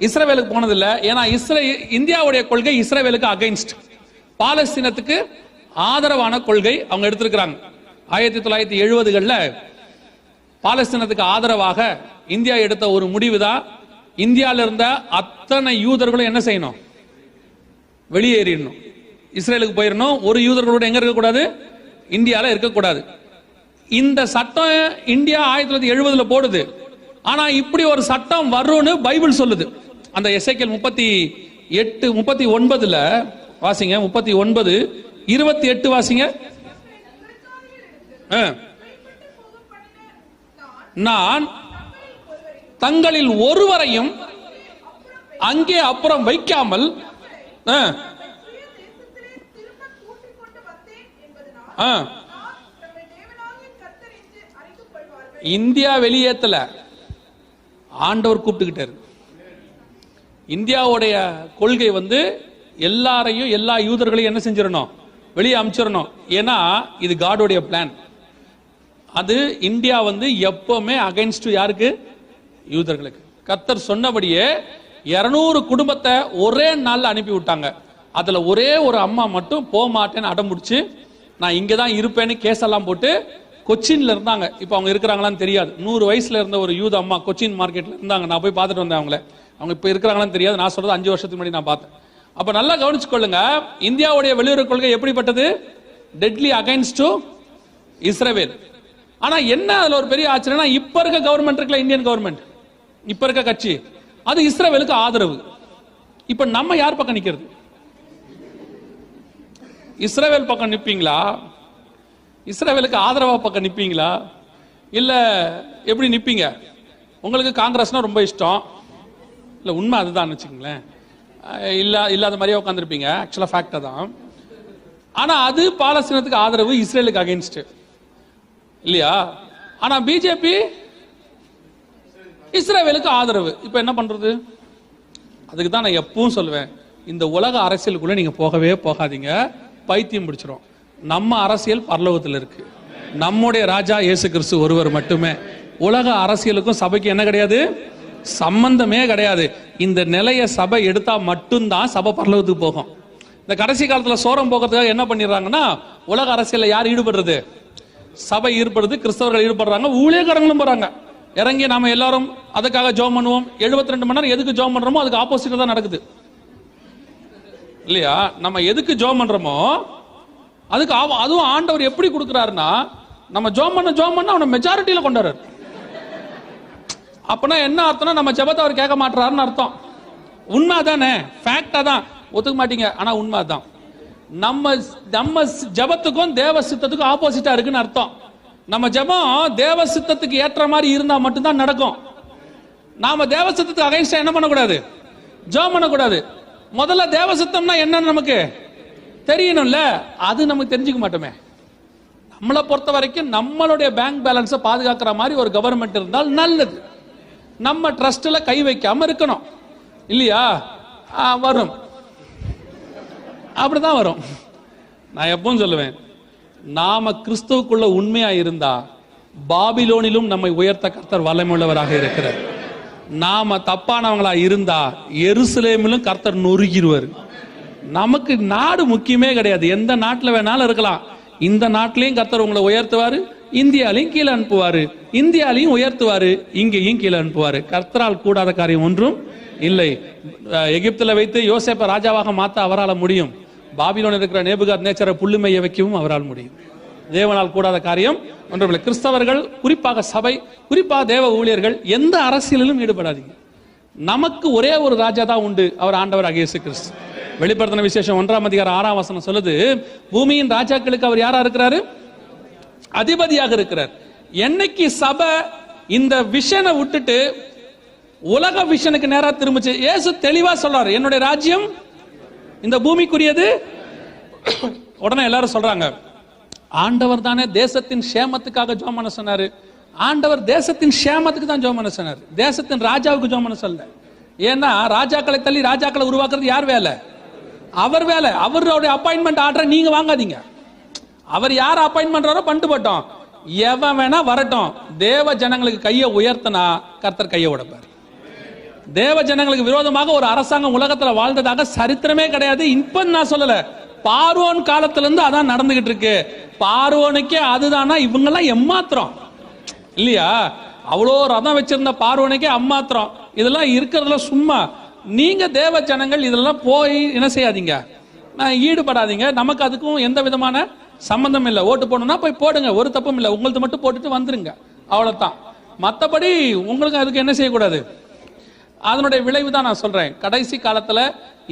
இஸ்ரேலுக்கு போனது இல்ல. ஏன்னா இந்தியாவுடைய கொள்கை இஸ்ரேலுக்கு அகைன்ஸ்ட், பாலஸ்தீனத்துக்கு ஆதரவான கொள்கை அவங்க எடுத்திருக்கிறாங்க. 1970களில் பாலஸ்தீனத்துக்கு ஆதரவாக இந்தியா எடுத்த ஒரு முடிவு தான், இந்தியாவில் இருந்த அத்தனை யூதர்களும் என்ன செய்யணும்? வெளியேறிடணும், இஸ்ரேலுக்கு போயிடணும். ஒரு யூதர்களோட எங்க இருக்கக்கூடாது? இந்தியாவில் இருக்கக்கூடாது. இந்த சட்டம் இந்தியா 1970 போடுது. ஆனா இப்படி ஒரு சட்டம் வரும்னு பைபிள் சொல்லுது. அந்த எசேக்கியேல் 38:39 வாசிங்க. 39:28 வாசிங்க. நான் தங்களில் ஒருவரையும் அங்கே அப்புறம் வைக்காமல் இந்தியா வெளியேற்றல, ஆண்டவர் கூப்பிட்டுக்கிட்டாரு. இந்தியாவுடைய கொள்கை வந்து எல்லாரையும், எல்லா யூதர்களையும் என்ன செஞ்சிடணும்? வெளியே அனுப்பிச்சிடணும். ஏன்னா இது காடோடைய பிளான். அது இந்தியா வந்து எப்பவுமே அகைன்ஸ்ட் யாருக்கு? யூதர்களுக்கு. கர்த்தர் சொன்னபடியே 200 குடும்பத்தை ஒரே நாள்ல அனுப்பி விட்டாங்க. அதுல ஒரே ஒரு அம்மா மட்டும் போக மாட்டேன்னு அடம்பிடிச்சு, நான் இங்க தான் இருப்பேன்னு கேஸெல்லாம் போட்டு கொச்சின்ல இருந்தாங்க. இப்போ அவங்க இருக்கிறாங்களான்னு தெரியாது. 100 வயசுல இருந்த ஒரு யூத அம்மா கொச்சின் மார்க்கெட்ல இருந்தாங்க. நான் போய் பார்த்துட்டு வந்தேன் அவங்கள. அவங்க இப்போ இருக்கிறாங்களான்னு தெரியாது. நான் சொல்றது 5 வருஷத்துக்கு முன்னாடி நான் பார்த்தேன். அப்ப நல்லா கவனிச்சுக்கொள்ளுங்க, இந்தியாவுடைய வெளியுறவு கொள்கை எப்படிப்பட்டது? Deadly against to Israel. ஆனா என்ன அதுல ஒரு பெரிய ஆச்சரியம்னா, இப்ப இருக்க கவர்மெண்ட் இருக்குல்ல, இந்தியன் கவர்மெண்ட், இப்ப இருக்க கட்சி, அது இஸ்ரேலுக்கு ஆதரவு. இப்ப நம்ம யார் பக்கம் நிக்கிறது? இஸ்ரேல் பக்கம் நிப்பீங்களா? இஸ்ரேலுக்கு ஆதரவா பக்கம் நிப்பீங்களா? இல்ல எப்படி நிப்பீங்க? உங்களுக்கு காங்கிரஸ்னா ரொம்ப இஷ்டம் இல்ல, உண்மை அதுதான் வச்சுக்கோங்களேன். இல்லாத மாதிரியே உட்காந்துருப்பீங்க. ஆக்சுவலா ஃபேக்டா தான். ஆனா அது பாலஸ்தீனத்துக்கு ஆதரவு, இஸ்ரேலுக்கு அகைன்ஸ்ட் இல்லையா? ஆனா பிஜேபி இஸ்ரேலுக்கு ஆதரவு. இப்ப என்ன பண்றது? அதுக்கு தான் நான் எப்பவும் சொல்லுவேன், இந்த உலக அரசியலுக்குள்ள நீங்க போகவே போகாதீங்க, பைத்தியம் பிடிச்சிரும். நம்ம அரசியல் பரலோகத்தில் இருக்கு. நம்முடைய ராஜா இயேசு கிறிஸ்து ஒருவர் மட்டுமே. உலக அரசியலுக்கும் சபைக்கு என்ன கிடையாது? சம்பந்தமே கிடையாது. இந்த நிலைய சபை எடுத்தா மட்டும்தான் சபை பரலோகத்துக்கு போகும். இந்த கடைசி காலத்துல சோரம் போகிறதுக்காக என்ன பண்ணிடுறாங்கன்னா, உலக அரசியல்ல யார் ஈடுபடுறது? சபை ஈடுபடுறது, கிறிஸ்தவர்கள் ஈடுபடுறாங்க, ஊழியக்காரங்களும் போறாங்க. இறங்கி நாம எல்லாரும் அதுக்காக ஜோம் பண்ணுவோம். 72 மணி நேரம் எதுக்கு ஜோம் பண்றோமோ அதுக்கு ஆப்போசிட் தான் நடக்குது இல்லையா? நம்ம எதுக்கு ஜோம் பண்றோமோ அதுக்கு அதுவும் ஆண்டவர் எப்படி கொடுக்கிறாருன்னா, நம்ம ஜோம் பண்ண அவனை மெஜாரிட்டியில கொண்டாரு. அப்பனா என்ன அர்த்தம்னா, நம்ம ஜெபத்தை அவர் கேட்க மாட்டாருன்னு அர்த்தம். உண்மை தானே? ஃபேக்டா தான், ஒத்துக்க மாட்டீங்க, ஆனா உண்மை தான். நம்ம ஜெபத்துக்கும் தேவ சித்தத்துக்கும் ஆப்போசிட்டா இருக்குன்னு அர்த்தம். நம்ம ஜெபம் தேவ சித்தத்துக்கு ஏற்ற மாதிரி இருந்தா மட்டும்தான் நடக்கும். நாம தேவ சித்தத்துக்கு அகைன்ஸ்டா என்ன பண்ணக்கூடாது? ஜெபம் பண்ணக்கூடாது. முதல்ல தேவ சித்தம்னா என்னன்னு நமக்கு தெரியணும்ல, அது நமக்கு தெரிஞ்சுக்க மாட்டோமே. நம்மளை பொறுத்த வரைக்கும் நம்மளுடைய பேங்க் பேலன்ஸை பாதுகாக்கிற மாதிரி ஒரு கவர்மெண்ட் இருந்தால் நல்லது. நம்ம ட்ரஸ்ட்ல கை வைக்காம இருக்கணும் இல்லையா? வரும், அப்படிதான் வரும். நான் எப்பவும் சொல்லுவேன், நாம கிறிஸ்துவுக்குள்ள உண்மையா இருந்தா பாபிலோனிலும் நம்மை உயர்த்த கர்த்தர் வல்லமையுள்ளவராக இருக்கிறார். நாம தப்பானவங்களா இருந்தா எருசலேமிலும் கர்த்தர் நொறுக்கிடுவார். நமக்கு நாடு முக்கியமே கிடையாது. எந்த நாட்டில் வேணாலும் இருக்கலாம். இந்த நாட்டிலையும் கர்த்தர் உங்களை உயர்த்துவாரு, இந்தியாலையும் கீழே அனுப்புவாரு, இந்தியாலையும் உயர்த்துவாரு, இங்கேயும் கீழே அனுப்புவாரு. கர்த்தரால் கூடாத காரியம் ஒன்றும் இல்லை. எகிப்துல வைத்து யோசேப்பை ராஜாவாக மாற்ற அவரால் முடியும். பாபிலோன் இருக்கிற நேபுகாத்நேச்சரை புல்லுமைய வைக்கவும் அவரால் முடியும். தேவனால் கூடாத காரியம் ஒன்றுமில்லை. கிறிஸ்தவர்கள், குறிப்பாக சபை, குறிப்பாக தேவ ஊழியர்கள் எந்த அரசியலிலும் ஈடுபடாதீங்க. நமக்கு ஒரே ஒரு ராஜா தான் உண்டு, அவர் ஆண்டவராகிய இயேசு கிறிஸ்து. வெளிப்படுத்தின விசேஷம் 1ஆம் அதிகாரம் 6ஆம் வசனம் சொல்லுது, பூமியின் ராஜாக்களுக்கு அவர் யாரா இருக்கிறாரு? அதிபதியாக இருக்கிறார். என்னைக்கு சபை இந்த விஷனை விட்டுட்டு உலக விஷனுக்கு நேரா திரும்பிச்சு, இயேசு தெளிவா சொல்றாரு, என்னுடைய ராஜ்யம் இந்த பூமிக்குரியது. உடனே எல்லாரும் சொல்றாங்க, ஆண்டவர் தானே தேசத்தின் சேமத்துக்காக ஜெபம் பண்ண சொன்னாரு. ஆண்டவர் தேசத்தின் சேமத்துக்கு தான் ஜெபம் பண்ண சொன்னாரு, தேசத்தின் ராஜாவுக்கு ஜெபம் பண்ண சொல்ல. ஏன்னா ராஜாக்களை தள்ளி ராஜாக்களை உருவாக்குறது யார் வேலை? அவர் வேலை. அவருடைய அப்பாயின்மெண்ட் ஆர்டர் நீங்க வாங்காதீங்க. அவர் யார் அப்பாயின்ட் பண்றாரோ பண்ணிட்டு போட்டோம், எவன் வேணா வரட்டும். தேவ ஜனங்களுக்கு கையை உயர்த்தினா கர்த்தர் கையை உடைப்பார். தேவ ஜனங்களுக்கு விரோதமாக ஒரு அரசாங்கம் உலகத்துல வாழ்ந்ததாக சரித்திரமே கிடையாது. இப்ப நான் சொல்லல, பார்வோன் காலத்துல இருந்து அதான் நடந்துகிட்டு இருக்கு. பார்வோனுக்கே அதுதானா இவங்கெல்லாம் எம்மாத்திரம் இல்லையா? அவ்வளோ ரதம் வச்சிருந்த பார்வோனுக்கே அம்மாத்திரம். இதெல்லாம் இருக்கிறதுல சும்மா. நீங்க தேவ ஜனங்கள் இதெல்லாம் போய் என்ன செய்யாதீங்க, ஈடுபடாதீங்க. நமக்கு அதுக்கும் எந்த விதமான சம்பந்தம் இல்லை. ஓட்டு போடணும்னா போய் போடுங்க, ஒரு தப்பும் இல்லை. உங்களுக்கு மட்டும் போட்டுட்டு வந்துருங்க, அவ்வளவுதான். மற்றபடி உங்களுக்கு அதுக்கு என்ன செய்யக்கூடாது. அதனுடைய விளைவு தான் நான் சொல்றேன். கடைசி காலத்துல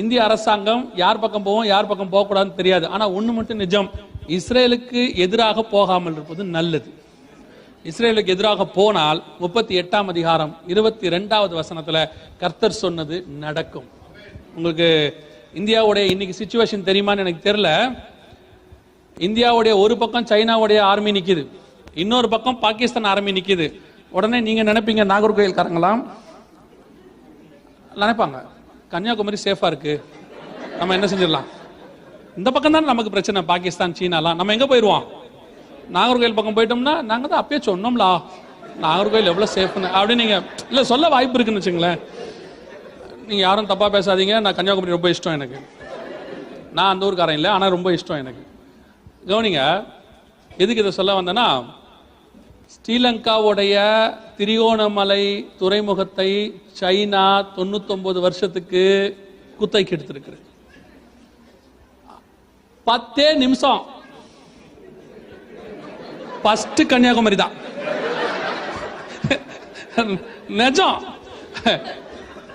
இந்திய அரசாங்கம் யார் பக்கம் போவோம் யார் பக்கம் போகக்கூடாதுன்னு தெரியாது. ஆனா ஒண்ணு மட்டும் நிஜம், இஸ்ரேலுக்கு எதிராக போகாமல் இருப்பது நல்லது. இஸ்ரேலுக்கு எதிராக போனால் 38ஆம் அதிகாரம் 22வது வசனத்துல கர்த்தர் சொன்னது நடக்கும். உங்களுக்கு இந்தியாவுடைய இன்னைக்கு சிச்சுவேஷன் தெரியுமான்னு எனக்கு தெரியல. இந்தியாவுடைய ஒரு பக்கம் சைனாவுடைய ஆர்மி நிக்குது, இன்னொரு பக்கம் பாகிஸ்தான் ஆர்மி நிக்குது. உடனே நீங்க நினைப்பீங்க, நாகர்கோயில்காரங்களாம் நினைப்பாங்க, கன்னியாகுமரி சேஃபா இருக்கு, நம்ம என்ன செஞ்சிடலாம். இந்த பக்கம் தான் நமக்கு பிரச்சனை, பாகிஸ்தான் சீனாலாம். நம்ம எங்க போயிடுவோம்? நாகர்கோயில் பக்கம் போயிட்டோம்னா நாங்க தான் அப்பயே சொன்னோம்லா நாகர்கோயில் எவ்வளவு சேஃப்னு அப்படின்னு. நீங்க இல்ல சொல்ல வாய்ப்பு இருக்குன்னு வச்சுங்களேன். நீங்க யாரும் தப்பா பேசாதீங்க, நான் கன்னியாகுமரி ரொம்ப இஷ்டம் எனக்கு. நான் அந்த ஊருக்காரன் இல்லை, ஆனா ரொம்ப இஷ்டம் எனக்கு. கவனிங்க, எதுக்கு இதை சொல்ல வந்தேன்னா, ஸ்ரீலங்காவுடைய திரிகோணமலை துறைமுகத்தை சைனா 99 வருஷத்துக்கு குத்தகைக்கு எடுத்திருக்கு. 10 நிமிஷம் ஃபர்ஸ்ட் கன்னியாகுமரி தான். நிஜம்,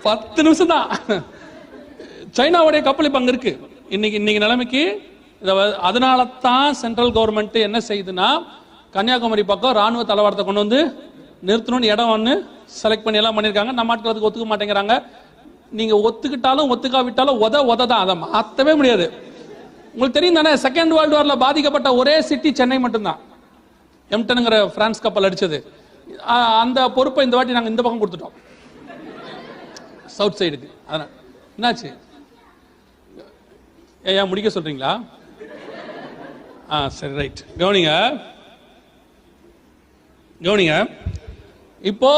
10 நிமிஷம் தான். சைனாவுடைய கப்பல் இப்ப அங்க இருக்கு. இன்னைக்கு நிலைமைக்கு அதனால தான் சென்ட்ரல் கவர்மெண்ட் என்ன செய்யுதுன்னா, கன்னியாகுமரி பக்கம் ராணுவ தளவாடத்தை கொண்டு வந்து நிறுத்தணும்னு இடம் ஒன்று செலக்ட் பண்ணி எல்லாம் பண்ணியிருக்காங்க. நம்ம ஆட்களுக்கு ஒத்துக்க மாட்டேங்கிறாங்க. நீங்க ஒத்துக்கிட்டாலும் ஒத்துக்காவிட்டாலும் உத தான், அதை மாற்றவே முடியாது. உங்களுக்கு தெரியும் தானே, செகண்ட் வேர்ல்டு வார்ல பாதிக்கப்பட்ட ஒரே சிட்டி சென்னை மட்டும்தான். எம்டனுங்கிற பிரான்ஸ் கப்பல் அடிச்சது. அந்த பொறுப்பை இந்த வாட்டி நாங்கள் இந்த பக்கம் கொடுத்துட்டோம், சவுத் சைடுக்கு. அதனால என்னாச்சு? ஏன் முடிக்க சொல்றீங்களா? சரி, ரைட். கவனிங்க, இப்போ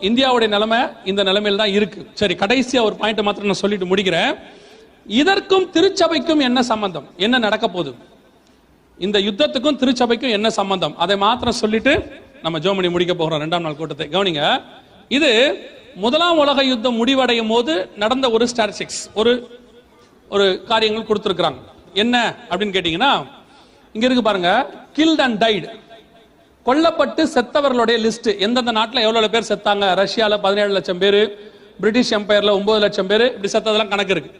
இந்தியாவுடைய நிலைமை இந்த நிலைமையில் தான் இருக்கு. சரி, கடைசியா ஒரு பாயிண்ட் மாத்திரம் நான் சொல்லிட்டு முடிக்கிறேன். இதற்கும் திருச்சபைக்கும் என்ன சம்பந்தம்? என்ன நடக்க போகுது? இந்த யுத்தத்துக்கும் திருச்சபைக்கும் என்ன சம்பந்தம்? அதை மாத்திரம் சொல்லிட்டு நம்ம ஜெபம் முடிக்க போகிறோம் 2ஆம் நாள் கூட்டத்தை. கவனிங்க, இது முதலாம் உலக யுத்தம் முடிவடையும் போது நடந்த ஒரு ஸ்டாட்டிஸ்டிக்ஸ், ஒரு காரியங்கள் கொடுத்திருக்கிறாங்க. என்ன அப்படின்னு கேட்டீங்கன்னா, இங்க இருக்கு பாருங்க, கில்ட் அண்ட் டைட், கொல்லப்பட்டு செத்தவர்களுடைய லிஸ்ட். எந்தெந்த நாட்டில் எவ்வளவு பேர் செத்தாங்க? ரஷ்யால 17 லட்சம் பேர், பிரிட்டிஷ் எம்பையர்ல 9 லட்சம் பேர், இப்படி செத்ததெல்லாம் கணக்கு இருக்கு.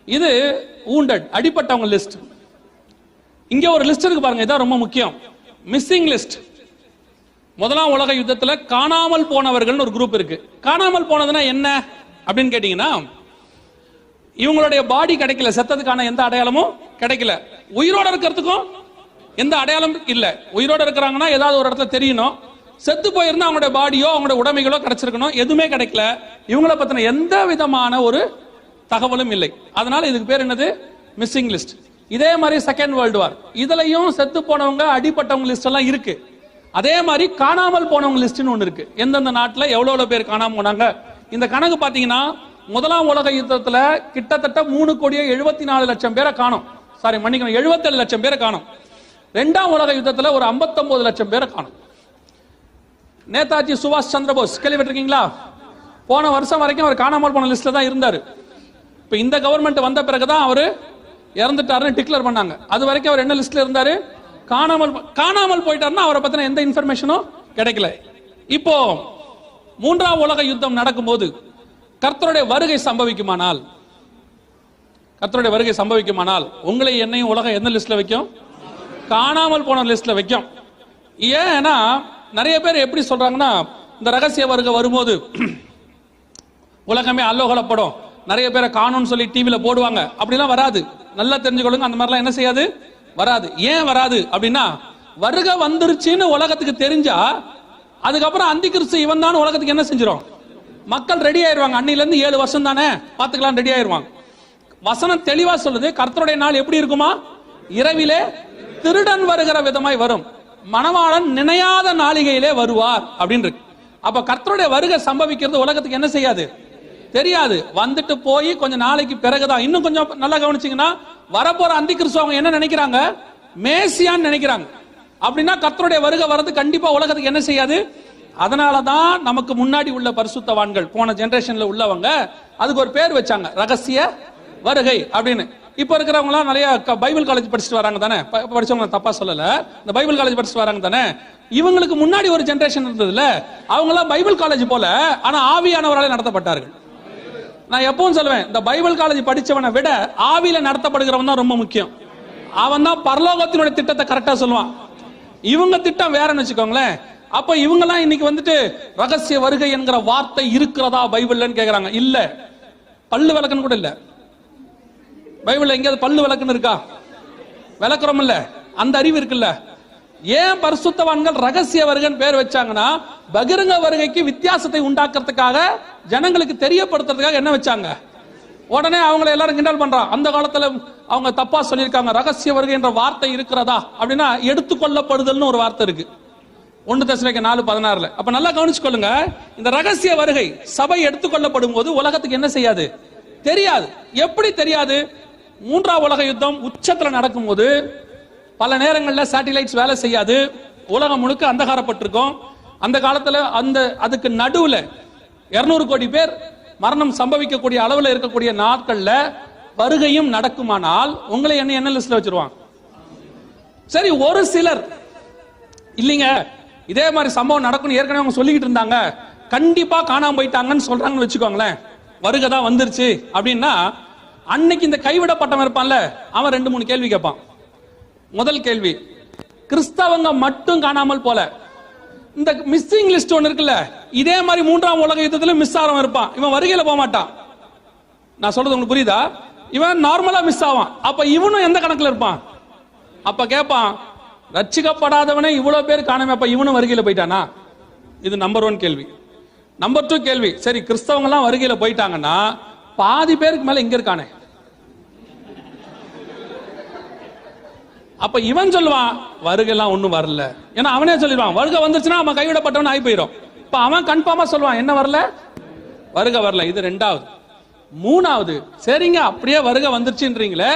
இது wounded, அடிப்பட்டவங்க லிஸ்ட். இங்க ஒரு லிஸ்ட் இருக்கு பாருங்க, இதான் ரொம்ப முக்கியம். Missing list. முதலாம் உலக யுத்தத்துல காணாமல் போனவர்கள் ஒரு குரூப் இருக்கு. காணாமல் போனதுன்னா என்ன அப்படின்னு கேட்டீங்கன்னா, இவங்களுடைய பாடி கிடைக்கல, செத்ததுக்கான எந்த அடையாளமும் கிடைக்கல, உயிரோட இருக்கிறதுக்கும் எந்த அடையாளம் இல்ல. உயிரோட இருக்கிறாங்கன்னா ஏதாவது ஒரு இடத்துல தெரியணும், செத்து போயிருந்தா அவங்களுடைய பாடியோ அவங்களுடைய உடைமைகளோ கிடைச்சிருக்கணும், எதுவுமே கிடைக்கல. இவங்களை பத்தின எந்த விதமான ஒரு தகவலும் இல்லை. அதனால இதுக்கு பேர் என்னது? Missing list. இதே மாதிரி செகண்ட் வேர்ல்டு வார், இதுலயும் செத்து போனவங்க அடிப்பட்டவங்க லிஸ்ட் எல்லாம் இருக்கு. அதே மாதிரி காணாமல் போனவங்க லிஸ்ட்னு ஒன்று இருக்கு. எந்தெந்த நாட்டில் எவ்வளவு பேர் காணாம போனாங்க இந்த கணக்கு பாத்தீங்கன்னா, முதலாம் உலக யுத்தத்துல கிட்டத்தட்ட 3,74,00,000 பேரை காணும். சாரி மன்னிக்கணும், 77 லட்சம் பேரை காணும். இரண்டாம் உலக யுத்தத்துல ஒரு 59 லட்சம் பேரை காணும். நேதாஜி சுபாஷ் சந்திர போஸ் கேள்விப்பட்டிருக்கீங்களா? போன வருஷம் வரைக்கும் அவர் காணாமல் போன லிஸ்ட்ல தான் இருந்தாரு. இப்ப இந்த கவர்மெண்ட் வந்த பிறகுதான் அவரு இறந்துட்டாருன்னு டிக்ளேர் பண்ணாங்க. அது வரைக்கும் அவர் என்ன லிஸ்ட்ல இருந்தாரு? காணாமல் போயிட்டாருன்னா அவரை பத்தின எந்த இன்ஃபர்மேஷனும் கிடைக்கல. இப்போ மூன்றாம் உலக யுத்தம் நடக்கும்போது கர்த்தருடைய வருகை சம்பவிக்குமானால் உங்களை என்னையும் உலகம் எந்த லிஸ்ட்ல வைக்கும்? காணாமல் போன லிஸ்ட்ல வைக்கும். ஏன்னா நிறைய பேர் எப்படி சொல்றாங்கன்னா, இந்த ரகசிய வருகை வரும்போது உலகமே அல்லோகலப்படும், நிறைய பேரை காணும்னு சொல்லி டிவில போடுவாங்க. அப்படிலாம் வராது, நல்லா தெரிஞ்சுக்கொள்ளுங்க. அந்த மாதிரிலாம் என்ன செய்யாது? வராது. ஏன் வராது அப்படின்னா, வருகை வந்துருச்சுன்னு உலகத்துக்கு தெரிஞ்சா அதுக்கப்புறம் அந்தி கிறிஸ்து இவன் தான் உலகத்துக்கு என்ன செஞ்சிடும்? மக்கள் ரெடி ஆயிருவாங்க. அன்னில இருந்து 7 வருஷம் தானே பாத்துக்கலாம், ரெடி ஆயிருவாங்க. வசனம் தெளிவா சொல்லுது, கர்த்தருடைய நாள் எப்படி இருக்குமா? இரவிலே திருடன் வருகிற விதமாய் வரும், மணவாளன் நினையாத நாளிகையிலே வருவார் அப்படின்னு இருக்கு. அப்ப கர்த்தருடைய வருகை சம்பவிக்கிறது உலகத்துக்கு என்ன செய்யாது? தெரியாது. வந்துட்டு போய் கொஞ்ச நாளைக்கு பிறகுதான். இன்னும் கொஞ்சம் நல்லா கவனிச்சீங்கன்னா, வரப்போற அந்தி கிறிஸ்து அவங்க என்ன நினைக்கிறாங்க? மேசியான்னு நினைக்கிறாங்க. அப்படின்னா கர்த்தருடைய வருகை வரது கண்டிப்பா உலகத்துக்கு என்ன செய்யாது. அதனாலதான் நமக்கு முன்னாடி உள்ள பரிசுத்தவான்கள், போன ஜெனரேஷன்ல உள்ளவங்க, அதுக்கு ஒரு பேர் வச்சாங்க, ரகசிய வருகை அப்படின்னு. இப்ப இருக்கிறவங்க எல்லாம் நிறைய பைபிள் காலேஜ் படிச்சுட்டு வராங்க தானே, படிச்சவங்க தப்பா சொல்லல, இந்த பைபிள் காலேஜ் படிச்சுட்டு வராங்க தானே. இவங்களுக்கு முன்னாடி ஒரு ஜெனரேஷன் இருந்ததுல, அவங்க எல்லாம் பைபிள் காலேஜ் போல, ஆனா ஆவியானவராலே நடத்தப்பட்டார்கள். நான் எப்பவும் சொல்லுவேன், இந்த பைபிள் காலேஜ் படிச்சவனை விட ஆவியில நடத்தப்படுகிறவன் தான் ரொம்ப முக்கியம். அவன் தான் பரலோகத்தினுடைய திட்டத்தை கரெக்டா சொல்லுவான். இவங்க திட்டம் வேறன்னு வச்சுக்கோங்களேன். அப்ப இவங்க எல்லாம் இன்னைக்கு வந்துட்டு ரகசிய வருகை என்கிற வார்த்தை இருக்கிறதா பைபிள்லன்னு கேக்குறாங்க. இல்ல, பல்லு விளக்குன்னு கூட இல்ல. பைபிள்ல எங்கேயாவது பல்லு விளக்குன்னு இருக்கா? விளக்குறோம் இல்ல, அந்த அறிவு இருக்குல்ல. ஏன் பரிசுத்தவான்கள் ரகசிய வருகைன்னு பேர் வச்சாங்கன்னா, பகிரங்க வருகைக்கு வித்தியாசத்தை உண்டாக்குறதுக்காக, ஜனங்களுக்கு தெரியப்படுத்துறதுக்காக என்ன வச்சாங்க? உடனே அவங்களை எல்லாரும் கிண்டல் பண்றான். அந்த காலத்துல அவங்க தப்பா சொல்லியிருக்காங்க, ரகசிய வருகை என்ற வார்த்தை இருக்கிறதா அப்படின்னா எடுத்துக்கொள்ளப்படுதல்னு ஒரு வார்த்தை இருக்கு 1 தெசலோனிக்கேயர் 4:16. அப்ப நல்லா கவனிச்சுக்கொள்ளுங்க, இந்த ரகசிய வருகை சபை எடுத்துக்கொள்ளப்படும் போது உலகத்துக்கு என்ன செய்யாது? தெரியாது. எப்படி தெரியாது? மூன்றாம் உலக யுத்தம் உச்சத்துல நடக்கும் போது பல நேரங்களில் சேட்டிலைட்ஸ் வேலை செய்யாது, உலகம் முழுக்க அந்தகாரப்பட்டிருக்கும். அந்த காலத்துல அதுக்கு நடுவுல 200 கோடி பேர் மரணம் சம்பவிக்கக்கூடிய அளவுல இருக்கக்கூடிய நாட்கள்ல வருகையும் நடக்குமானால் உங்களை என்ன லிஸ்ட்ல வச்சிருவாங்க? சரி, ஒரு சிலர் இல்லைங்க இதே மாதிரி சம்பவம் நடக்கும் ஏற்கனவே அவங்க சொல்லிக்கிட்டு இருந்தாங்க, கண்டிப்பா காணாம போயிட்டாங்கன்னு சொல்றாங்கன்னு வச்சுக்கோங்களேன். வருகை தான் வந்துருச்சு அப்படின்னா, அன்னைக்கு இந்த கைவிடப்பட்டவன் இருப்பான்ல, அவன் 2-3 கேள்வி கேட்பான். முதல் கேள்வி, கிறிஸ்தவங்க மட்டும் காணாமல் போல, இந்த மிஸ்ஸிங் லிஸ்ட் ஒன்னு இருக்குல்ல, இதே மாதிரி மூன்றாம் உலக யுத்தத்துல மிஸ் ஆகிறவன் இருப்பான். இவன் வருகையில போக மாட்டான். நான் சொல்றது உங்களுக்கு புரியுதா? இவன் நார்மலா மிஸ் ஆவான். அப்ப இவனும் எந்த கணக்குல இருப்பான்? அப்ப கேட்பான், ரட்சிக்கப்படாதவனே இவ்வளவு பேர் காணாம, அப்ப இவனும் வருகையில போயிட்டானா? இது நம்பர் 1 கேள்வி. நம்பர் 2 கேள்வி, சரி கிறிஸ்தவங்க எல்லாம் வருகையில போயிட்டாங்கன்னா பாதி பேருக்கு மேல இங்க இருக்கானே. அப்ப இவன் சொல்லுவான், வருகை எல்லாம் ஒண்ணும் வரல. ஏன்னா அவனே சொல்லிடுவான், வருகை வந்துச்சுன்னா அவன் கைவிடப்பட்டவன் ஆகி போயிடும். இப்ப அவன் கன்ஃபார்மா சொல்லுவான், என்ன வரல? வருகை வரல. இது 2வது. 3வது, சரிங்க அப்படியே வருகை வந்துருச்சுன்றீங்களே,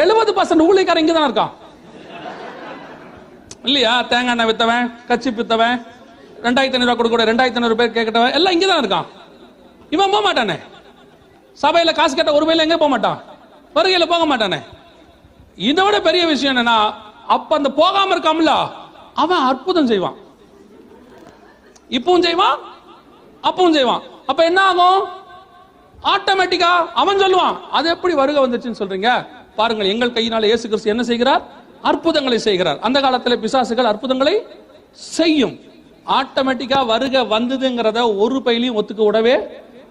70% ஊழியக்காரன் இங்க தான் இருக்கான் இல்லையா? தேங்காய் எண்ணெய் வித்தவன், கச்சி வித்தவன், 2500 ரூபாய் கொடுக்க 2500 பேர் கேட்கட்டவன் எல்லாம் இங்கதான் இருக்கான். இவன் போக மாட்டானே, சபையில காசு கேட்ட ஒரு வேலை எங்க போக மாட்டான், வருகையில போக மாட்டானே. இதோட பெரிய விஷயம் என்னன்னா, அப்ப அந்த போகாம இருக்காமல அவன் அற்புதம் செய்வான். இப்பவும் செய்வான், அப்பவும் செய்வான். அப்ப என்ன ஆகும்? ஆட்டோமேட்டிக்கா அவன் சொல்லுவான், அது எப்படி வருகை வந்துச்சுன்னு சொல்றீங்க? பாருங்கள், எங்கள் கையினால இயேசு கிறிஸ்து என்ன செய்கிறார்? அற்புதங்களை செய்கிறார். அந்த காலத்தில் பிசாசுகள் அற்புதங்களை செய்யும். ஆட்டோமேட்டிக்கா வருகை வந்ததுங்கிறத ஒரு பையிலையும் ஒத்துக்க விடவே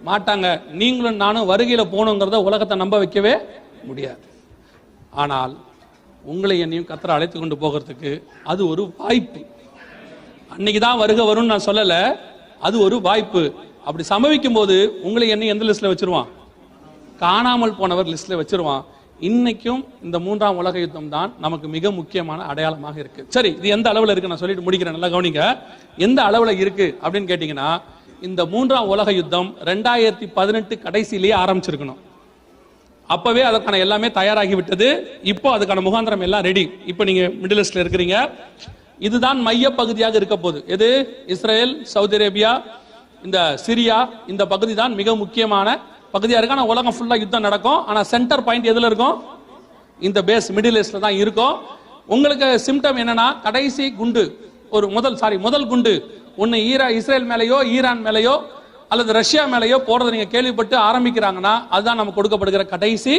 மாட்டாங்க. நீங்களும் நானும் வருகையில போகணுங்கிறத உலகத்தை நம்ப வைக்கவே முடியாது. ஆனால் உங்களை என்னையும் கர்த்தர் அழைத்து கொண்டு போகிறதுக்கு அது ஒரு வாய்ப்பு. அன்னைக்குதான் வருகை வரும்னு நான் சொல்லல, அது ஒரு வாய்ப்பு. அப்படி சம்பவிக்கும் போது உங்களை என்னையும் எந்த லிஸ்ட்ல வச்சிருவான்? காணாமல் போனவர் லிஸ்ட்ல வச்சிருவான். இன்னைக்கும் இந்த 3ஆம் உலக யுத்தம் தான் நமக்கு மிக முக்கியமான அடையாளமாக இருக்கு. சரி, இது எந்த அளவுல இருக்கு நான் சொல்லிட்டு முடிக்கிறேன், நல்லா கவனிங்க. எந்த அளவுல இருக்கு அப்படின்னு கேட்டீங்கன்னா, இந்த 3ஆம் உலக யுத்தம் 2018 கடைசியிலேயே ஆரம்பிச்சிருக்கணும். அப்பவே அதற்கான எல்லாமே தயாராகி விட்டது. இப்போ அதுக்கான முகாந்திரம் எல்லாம் ரெடி. இப்போ நீங்க மிடில் ஈஸ்ட்ல இருக்கிறீங்க. இதுதான் மைய பகுதியாக இருக்க போகுது. எது? இஸ்ரேல், சவுதி அரேபியா, இந்த சிரியா, இந்த பகுதி தான் மிக முக்கியமான பகுதியா இருக்கு. ஆனா உலகம் ஃபுல்லா யுத்தம் நடக்கும். ஆனா சென்டர் பாயிண்ட் எதுல இருக்கும்? இந்த பேஸ் மிடில் ஈஸ்ட்ல தான் இருக்கும். உங்களுக்கு சிம்டம் என்னன்னா, கடைசி குண்டு ஒரு முதல் குண்டு ஒன்னு இஸ்ரேல் மேலேயோ ஈரான் மேலேயோ அல்லது ரஷ்யா மேலேயோ போறதை நீங்க கேள்விப்பட்டு ஆரம்பிக்கிறாங்கன்னா, அதுதான் நமக்கு கொடுக்கப்படுகிற கடைசி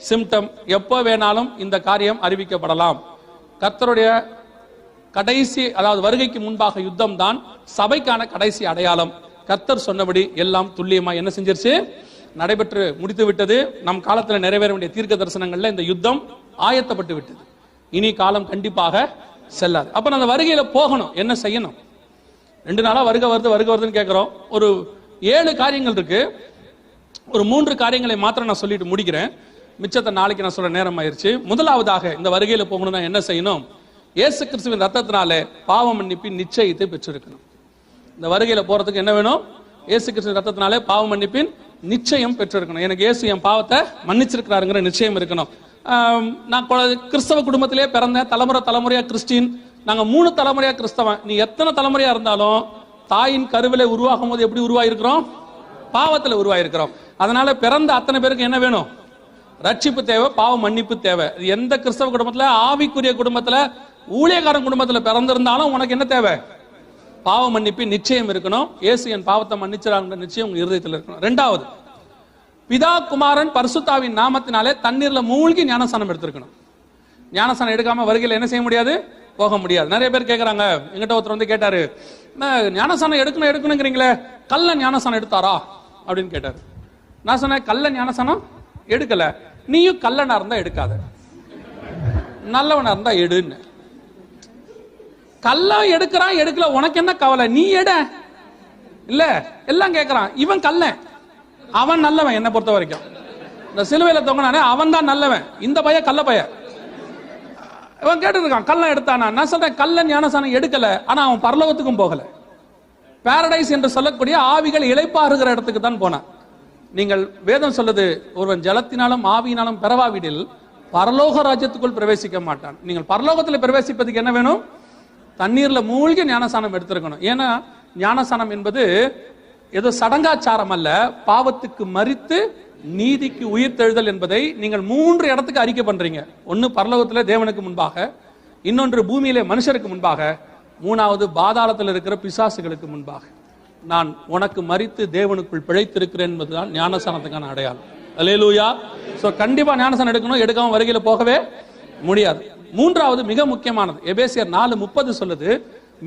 சிம்டம். எப்போ வேணாலும் இந்த காரியம் அறிவிக்கப்படலாம். கர்த்தருடைய கடைசி, அதாவது வருகைக்கு முன்பாக யுத்தம் தான் சபைக்கான கடைசி அடையாளம். கர்த்தர் சொன்னபடி எல்லாம் துல்லியமா என்ன செஞ்சிருச்சு? நடைபெற்று முடித்து விட்டது. நம் காலத்தில் நிறைவேற வேண்டிய தீர்க்க தரிசனங்கள்ல இந்த யுத்தம் ஆயத்தப்பட்டு விட்டது. இனி காலம் கண்டிப்பாக செல்லாது. அப்ப அந்த வருகையில போகணும். என்ன செய்யணும்? 2 நாளா வருகை வருதுன்னு கேட்கிறோம். ஒரு 7 காரியங்கள் இருக்கு. ஒரு 3 காரியங்களை மாத்திரம் நான் சொல்லிட்டு முடிக்கிறேன். மிச்சத்தை நாளைக்கு நான் சொல்ற நேரம் ஆயிருச்சு. முதலாவதாக இந்த வருகையில போகணும்னா என்ன செய்யணும்? இயேசு கிறிஸ்துவின் ரத்தத்தினாலே பாவ மன்னிப்பின் நிச்சயத்தை பெற்றிருக்கணும். இந்த வருகையில போறதுக்கு என்ன வேணும்? இயேசு கிறிஸ்துவின் ரத்தத்தினாலே பாவ மன்னிப்பின் நிச்சயம் பெற்றிருக்கணும். எனக்கு இயேசு என் பாவத்தை மன்னிச்சிருக்கிறாருங்கிற நிச்சயம் இருக்கணும். நான் கிறிஸ்தவ குடும்பத்திலே பிறந்தேன். தலைமுறையா கிறிஸ்டின். நாங்க 3 தலைமுறையா கிறிஸ்தவன். நீ எத்தனை தலைமுறையா இருந்தாலும் தாயின் கருவில உருவாகும் போது எப்படி உருவாயிருக்கிறோம்? பாவத்துல உருவாயிருக்கிறோம். அதனால பிறந்த அத்தனை பேருக்கு என்ன வேணும்? ரட்சிப்பு தேவை, பாவ மன்னிப்பு தேவை. எந்த கிறிஸ்தவ குடும்பத்துல, ஆவிக்குரிய குடும்பத்துல, ஊழியக்காரன் குடும்பத்துல பிறந்திருந்தாலும் உனக்கு என்ன தேவை? பாவ மன்னிப்பு நிச்சயம் இருக்கணும். இயேசு என் பாவத்தை மன்னிச்சாருன்ற நிச்சயம் உங்க இருதயத்தில் இருக்கணும். 2வது, பிதா குமாரன் பரிசுத்தாவின் நாமத்தினாலே தண்ணீர்ல மூழ்கி ஞானஸ்நானம் எடுத்திருக்கணும். ஞானஸ்நானம் எடுக்காம வருகையில என்ன செய்ய முடியாது? போக முடியாது. நிறைய பேர் கேட்கறாங்க. எங்கிட்ட ஒருத்தர் வந்து கேட்டாரு, ஞானஸ்நானம் எடுக்கணுங்கிறீங்களே, கள்ள ஞானஸ்நானம் எடுத்தாரா அப்படின்னு கேட்டாரு. நான் சொன்னேன், கள்ள ஞானஸ்நானம் எடுக்கல. நீயும் கள்ளனா இருந்தா எடுக்காத, நல்லவனா இருந்தா எடுன்னு. கள்ள எடுக்கிறான் எடுக்கல உனக்கு என்ன கவலை? நீ எட இல்ல. எல்லாம் கேட்கறான், இவன் கள்ளன், அவன் நல்லவன். என்ன பொறுத்த வரைக்கும் இந்த சிலுவையில தொங்கினானே அவன் தான் நல்லவன், இந்த பையன் கள்ள பையன். இவன் கேட்டு இருக்கான், கள்ளன் எடுத்தானா? நான் சொல்றேன், கள்ளன் ஞானஸ்நானம் எடுக்கல, ஆனா அவன் பரலோகத்துக்கும் போகல. பாரடைஸ் என்று சொல்லக்கூடிய ஆவிகள் இளைப்பாறுகிற இடத்துக்கு தான் போனான். நீங்கள் வேதம் சொல்லுது, ஒருவன் ஜலத்தினாலும் ஆவியினாலும் பெறவாவிடில் பரலோக ராஜ்யத்துக்குள் பிரவேசிக்க மாட்டான். நீங்கள் பரலோகத்தில் பிரவேசிப்பதுக்கு என்ன வேணும்? தண்ணீர்ல மூழ்கி ஞானஸ்நானம் எடுத்திருக்கணும். ஏன்னா ஞானஸ்நானம் என்பது ஏதோ சடங்காச்சாரம் அல்ல. பாவத்துக்கு மரித்து நீதிக்கு உயிர் தெழுதல் என்பதை நீங்கள் 3 இடத்துக்கு அறிக்கை பண்றீங்க. ஒன்னு பரலோகத்தில் தேவனுக்கு முன்பாக, இன்னொன்று பூமியிலே மனுஷருக்கு முன்பாக, 3வது பாதாளத்தில் இருக்கிற பிசாசுகளுக்கு முன்பாக. நான் உனக்கு மரித்து தேவனுக்குள் பிழைத்திருக்கிறேன் என்பதுதான் ஞானஸ்நானத்துக்கான அடையாளம். அல்லேலூயா. சோ கண்டிப்பா ஞானஸ்நானம் எடுக்கணும். எடுக்காம வருகையில போகவே முடியாது. 3வது மிக முக்கியமானது, எபேசியர் 4:30 சொல்லுது,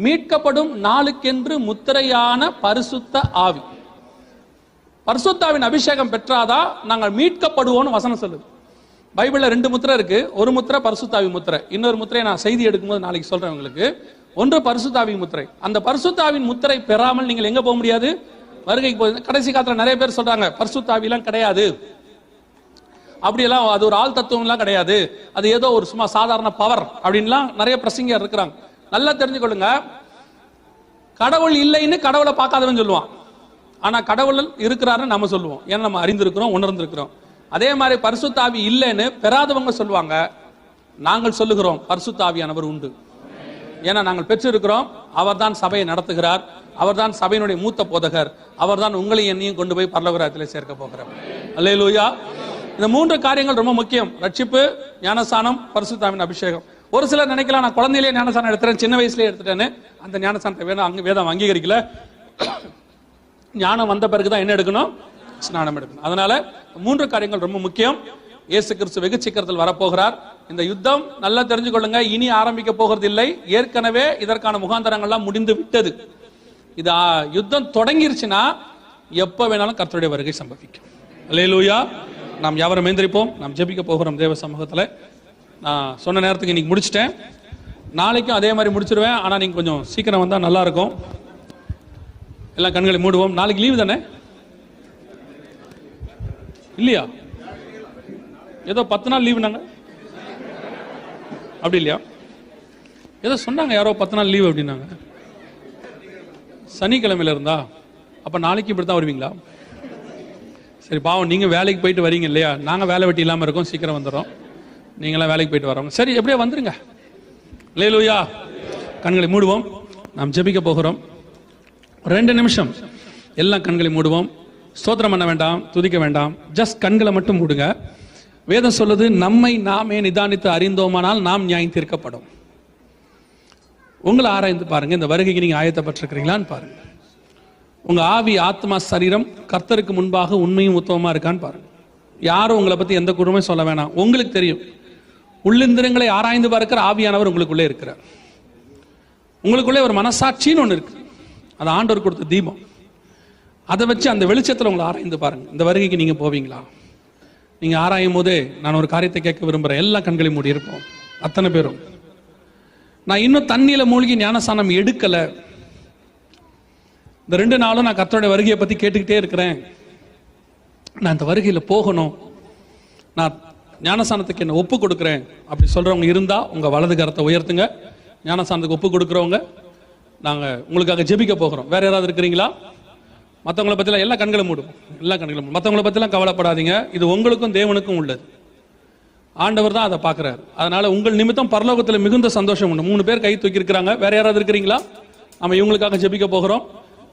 மீட்கப்படும் நாளுக்கென்று முத்திரையான பரிசுத்த ஆவி. பரிசுத்தாவின் அபிஷேகம் பெற்றாதா நாங்கள் மீட்கப்படுவோம் வசனம் சொல்லுது. பைபிள்ல 2 முத்திரை இருக்கு. ஒரு முத்திரை பரிசுத்தாவி முத்திரை, இன்னொரு முத்திரை நான் செய்தி எடுக்கும்போது நாளைக்கு சொல்றேன் உங்களுக்கு. ஒன்று பரிசுத்தாவி முத்திரை. அந்த பரிசுத்தாவின் முத்திரை பெறாமல் நீங்கள் எங்க போக முடியாது? வருகைக்கு போய். கடைசி காலத்துல நிறைய பேர் சொல்றாங்க பரிசுத்தாவிலாம் கிடையாது, அப்படியெல்லாம் அது ஒரு ஆள் தத்துவம் எல்லாம் கிடையாது, அது ஏதோ ஒரு சும்மா சாதாரண பவர் அப்படின்லாம் நிறைய பிரசங்கர் இருக்கிறாங்க. நல்லா தெரிஞ்சுக்கொள்ளுங்க, கடவுள் இல்லைன்னு கடவுளை பார்க்காதவன் சொல்லுவான், ஆனா கடவுள் இருக்கிறாருன்னு நம்ம சொல்லுவோம். ஏன்னா நம்ம அறிந்திருக்கிறோம், உணர்ந்திருக்கிறோம். அதே மாதிரி பரிசுத்தாவி இல்லைன்னு பெறாதவங்க சொல்லுவாங்க. நாங்கள் சொல்லுகிறோம் பரிசுத்தாவியானவர் உண்டு. ஏன்னா நாங்கள் பெற்றிருக்கிறோம். அவர் தான் சபையை நடத்துகிறார், அவர் தான் சபையினுடைய மூத்த போதகர், அவர் தான் உங்களை என்னையும் கொண்டு போய் பரலோகராஜ்யத்திலே சேர்க்க போகிறார். அல்லேலூயா. இந்த 3 காரியங்கள் ரொம்ப முக்கியம். ரட்சிப்பு, ஞானஸ்நானம், பரிசுத்தாவின் அபிஷேகம். ஒரு சிலர் நினைக்கலாம், நான் குழந்தையிலேயே ஞானஸ்நானம் எடுத்துறேன், சின்ன வயசுலேயே எடுத்துட்டேன்னு. அந்த ஞானஸ்நானத்தை வேதம் அங்கீகரிக்கல. ஞானம் வந்த பிறகுதான் என்ன எடுக்கணும்? ஸ்நானம் எடுக்கணும். அதனால 3 காரியங்கள் ரொம்ப முக்கியம். இயேசு கிறிஸ்து வெகு சீக்கிரத்தில் வரப்போகிறார். இந்த யுத்தம் நல்லா தெரிஞ்சுக்கொள்ளுங்க, இனி ஆரம்பிக்க போகிறது இல்லை. ஏற்கனவே இதற்கான முகாந்தரங்கள்லாம் முடிந்து விட்டது. இது யுத்தம் தொடங்கிருச்சுன்னா எப்ப வேணாலும் கர்த்தருடைய வருகை சம்பவிக்கும். அல்லேலூயா. நாம் யாவரும் எந்திரிப்போம். நாம் ஜெபிக்க போகிறோம் தேவ சமூகத்துல. நான் சொன்ன நேரத்துக்கு இன்னைக்கு முடிச்சிட்டேன். நாளைக்கும் அதே மாதிரி முடிச்சிருவேன். ஆனா நீங்க கொஞ்சம் சீக்கிரம் வந்தா நல்லா இருக்கும். எல்லாம் கண்களை மூடுவோம். நாளைக்கு லீவு தானே இல்லையா? ஏதோ 10 நாள் லீவு நாங்க அப்படி இல்லையா? ஏதோ சொன்னாங்க யாரோ 10 நாள் லீவு அப்படின்னாங்க. சனிக்கிழமையில இருந்தா அப்ப நாளைக்கு இப்படித்தான் வருவீங்களா? சரி பாவம், நீங்க வேலைக்கு போயிட்டு வரீங்க இல்லையா? நாங்க வேலை வெட்டி இல்லாம இருக்கோம், சீக்கிரம் வந்துடுறோம். நீங்களாம் வேலைக்கு போயிட்டு வரவங்க சரி எப்படியே வந்துருங்க. அல்லேலூயா. கண்களை மூடுவோம். நாம் ஜெபிக்க போகிறோம். 2 நிமிஷம் எல்லாம் கண்களை மூடுவோம். ஸ்தோத்திரம் பண்ண வேண்டாம், துதிக்க வேண்டாம், ஜஸ்ட் கண்களை மட்டும் மூடுங்க. வேதம் சொல்லுது, நம்மை நாமே நிதானித்து அறிந்தோமானால் நாம் நியாயம் தீர்க்கப்படும். உங்களை ஆராய்ந்து பாருங்க. இந்த வருகைக்கு நீங்க ஆயத்தப்பட்டிருக்கிறீங்களான்னு பாருங்க. உங்க ஆவி, ஆத்மா, சரீரம் கர்த்தருக்கு முன்பாக உண்மையும் உத்தமமா இருக்கான்னு பாருங்க. யாரும் உங்களை பத்தி எந்த குற்றமே சொல்ல வேணாம். உங்களுக்கு தெரியும். உள்ளிந்திரங்களை ஆராய்ந்து பார்க்கிற ஆவியானவர் உங்களுக்குள்ளே இருக்கிறார். உங்களுக்குள்ளே ஒரு மனசாட்சின்னு ஒன்று இருக்கு. அது ஆண்டவர் கொடுத்த தீபம். அதை வச்சு அந்த வெளிச்சத்தில் உங்களை ஆராய்ந்து பாருங்க. இந்த வருகைக்கு நீங்க போவீங்களா? நீங்க ஆராயும் போதே நான் ஒரு காரியத்தை கேட்க விரும்புறேன். எல்லா கண்களையும் மூடி இருப்போம். அத்தனை பேரும். நான் இன்னும் தண்ணியில மூழ்கி ஞானஸ்நானம் எடுக்கல. இந்த 2 நாளும் நான் கர்த்தருடைய வருகையை பத்தி கேட்டுக்கிட்டே இருக்கிறேன். நான் இந்த வருகையில போகணும், நான் ஞானஸ்நானத்துக்கு என்ன ஒப்பு கொடுக்குறேன் அப்படி சொல்றவங்க இருந்தா உங்க வலது கரத்தை உயர்த்துங்க. ஞானஸ்நானத்துக்கு ஒப்பு கொடுக்குறவங்க நாங்க உங்களுக்காக ஜெபிக்க போகிறோம். வேற யாராவது இருக்கிறீங்களா? மற்றவங்களை பத்திலாம் எல்லா கண்களும் மூடும். எல்லா கண்களும் மூடும். மற்றவங்களை பத்திலாம் கவலைப்படாதீங்க. இது உங்களுக்கும் தேவனுக்கும் உள்ளது. ஆண்டவர் தான் அதை பார்க்கிறார். அதனால உங்கள் நிமித்தம் பரலோகத்தில் மிகுந்த சந்தோஷம் உண்டு. 3 பேர் கை தூக்கி இருக்கிறாங்க. வேற யாராவது இருக்கிறீங்களா? நம்ம இவங்களுக்காக ஜெபிக்க போகிறோம்.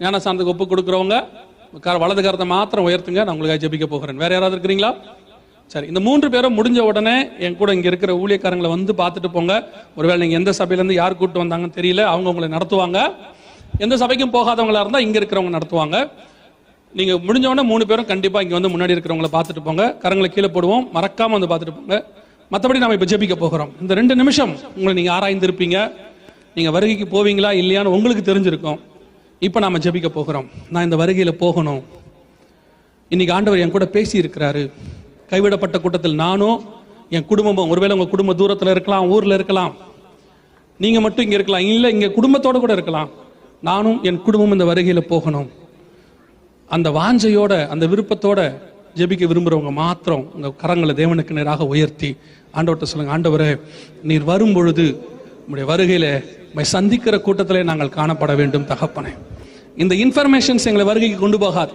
ஞானஸ்நானத்துக்கு ஒப்பு கொடுக்குறவங்க வலது கரத்தை மாத்திரம் உயர்த்துங்க. நான் உங்களுக்காக ஜெபிக்க போகிறேன். வேற யாராவது இருக்கிறீங்களா? சரி, இந்த 3 பேரும் முடிஞ்ச உடனே என் கூட இங்க இருக்கிற ஊழியக்காரங்களை வந்து பார்த்துட்டு போங்க. ஒருவேளை நீங்க எந்த சபையிலேருந்து யார் கூட்டு வந்தாங்கன்னு தெரியல, அவங்க உங்களை நடத்துவாங்க. எந்த சபைக்கும் போகாதவங்களா இருந்தா இங்க இருக்கிறவங்க நடத்துவாங்க. நீங்க முடிஞ்ச உடனே 3 பேரும் கண்டிப்பா இங்க வந்து முன்னாடி இருக்கிறவங்களை பார்த்துட்டு போங்க. கரங்களை கீழே போடுவோம், மறக்காம வந்து பார்த்துட்டு போங்க. மற்றபடி நாம இப்ப ஜெபிக்க போகிறோம். இந்த 2 நிமிஷம் உங்களை நீங்க ஆராய்ந்திருப்பீங்க. நீங்க வருகைக்கு போவீங்களா இல்லையான்னு உங்களுக்கு தெரிஞ்சிருக்கும். இப்ப நாம ஜெபிக்க போகிறோம். நான் இந்த வருகையில போகணும். இன்னைக்கு ஆண்டவர் என் கூட பேசி இருக்கிறாரு. கைவிடப்பட்ட கூட்டத்தில் நானும் என் குடும்பமும், ஒருவேளை உங்க குடும்ப தூரத்தில் இருக்கலாம், ஊர்ல இருக்கலாம், நீங்க மட்டும் இங்க இருக்கலாம், இல்ல இங்க குடும்பத்தோட கூட இருக்கலாம். நானும் என் குடும்பமும் இந்த வருகையில போகணும். அந்த வாஞ்சையோட, அந்த விருப்பத்தோட ஜெபிக்க விரும்புறவங்க மாத்திரம் உங்க கரங்களை தேவனுக்கு நேராக உயர்த்தி ஆண்டவர்கிட்ட சொல்லுங்க, ஆண்டவரே நீர் வரும் பொழுது உங்களுடைய வருகையில சந்திக்கிற கூட்டத்திலே நாங்கள் காணப்பட வேண்டும் தகப்பனே. இந்த இன்ஃபர்மேஷன்ஸ் எங்களை வருகைக்கு கொண்டு போகாது,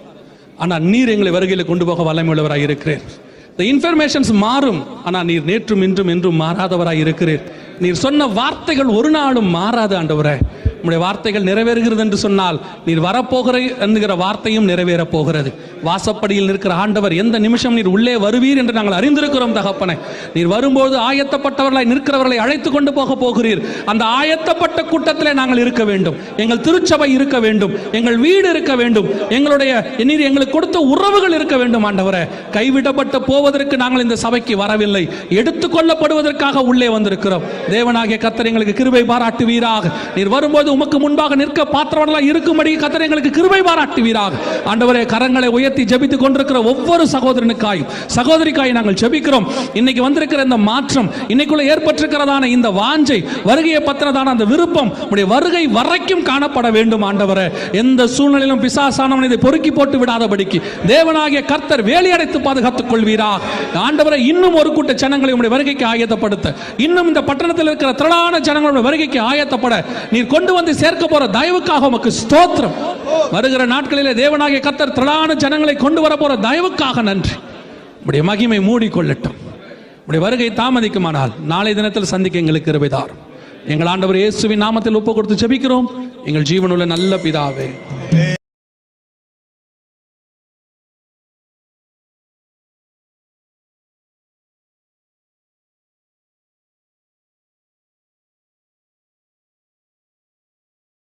ஆனால் நீர் எங்களை வருகையில கொண்டு போக வல்லமை உள்ளவராய் இருக்கிறீர். இந்த இன்ஃபர்மேஷன்ஸ் மாறும், ஆனால் நீர் நேற்றும் இன்றும் என்றும் மாறாதவராய் இருக்கிறீர். நீர் சொன்ன வார்த்தைகள் ஒரு நாளும் மாறாது ஆண்டவரே. உம்முடைய வார்த்தைகள் நிறைவேறுகிறது என்று சொன்னால் நீர் வரப்போகிற என்கிற வார்த்தையும் நிறைவேற போகிறது. வாசப்படியில் நிற்கிற ஆண்டவர் எந்த நிமிஷம் நீர் உள்ளே வருவீர் என்று நாங்கள் அறிந்திருக்கிறோம் தகப்பனே. நீர் வரும்போது ஆயத்தப்பட்டவர்களாய் நிற்கிறவர்களை அழைத்து கொண்டு போக போகிறீர். அந்த ஆயத்தப்பட்ட கூட்டத்திலே நாங்கள் இருக்க வேண்டும். எங்கள் திருச்சபை இருக்க வேண்டும், எங்கள் வீடு இருக்க வேண்டும், எங்களுடைய நீர் எங்களுக்கு கொடுத்த உறவுகள் இருக்க வேண்டும் ஆண்டவரே. கைவிடப்பட்டு போவதற்கு நாங்கள் இந்த சபைக்கு வரவில்லை, எடுத்துக்கொள்ளப்படுவதற்காக உள்ளே வந்திருக்கிறோம். தேவனாகிய கர்த்தர் எங்களுக்கு கிருபை பாராட்டுவீராக. நீர் வரும்போது உமக்கு முன்பாக நிற்க பாத்திரவர்களாய் இருக்கும்படி கர்த்தர் எங்களுக்கு கிருபை பாராட்டுவீராக. ஆண்டவரே, கரங்களை உயர்த்தி ஜெபித்துக் கொண்டிருக்கிற ஒவ்வொரு சகோதரனுக்காய் சகோதரிக்காய் நாங்கள் ஜெபிக்கிறோம். இன்னைக்கு வந்திருக்கிற இந்த மாற்றம், இன்னைக்குள்ள ஏற்பட்டிருக்கிறதான இந்த வாஞ்சை, வருகையை பத்திரதான அந்த விருப்பம் உடைய வருகை வரைக்கும் காணப்பட வேண்டும் ஆண்டவரே. எந்த சூழ்நிலையிலும் பிசாசானவன் இதை பொறுக்கி போட்டு விடாதபடிக்கு தேவனாகிய கர்த்தர் வேலையடைத்து பாதுகாத்துக் கொள்வீராக. ஆண்டவரே, இன்னும் ஒரு கூட்ட ஜனங்களை உடைய வருகைக்கு ஆயத்தப்படுத்த, இன்னும் இந்த பட்டணத்தில் இருக்கிற திரளான ஜனங்களுடைய வருகைக்கு ஆயத்தப்பட நீர் கொண்டு வந்து சேர்க்க போற தயவுக்காக உமக்கு ஸ்தோத்திரம். வருகிற நாட்களிலே தேவனாகிய கர்த்தர் திரளான ஜனங்களை கொண்டு வர போற தயவுக்காக நன்றி. உடைய மகிமை மூடிக்கொள்ளட்டும். உடைய வருகை தாமதிக்குமானால் நாளை தினத்தில் சந்திக்க எங்களுக்கு கிருபை தாரும். எங்கள் ஆண்டவர் இயேசுவின் நாமத்தில் ஒப்பு கொடுத்து ஜெபிக்கிறோம் எங்கள் ஜீவனுள்ள நல்ல பிதாவே.